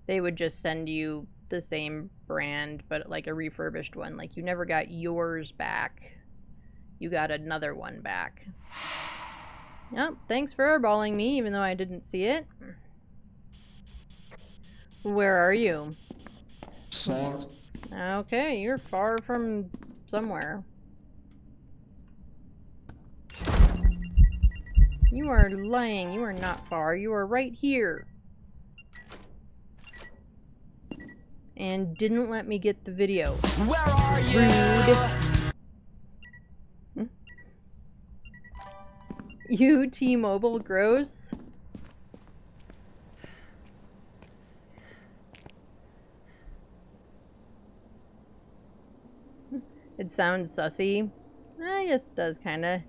they would just send you the same brand but like a refurbished one. Like, you never got yours back, you got another one back. Yep, thanks for eyeballing me even though I didn't see it. Where are you? Far. Okay, you're far from somewhere. You are lying. You are not far. You are right here. And didn't let me get the video. Where are you? Rude. You, T-Mobile, gross. It sounds sussy. Yes, it does, kinda.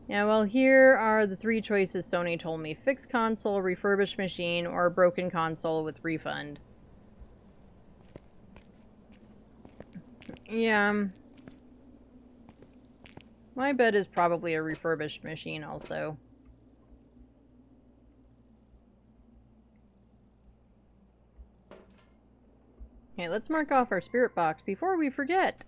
Yeah, well, here are the 3 choices Sony told me. Fixed console, refurbished machine, or broken console with refund. Yeah. My bet is probably a refurbished machine also. Okay, let's mark off our spirit box before we forget.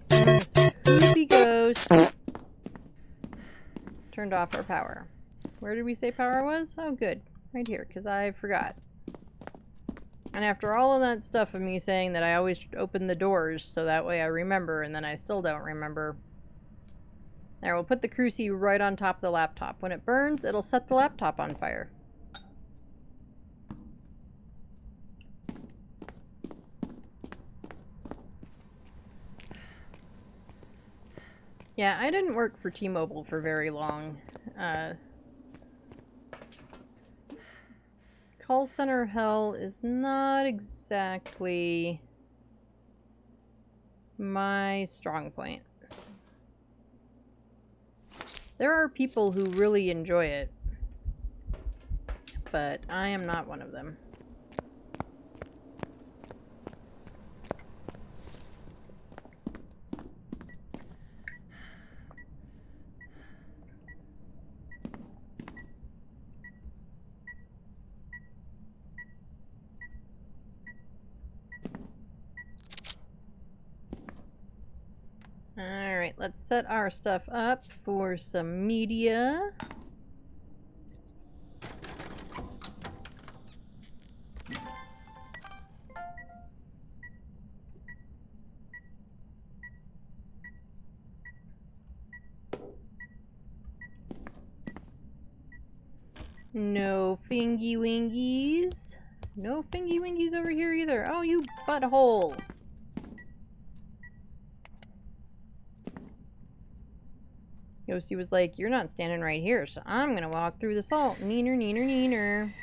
Spoopy ghost. Turned off our power. Where did we say power was? Oh, good. Right here, because I forgot. And after all of that stuff of me saying that I always open the doors so that way I remember, and then I still don't remember. There, we'll put the cruci right on top of the laptop. When it burns, it'll set the laptop on fire. Yeah, I didn't work for T-Mobile for very long. Call center hell is not exactly my strong point. There are people who really enjoy it, but I am not one of them. Alright, let's set our stuff up for some media. No fingy wingies. No fingy wingies over here either. Oh, you butthole. Yossi was like, you're not standing right here, so I'm gonna walk through the salt. Neener, neener, neener.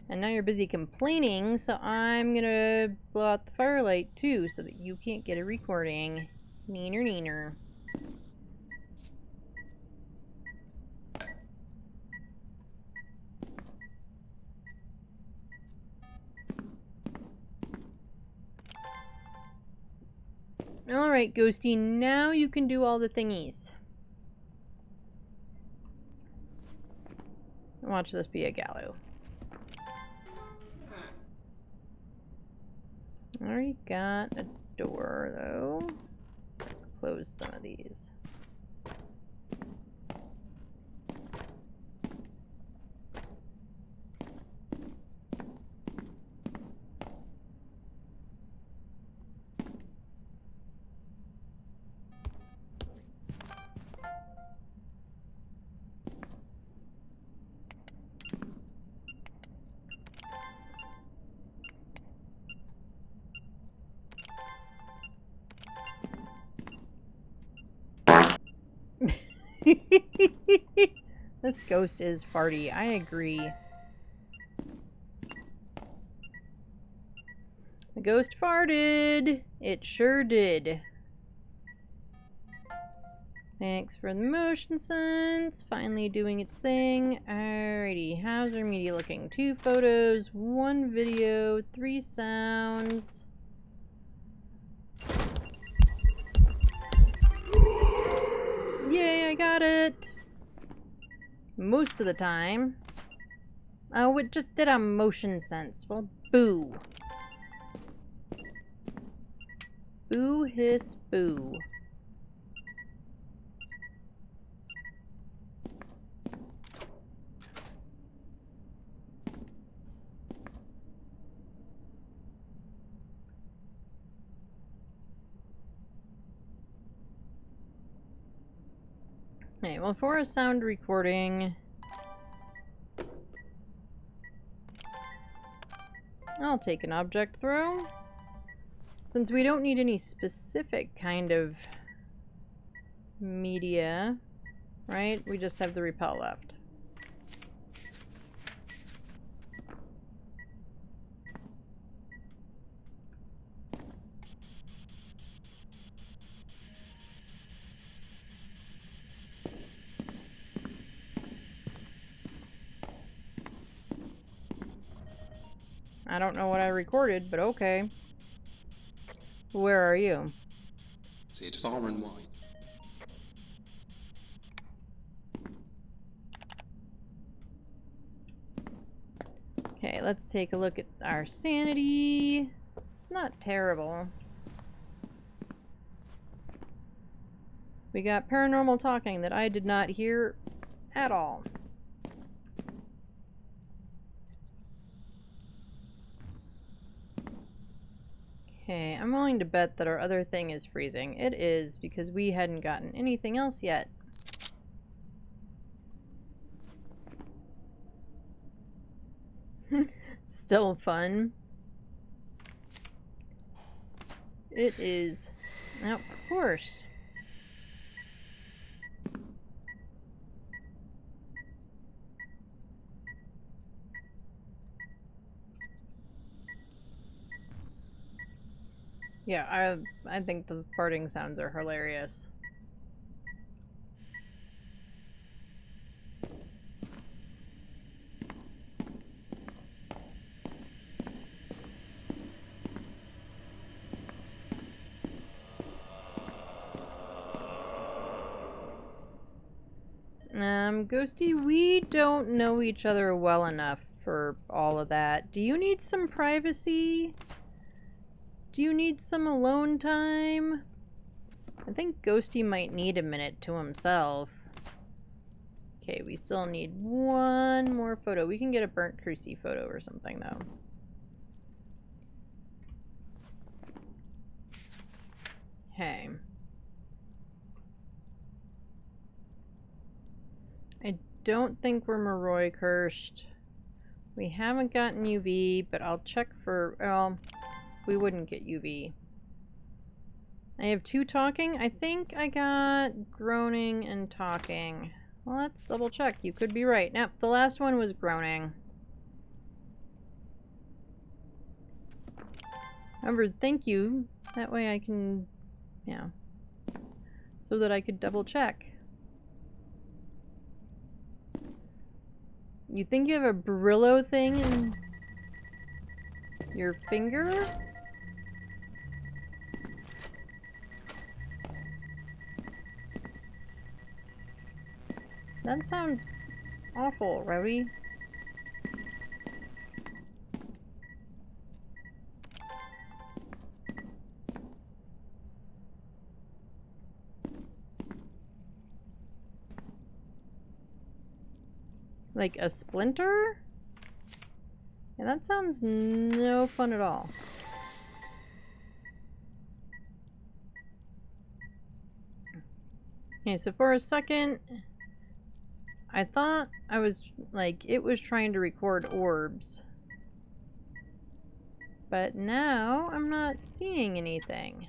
And now you're busy complaining, so I'm gonna blow out the firelight too, so that you can't get a recording. Neener, neener. Alright, Ghosty, now you can do all the thingies. Watch this be a gallows. Already got a door, though. Let's close some of these. This ghost is farty. I agree. The ghost farted. It sure did. Thanks for the motion sense. Finally doing its thing. Alrighty, how's our media looking? 2 photos, 1 video, 3 sounds. Yay, I got it! Most of the time. Oh, it just did a motion sense. Well, boo. Boo, hiss, boo. Okay, well, for a sound recording, I'll take an object throw. Since we don't need any specific kind of media, right? We just have the repel left. I don't know what I recorded, but okay. Where are you? See it far and wide. Okay, let's take a look at our sanity. It's not terrible. We got paranormal talking that I did not hear at all. Okay, I'm willing to bet that our other thing is freezing. It is, because we hadn't gotten anything else yet. Still fun. It is. Now, of course. Yeah, I think the farting sounds are hilarious. Ghosty, we don't know each other well enough for all of that. Do you need some privacy? Do you need some alone time? I think Ghosty might need a minute to himself. Okay, we still need one more photo. We can get a burnt cruci photo or something, though. Okay. I don't think we're Moroi cursed. We haven't gotten UV, but I'll check for... Well, we wouldn't get UV. I have 2 talking. I think I got groaning and talking. Well, let's double check. You could be right. Nope, the last one was groaning. However, thank you. That way I can... Yeah. So that I could double check. You think you have a Brillo thing in your finger? That sounds awful, Rowdy. Like a splinter? Yeah, that sounds no fun at all. Okay, so for a second, I thought I was, like, it was trying to record orbs. But now, I'm not seeing anything.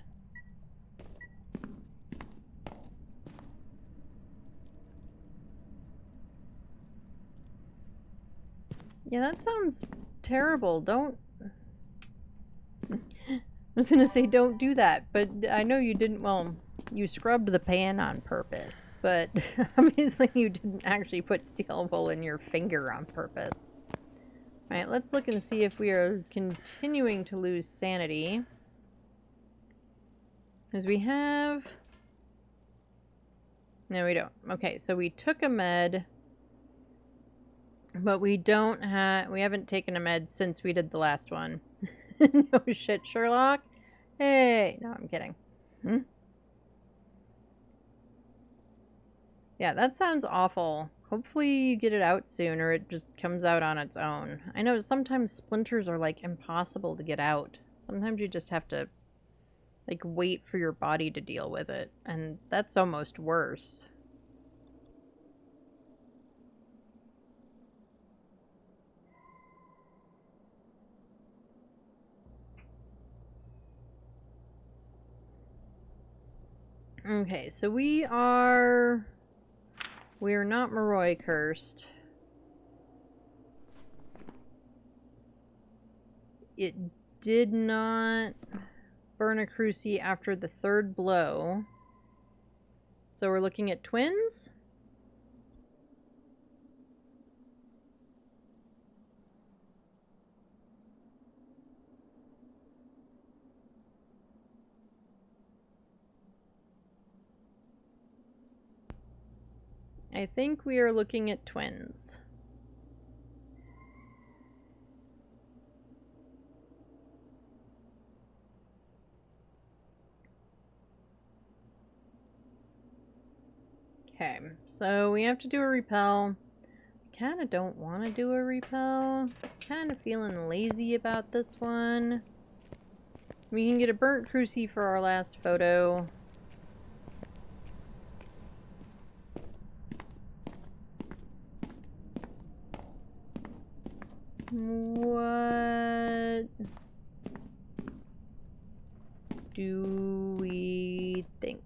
Yeah, that sounds terrible. Don't... I was gonna say don't do that, but I know you didn't, well, you scrubbed the pan on purpose, but obviously you didn't actually put steel wool in your finger on purpose. Alright, let's look and see if we are continuing to lose sanity. Because we have... No, we don't. Okay, so we took a med, but we don't have... We haven't taken a med since we did the last one. No shit, Sherlock. Hey! No, I'm kidding. Yeah, that sounds awful. Hopefully you get it out soon or it just comes out on its own. I know sometimes splinters are like impossible to get out. Sometimes you just have to like wait for your body to deal with it, and that's almost worse. Okay, so we are not Moroi cursed. It did not burn a cruci after the third blow. So we're looking at twins? I think we are looking at twins. Okay, so we have to do a repel. Kind of don't want to do a repel. Kind of feeling lazy about this one. We can get a burnt cruci for our last photo. What do we think?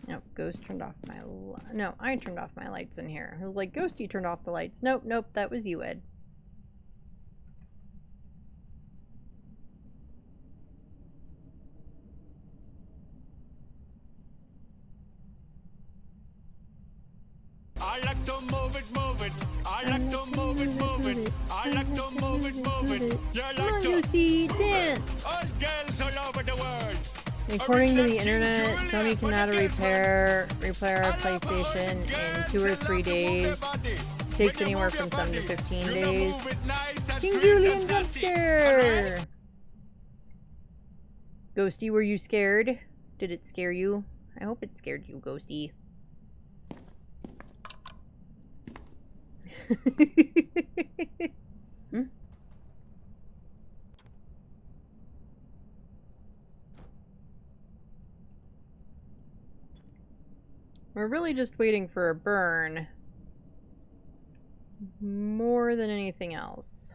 Nope, Ghost turned off my no, I turned off my lights in here. I was like, Ghosty turned off the lights. Nope, nope, that was you, Ed. I like to move it, move it. I like to move it, move it. I like to move it, move it. You Come like on, to Ghosty, dance! all girls all over the world. According to the internet, Sony cannot repair our PlayStation in 2 or 3 days. Takes anywhere from 7 to 15 days. King Julian jump scare! Ghosty, were you scared? Did it scare you? I hope it scared you, Ghosty. Hmm? We're really just waiting for a burn. More than anything else.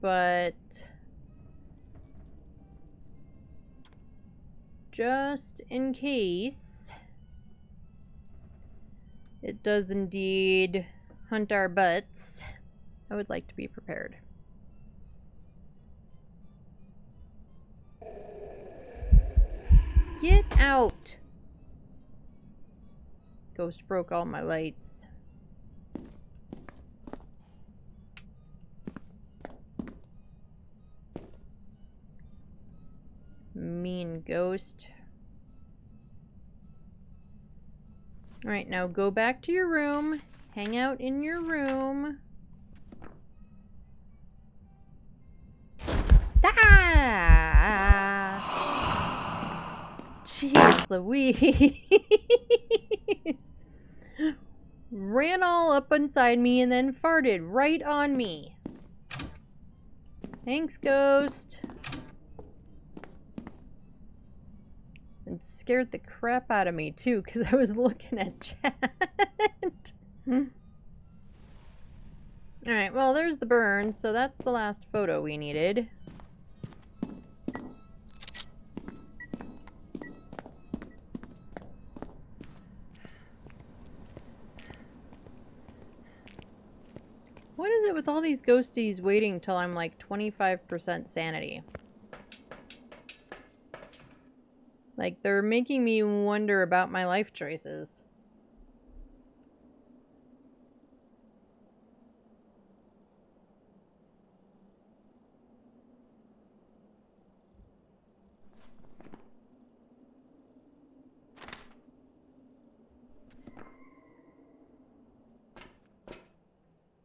But just in case it does indeed hunt our butts, I would like to be prepared. Get out! Ghost broke all my lights. Mean ghost. Alright, now go back to your room. Hang out in your room. Ah! Jeez Louise. Ran all up inside me and then farted right on me. Thanks, ghost. And scared the crap out of me too, because I was looking at chat. Alright, well, there's the burn, so that's the last photo we needed. What is it with all these ghosties waiting till I'm like 25% sanity? Like, they're making me wonder about my life choices.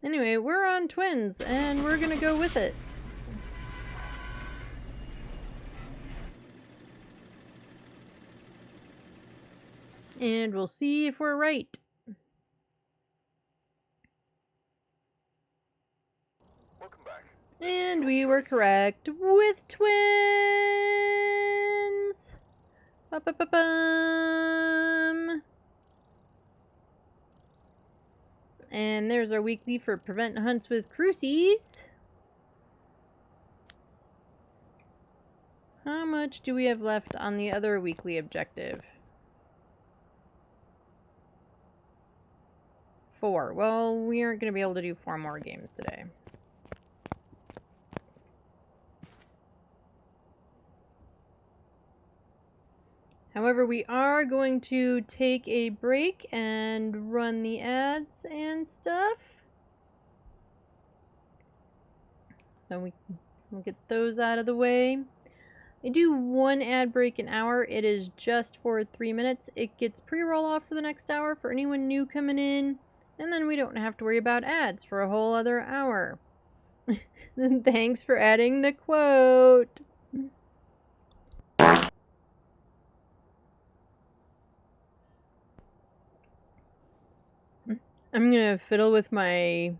Anyway, we're on twins, and we're gonna go with it. And we'll see if we're right. Welcome back. And we were correct with twins. Ba-ba-ba-bum. And there's our weekly for prevent hunts with crucies. How much do we have left on the other weekly objective? 4. Well, we aren't going to be able to do 4 more games today. However, we are going to take a break and run the ads and stuff. So we'll get those out of the way. I do 1 ad break an hour. It is just for 3 minutes. It gets pre-roll off for the next hour for anyone new coming in. And then we don't have to worry about ads for a whole other hour. Thanks for adding the quote. I'm going to fiddle with my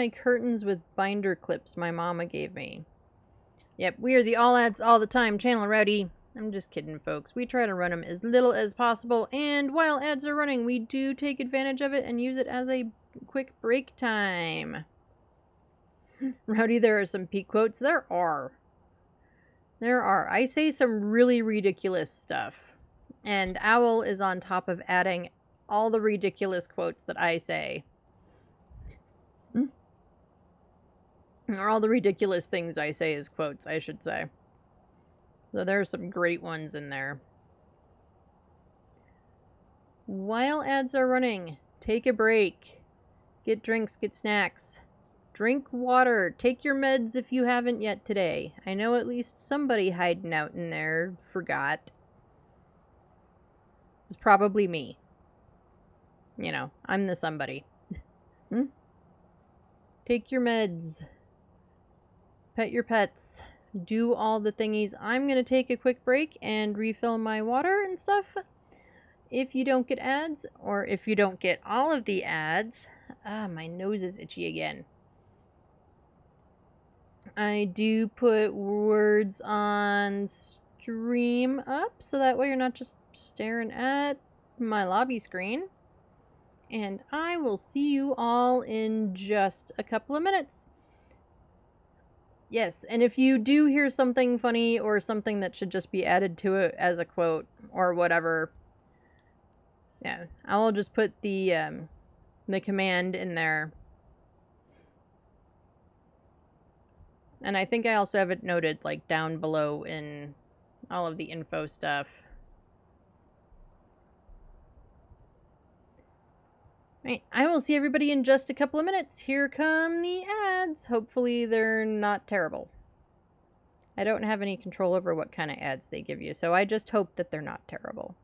curtains with binder clips my mama gave me. Yep, we are the all ads all the time channel, Rowdy. I'm just kidding, folks. We try to run them as little as possible, and while ads are running, we do take advantage of it and use it as a quick break time. Rowdy, there are some peak quotes. There are. I say some really ridiculous stuff, and Owl is on top of adding all the ridiculous quotes that I say. Or all the ridiculous things I say as quotes, I should say. So there are some great ones in there. While ads are running, take a break. Get drinks, get snacks. Drink water. Take your meds if you haven't yet today. I know at least somebody hiding out in there forgot. It's probably me. You know, I'm the somebody. Take your meds. Pet your pets. Do all the thingies. I'm going to take a quick break and refill my water and stuff. If you don't get ads, or if you don't get all of the ads... my nose is itchy again. I do put words on stream up, so that way you're not just staring at my lobby screen. And I will see you all in just a couple of minutes. Yes, and if you do hear something funny or something that should just be added to it as a quote or whatever, yeah, I will just put the command in there. And I think I also have it noted like down below in all of the info stuff. Right, I will see everybody in just a couple of minutes. Here come the ads. Hopefully they're not terrible. I don't have any control over what kind of ads they give you, so I just hope that they're not terrible.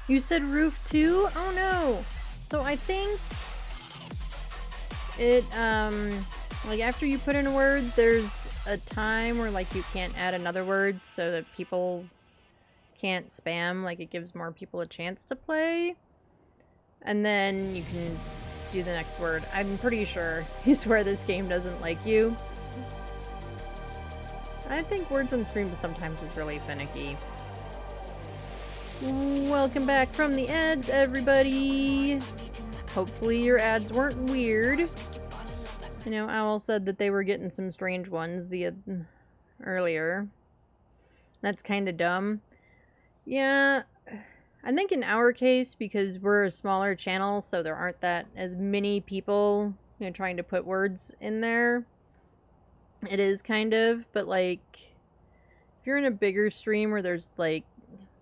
You said roof too? Oh no! So I think it, like after you put in a word, there's a time where like you can't add another word so that people can't spam, like it gives more people a chance to play. And then you can do the next word. I'm pretty sure you swear this game doesn't like you. I think words on streams sometimes is really finicky. Welcome back from the ads, everybody! Hopefully your ads weren't weird. You know, Owl said that they were getting some strange ones earlier. That's kind of dumb. Yeah, I think in our case, because we're a smaller channel, so there aren't that as many people, you know, trying to put words in there. It is kind of, but like, if you're in a bigger stream where there's like,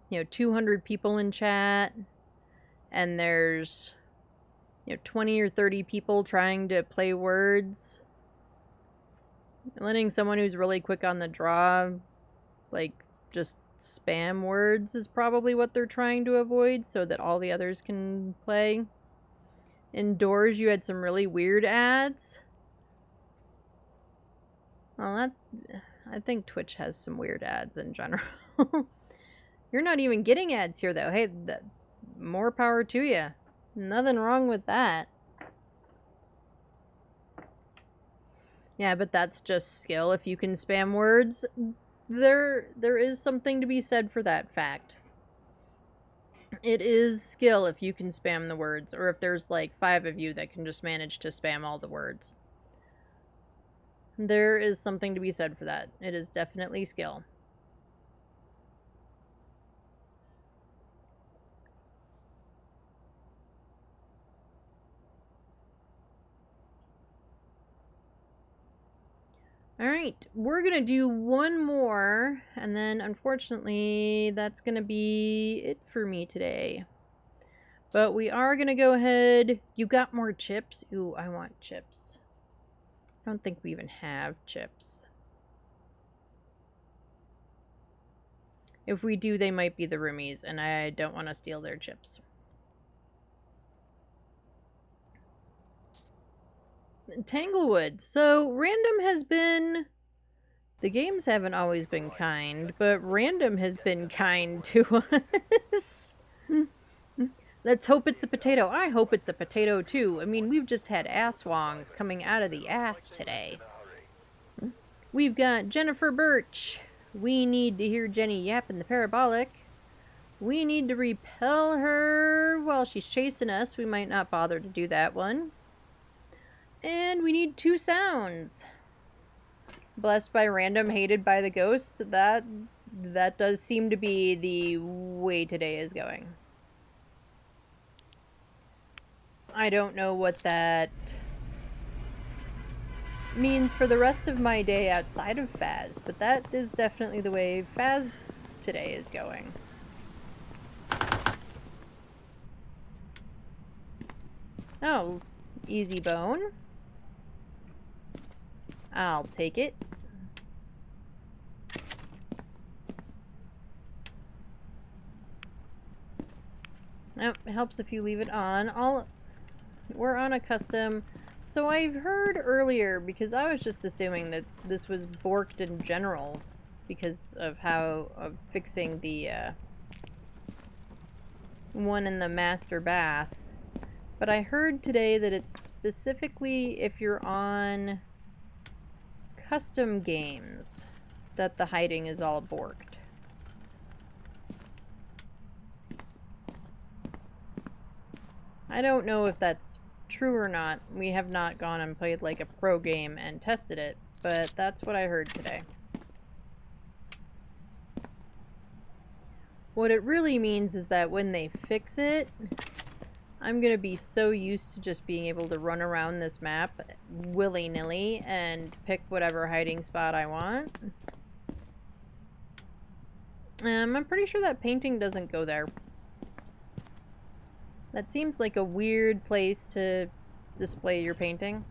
you know, 200 people in chat, and there's, you know, 20 or 30 people trying to play words, letting someone who's really quick on the draw, like, just spam words is probably what they're trying to avoid so that all the others can play. Indoors, you had some really weird ads. Well, I think Twitch has some weird ads in general. You're not even getting ads here, though. Hey, more power to you. Nothing wrong with that. Yeah, but that's just skill. If you can spam words, there is something to be said for that fact. It is skill if you can spam the words, or if there's like 5 of you that can just manage to spam all the words. There is something to be said for that. It is definitely skill. Alright, we're gonna do one more, and then unfortunately that's gonna be it for me today. But we are gonna go ahead. You got more chips? Ooh, I want chips. I don't think we even have chips. If we do, they might be the roomies, and I don't want to steal their chips. Tanglewood. So, random has been... The games haven't always been kind, but random has been kind to us. Let's hope it's a potato. I hope it's a potato, too. I mean, we've just had Aswangs coming out of the ass today. We've got Jennifer Birch. We need to hear Jenny yap in the parabolic. We need to repel her while she's chasing us. We might not bother to do that one. And we need 2 sounds. Blessed by random, hated by the ghosts. That does seem to be the way today is going. I don't know what that means for the rest of my day outside of Phas, but that is definitely the way Phas today is going. Oh, easy bone. I'll take it. Oh, it helps if you leave it on. We're on a custom. So I've heard earlier, because I was just assuming that this was borked in general because of fixing the one in the master bath. But I heard today that it's specifically if you're on custom games that the hiding is all borked. I don't know if that's true or not. We have not gone and played like a pro game and tested it, but that's what I heard today. What it really means is that when they fix it, I'm gonna be so used to just being able to run around this map willy-nilly and pick whatever hiding spot I want. I'm pretty sure that painting doesn't go there. That seems like a weird place to display your painting.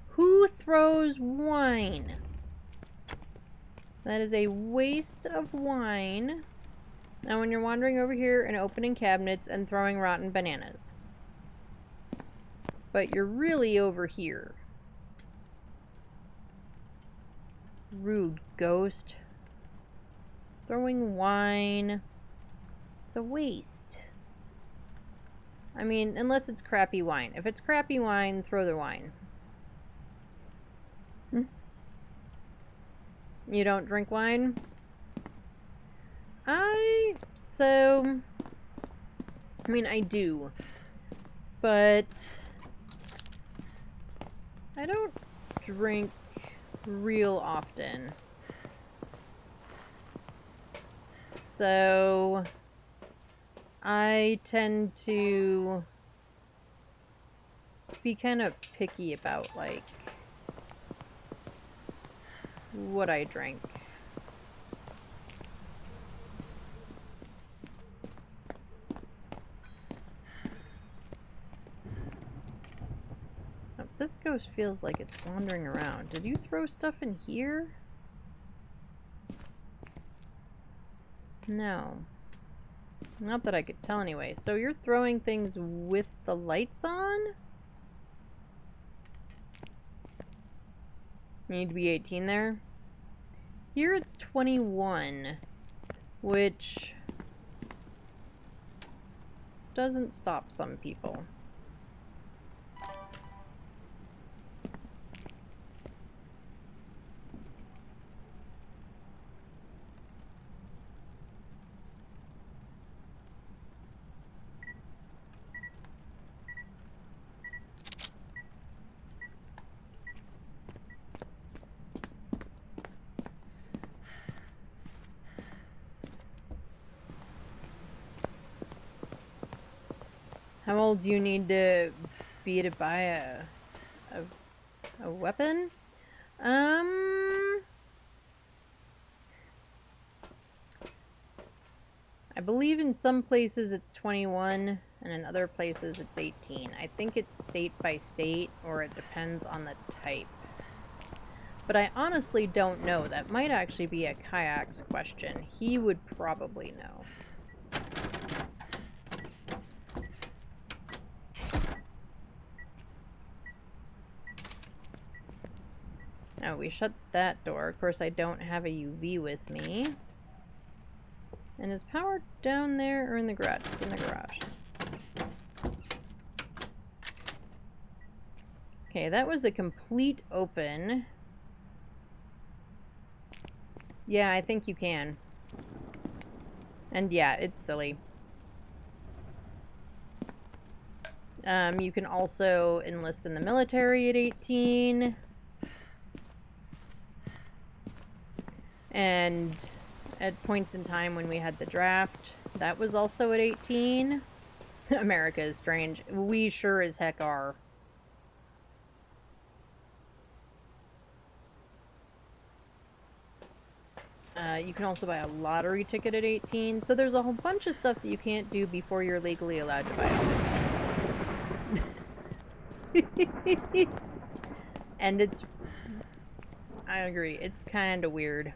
Who throws wine? That is a waste of wine. Now when you're wandering over here and opening cabinets and throwing rotten bananas. But you're really over here. Rude ghost. Throwing wine. It's a waste. I mean, unless it's crappy wine. If it's crappy wine, throw the wine. You don't drink wine? I mean, I do. But I don't drink real often. So I tend to be kind of picky about, like, what I drink. Oh, this ghost feels like it's wandering around. Did you throw stuff in here? No. Not that I could tell anyway. So you're throwing things with the lights on? You need to be 18 there. Here it's 21, which doesn't stop some people. How old do you need to be to buy a weapon? I believe in some places it's 21, and in other places it's 18. I think it's state by state, or it depends on the type. But I honestly don't know. That might actually be a Kayak's question. He would probably know. Oh, we shut that door. Of course, I don't have a UV with me. And is power down there or in the garage? It's in the garage. Okay, that was a complete open. Yeah, I think you can. And yeah, it's silly. You can also enlist in the military at 18. And at points in time when we had the draft, that was also at 18. America is strange. We sure as heck are. You can also buy a lottery ticket at 18. So there's a whole bunch of stuff that you can't do before you're legally allowed to buy it. And it's... I agree. It's kind of weird.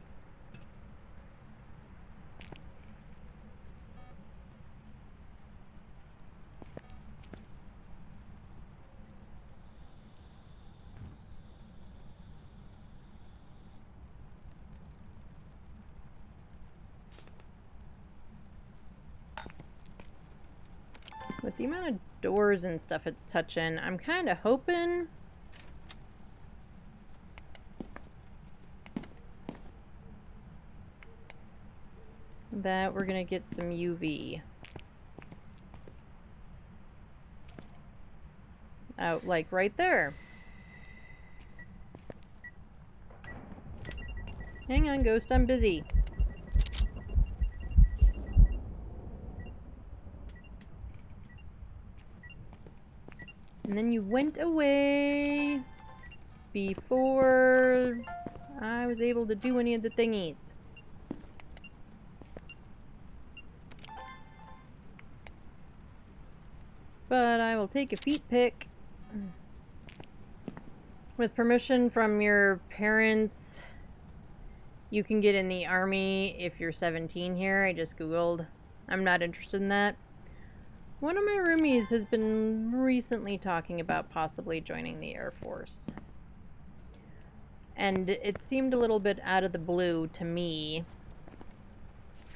With the amount of doors and stuff it's touching, I'm kind of hoping... that we're gonna get some UV. Out, like, right there. Hang on, Ghost, I'm busy. And then you went away before I was able to do any of the thingies. But I will take a feet pic. With permission from your parents, you can get in the army if you're 17 here. I just googled. I'm not interested in that. One of my roomies has been recently talking about possibly joining the Air Force. And it seemed a little bit out of the blue to me.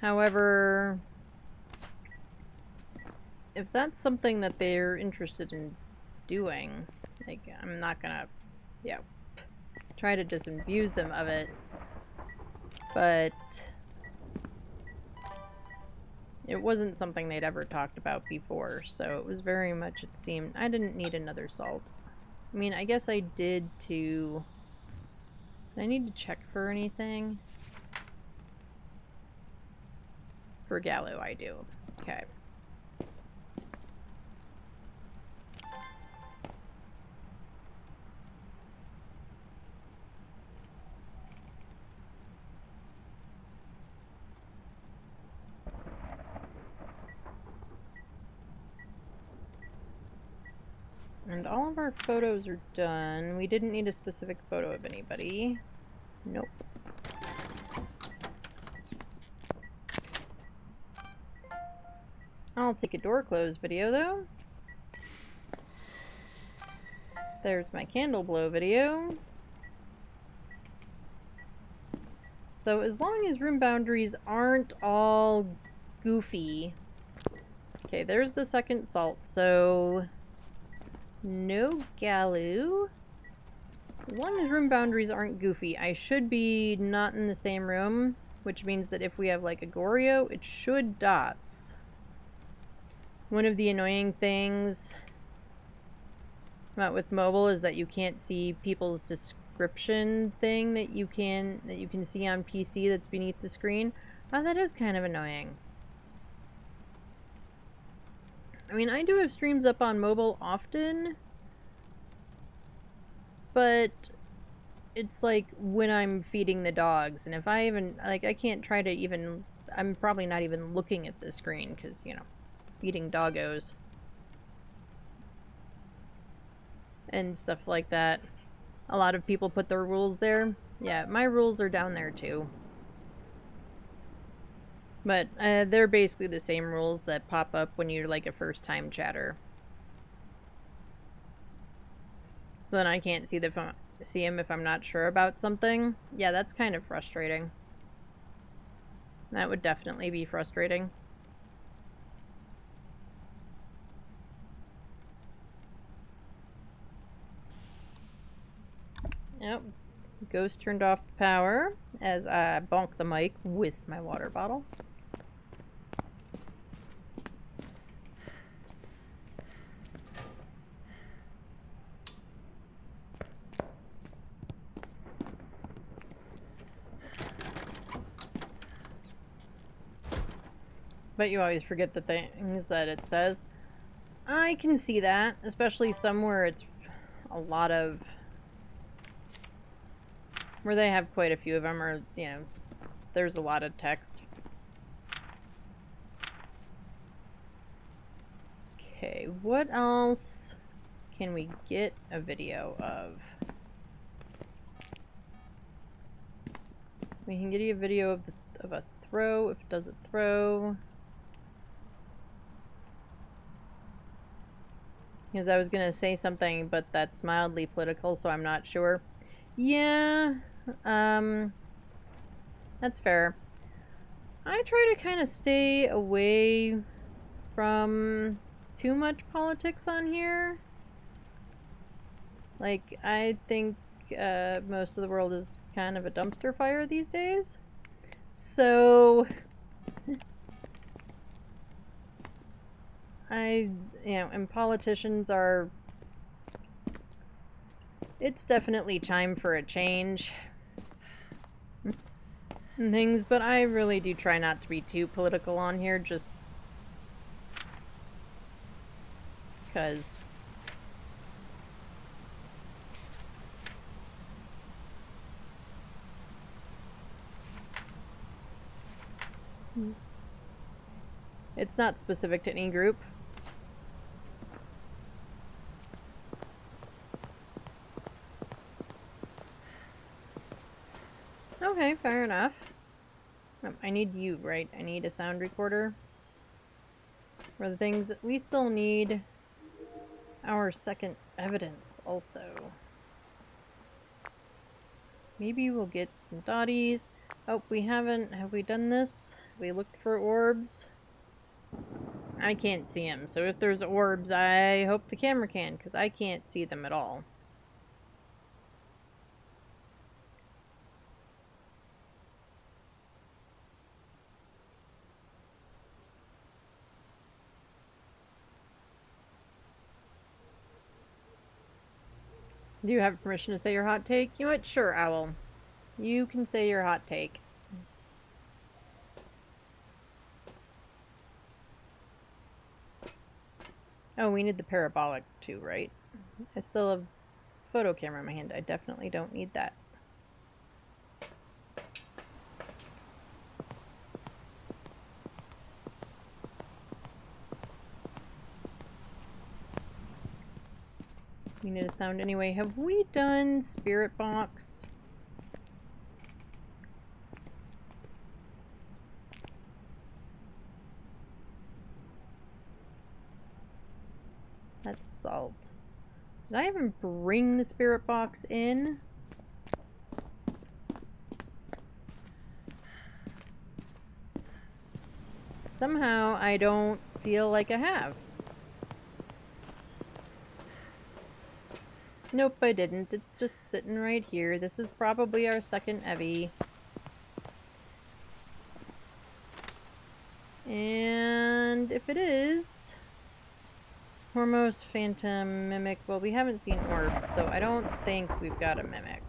However, if that's something that they're interested in doing, like, I'm not gonna, try to disabuse them of it. But it wasn't something they'd ever talked about before, so it was very much, it seemed, I didn't need another salt. I mean, I guess I did to... I need to check for anything. For Gallo, I do. Okay. And all of our photos are done. We didn't need a specific photo of anybody. Nope. I'll take a door close video, though. There's my candle blow video. So as long as room boundaries aren't all goofy... Okay, there's the second salt, so... No Galoo. As long as room boundaries aren't goofy, I should be not in the same room, which means that if we have like a Goryo, it should dots. One of the annoying things about with mobile is that you can't see people's description thing that you can see on PC that's beneath the screen. Oh, that is kind of annoying. I mean, I do have streams up on mobile often, but it's like when I'm feeding the dogs, and if I even, like, I can't try to even, I'm probably not even looking at the screen, because, you know, feeding doggos. And stuff like that. A lot of people put their rules there. Yeah, my rules are down there too. But they're basically the same rules that pop up when you're like a first-time chatter. So then I can't see them if I'm not sure about something. Yeah, that's kind of frustrating. That would definitely be frustrating. Yep. Ghost turned off the power as I bonked the mic with my water bottle. But you always forget the things that it says. I can see that, especially somewhere it's a lot of... where they have quite a few of them, or, you know, there's a lot of text. Okay, what else can we get a video of? We can get you a video of a throw, if it does a throw. Because I was gonna say something, but that's mildly political, so I'm not sure. Yeah, that's fair. I try to kind of stay away from too much politics on here. Like, I think most of the world is kind of a dumpster fire these days. So, and politicians are... It's definitely time for a change. And things, but I really do try not to be too political on here, just... because... It's not specific to any group. Okay, fair enough. I need you, right? I need a sound recorder. For the things that we still need our second evidence also. Maybe we'll get some dotties. Oh, we haven't. Have we done this? Have we looked for orbs? I can't see them, so if there's orbs, I hope the camera can, because I can't see them at all. Do you have permission to say your hot take? You know what? Sure, Owl. You can say your hot take. Oh, we need the parabolic too, right? I still have a photo camera in my hand. I definitely don't need that. We need a sound anyway. Have we done Spirit Box? That's salt. Did I even bring the Spirit Box in? Somehow I don't feel like I have. Nope, I didn't. It's just sitting right here. This is probably our second Evie. And if it is... Hormos, Phantom, Mimic... Well, we haven't seen orbs, so I don't think we've got a Mimic.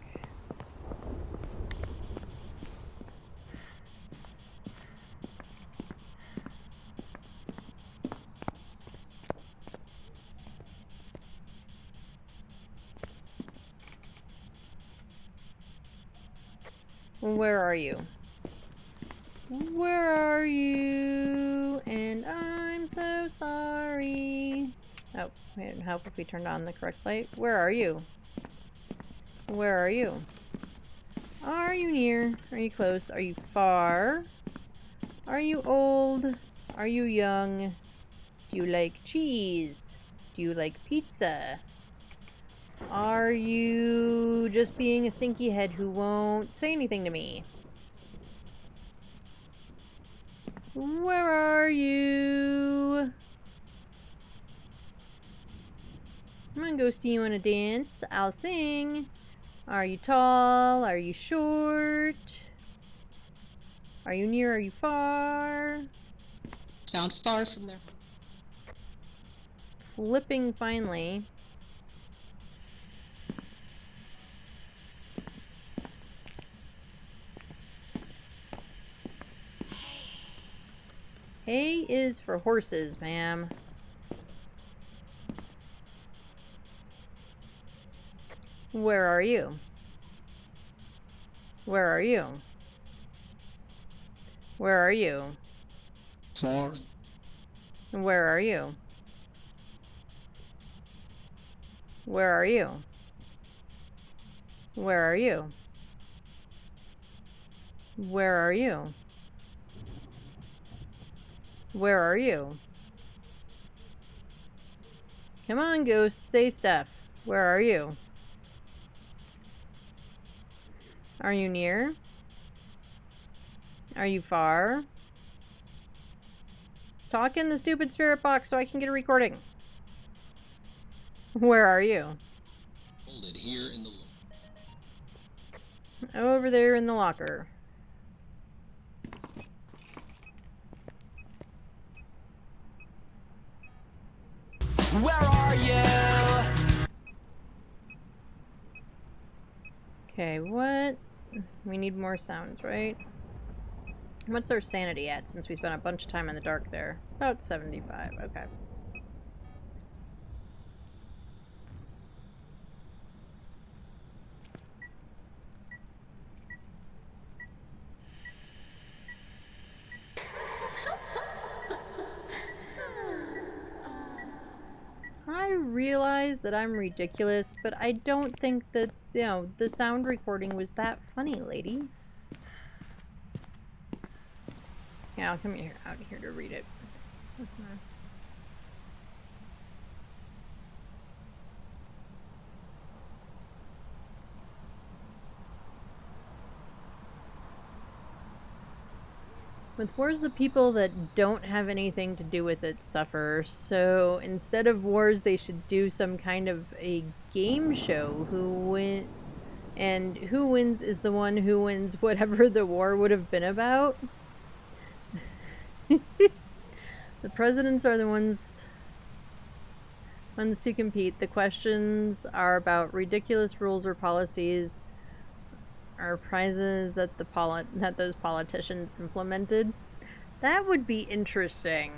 Where are you? Where are you? And I'm so sorry. Oh, it would help if we turned on the correct light. Where are you? Where are you? Are you near? Are you close? Are you far? Are you old? Are you young? Do you like cheese? Do you like pizza? Are you just being a stinky head who won't say anything to me? Where are you? Come on, Ghosty, you wanna dance? I'll sing. Are you tall? Are you short? Are you near? Are you far? Sound far from there. Flipping finally. Hay is for horses, ma'am. Where are you? Where are you? Where are you? Far. Where are you? Where are you? Where are you? Where are you? Where are you? Come on, Ghost, say stuff. Where are you? Are you near? Are you far? Talk in the stupid spirit box so I can get a recording. Where are you? Hold it here in the... Over there in the locker. Where are you? Okay, what? We need more sounds, right? What's our sanity at since we spent a bunch of time in the dark there? About 75, okay. I realize that I'm ridiculous, but I don't think that, you know, the sound recording was that funny, lady. Yeah, I'll come out here to read it. With wars, the people that don't have anything to do with it suffer. So instead of wars, they should do some kind of a game show. And who wins is the one who wins whatever the war would have been about. The presidents are the ones to compete. The questions are about ridiculous rules or policies, or prizes that those politicians implemented. That would be interesting.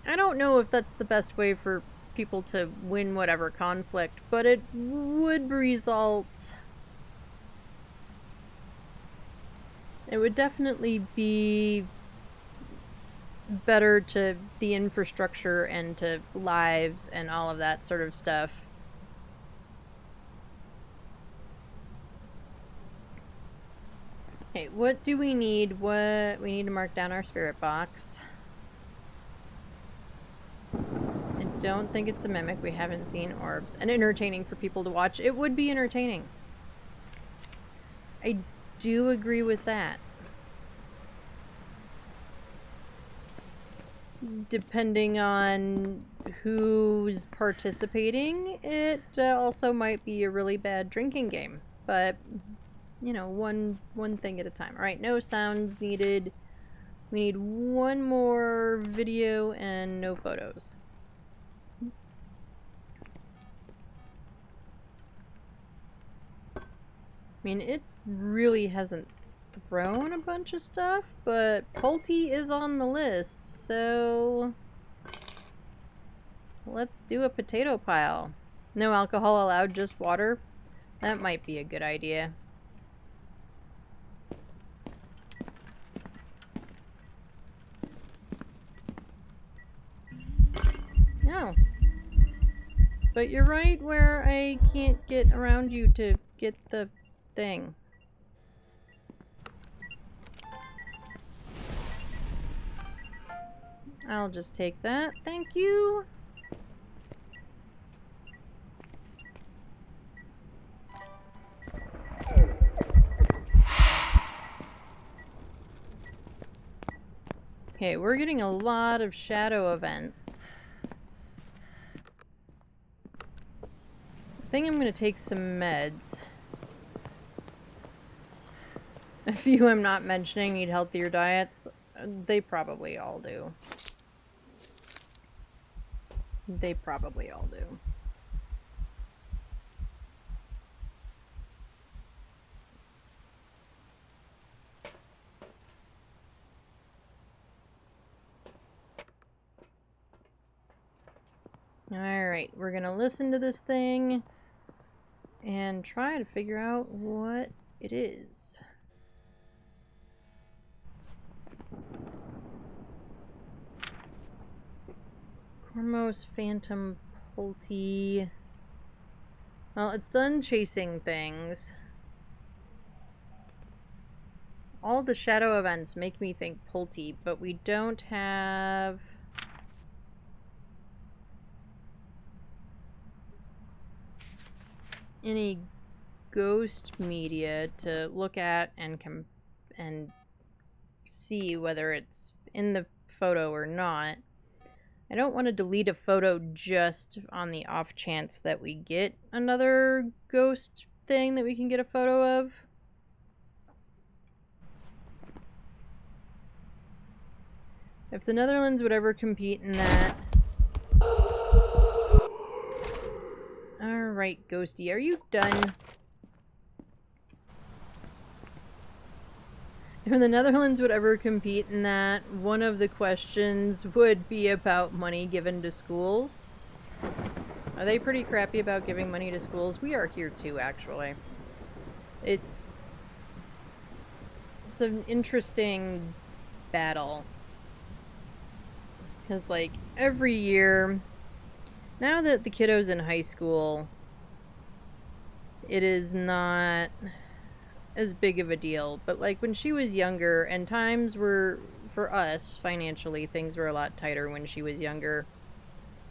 I don't know if that's the best way for people to win whatever conflict, but it would result... It would definitely be better to the infrastructure and to lives and all of that sort of stuff. Okay, what do we need? What we need to mark down our spirit box. I don't think it's a mimic. We haven't seen orbs. And entertaining for people to watch. It would be entertaining. I do agree with that. Depending on who's participating, it also might be a really bad drinking game. But, you know, one thing at a time. Alright, no sounds needed. We need one more video and no photos. I mean, it really hasn't thrown a bunch of stuff, but Pulte is on the list, so let's do a potato pile. No alcohol allowed, just water. That might be a good idea. No. But you're right where I can't get around you to get the thing. I'll just take that. Thank you. Okay, we're getting a lot of shadow events. I think I'm gonna take some meds. A few I'm not mentioning need healthier diets. They probably all do. They probably all do. Alright, we're gonna listen to this thing and try to figure out what it is. Cormos, Phantom, Pulte. Well, it's done chasing things. All the shadow events make me think Pulte, but we don't have... any ghost media to look at and see whether it's in the photo or not. I don't want to delete a photo just on the off chance that we get another ghost thing that we can get a photo of. If the Netherlands would ever compete in that... Alright, Ghosty, are you done? If the Netherlands would ever compete in that, one of the questions would be about money given to schools. Are they pretty crappy about giving money to schools? We are here too, actually. It's an interesting battle. Because, like, every year, now that the kiddo's in high school, it is not as big of a deal. But, like, when she was younger, and times were, for us, financially, things were a lot tighter when she was younger.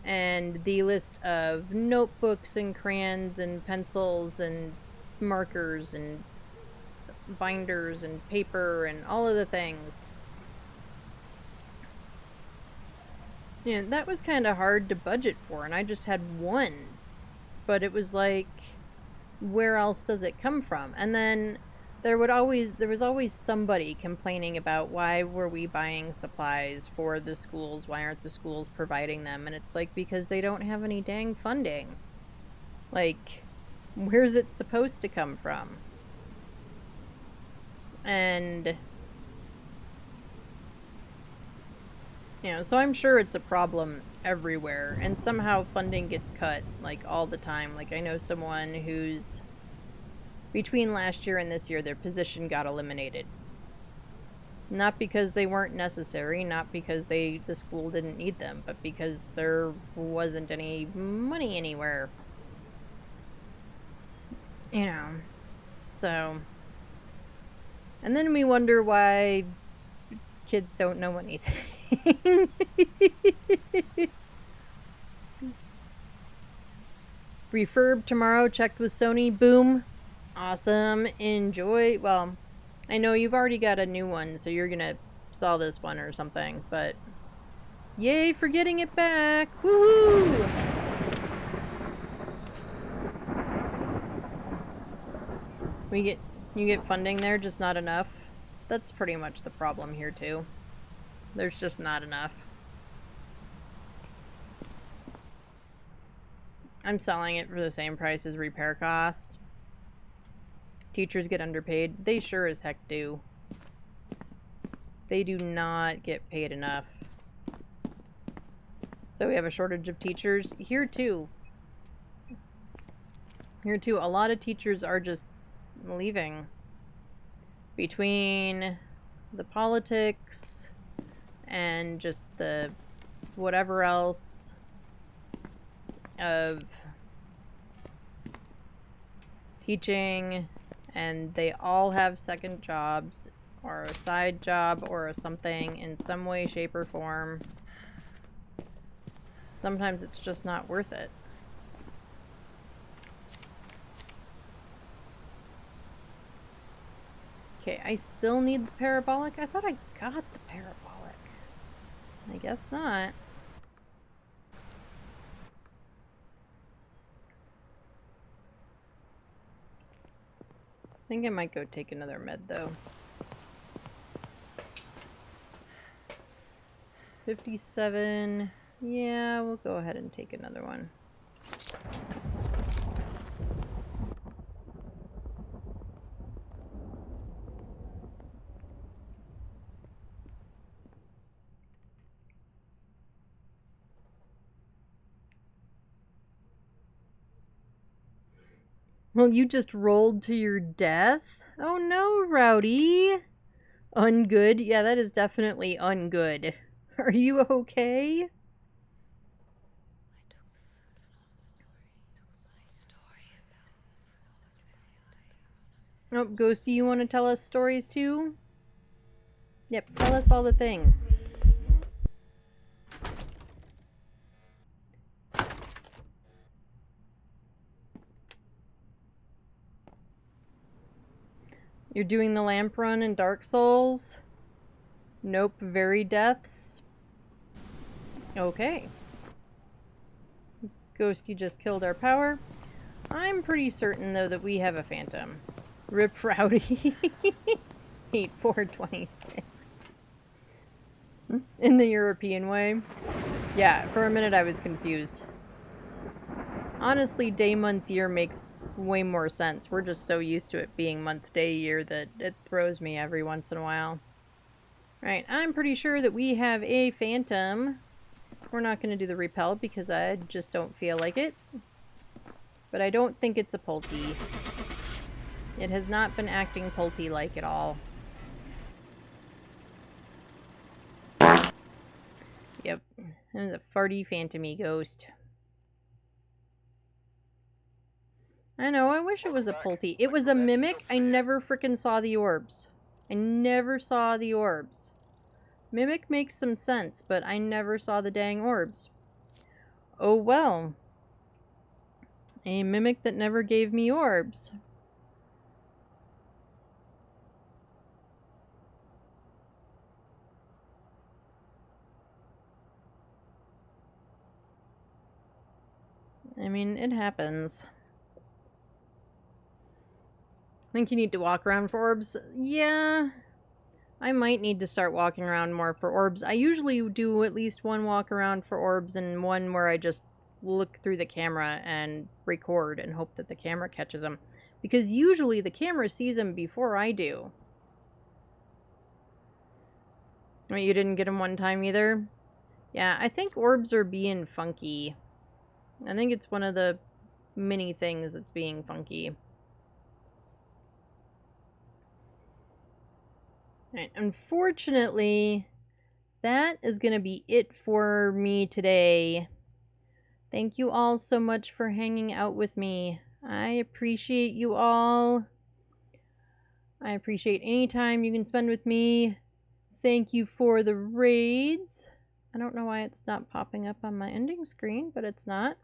And the list of notebooks and crayons and pencils and markers and binders and paper and all of the things. Yeah, that was kind of hard to budget for, and I just had one. But it was like, where else does it come from? And then there was always somebody complaining about, why were we buying supplies for the schools? Why aren't the schools providing them? And it's like, because they don't have any dang funding. Like, where's it supposed to come from? And, you know, so I'm sure it's a problem everywhere, and somehow funding gets cut, like, all the time. Like, I know someone who's, between last year and this year, their position got eliminated. Not because they weren't necessary, not because the school didn't need them, but because there wasn't any money anywhere. You know, so... And then we wonder why kids don't know anything. Refurb tomorrow, checked with Sony, boom. Awesome, enjoy. Well, I know you've already got a new one, so you're gonna sell this one or something, but yay for getting it back! Woohoo! You get funding there, just not enough. That's pretty much the problem here too. There's just not enough. I'm selling it for the same price as repair cost. Teachers get underpaid. They sure as heck do. They do not get paid enough. So we have a shortage of teachers here too. Here too, a lot of teachers are just leaving. Between the politics and just the whatever else of teaching, and they all have second jobs or a side job or a something in some way, shape, or form. Sometimes it's just not worth it. Okay, I still need the parabolic? I thought I got the parabolic. I guess not. I think I might go take another med, though. 57. Yeah, we'll go ahead and take another one. Well, you just rolled to your death? Oh no, Rowdy! Ungood? Yeah, that is definitely ungood. Are you okay? Oh, Ghosty, you want to tell us stories too? Yep, tell us all the things. You're doing the lamp run in Dark Souls? Nope, very deaths? Okay. Ghosty just killed our power. I'm pretty certain, though, that we have a phantom. Rip Rowdy. 8426. in the European way. Yeah, for a minute I was confused. Honestly, day, month, year makes way more sense. We're just so used to it being month, day, year that it throws me every once in a while. Right, I'm pretty sure that we have a phantom. We're not going to do the repel because I just don't feel like it. But I don't think it's a Pulte. It has not been acting Pulte-like at all. Yep, there's a farty phantom-y ghost. I know, I wish it was a Pulte. It was a mimic. I never frickin' saw the orbs. I never saw the orbs. Mimic makes some sense, but I never saw the dang orbs. Oh well. A mimic that never gave me orbs. I mean, it happens. Think you need to walk around for orbs? Yeah. I might need to start walking around more for orbs. I usually do at least one walk around for orbs and one where I just look through the camera and record and hope that the camera catches them. Because usually the camera sees them before I do. Wait, you didn't get them one time either? Yeah, I think orbs are being funky. I think it's one of the many things that's being funky. Right, unfortunately, that is going to be it for me today. Thank you all so much for hanging out with me. I appreciate you all. I appreciate any time you can spend with me. Thank you for the raids. I don't know why it's not popping up on my ending screen, but it's not.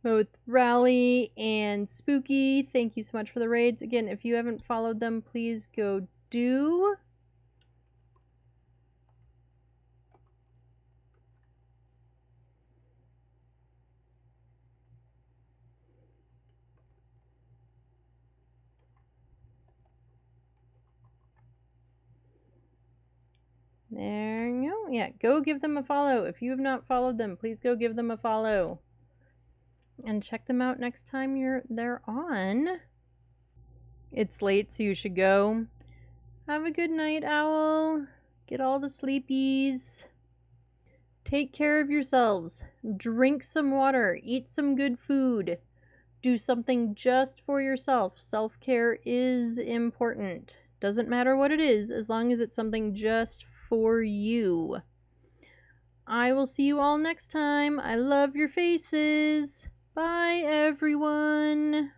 Both Rally and Spooky, thank you so much for the raids. Again, if you haven't followed them, please go do. There you go. Yeah, go give them a follow. If you have not followed them, please go give them a follow. And check them out next time they're on. It's late, so you should go. Have a good night, Owl. Get all the sleepies. Take care of yourselves. Drink some water. Eat some good food. Do something just for yourself. Self-care is important. Doesn't matter what it is, as long as it's something just for you. I will see you all next time. I love your faces. Bye, everyone.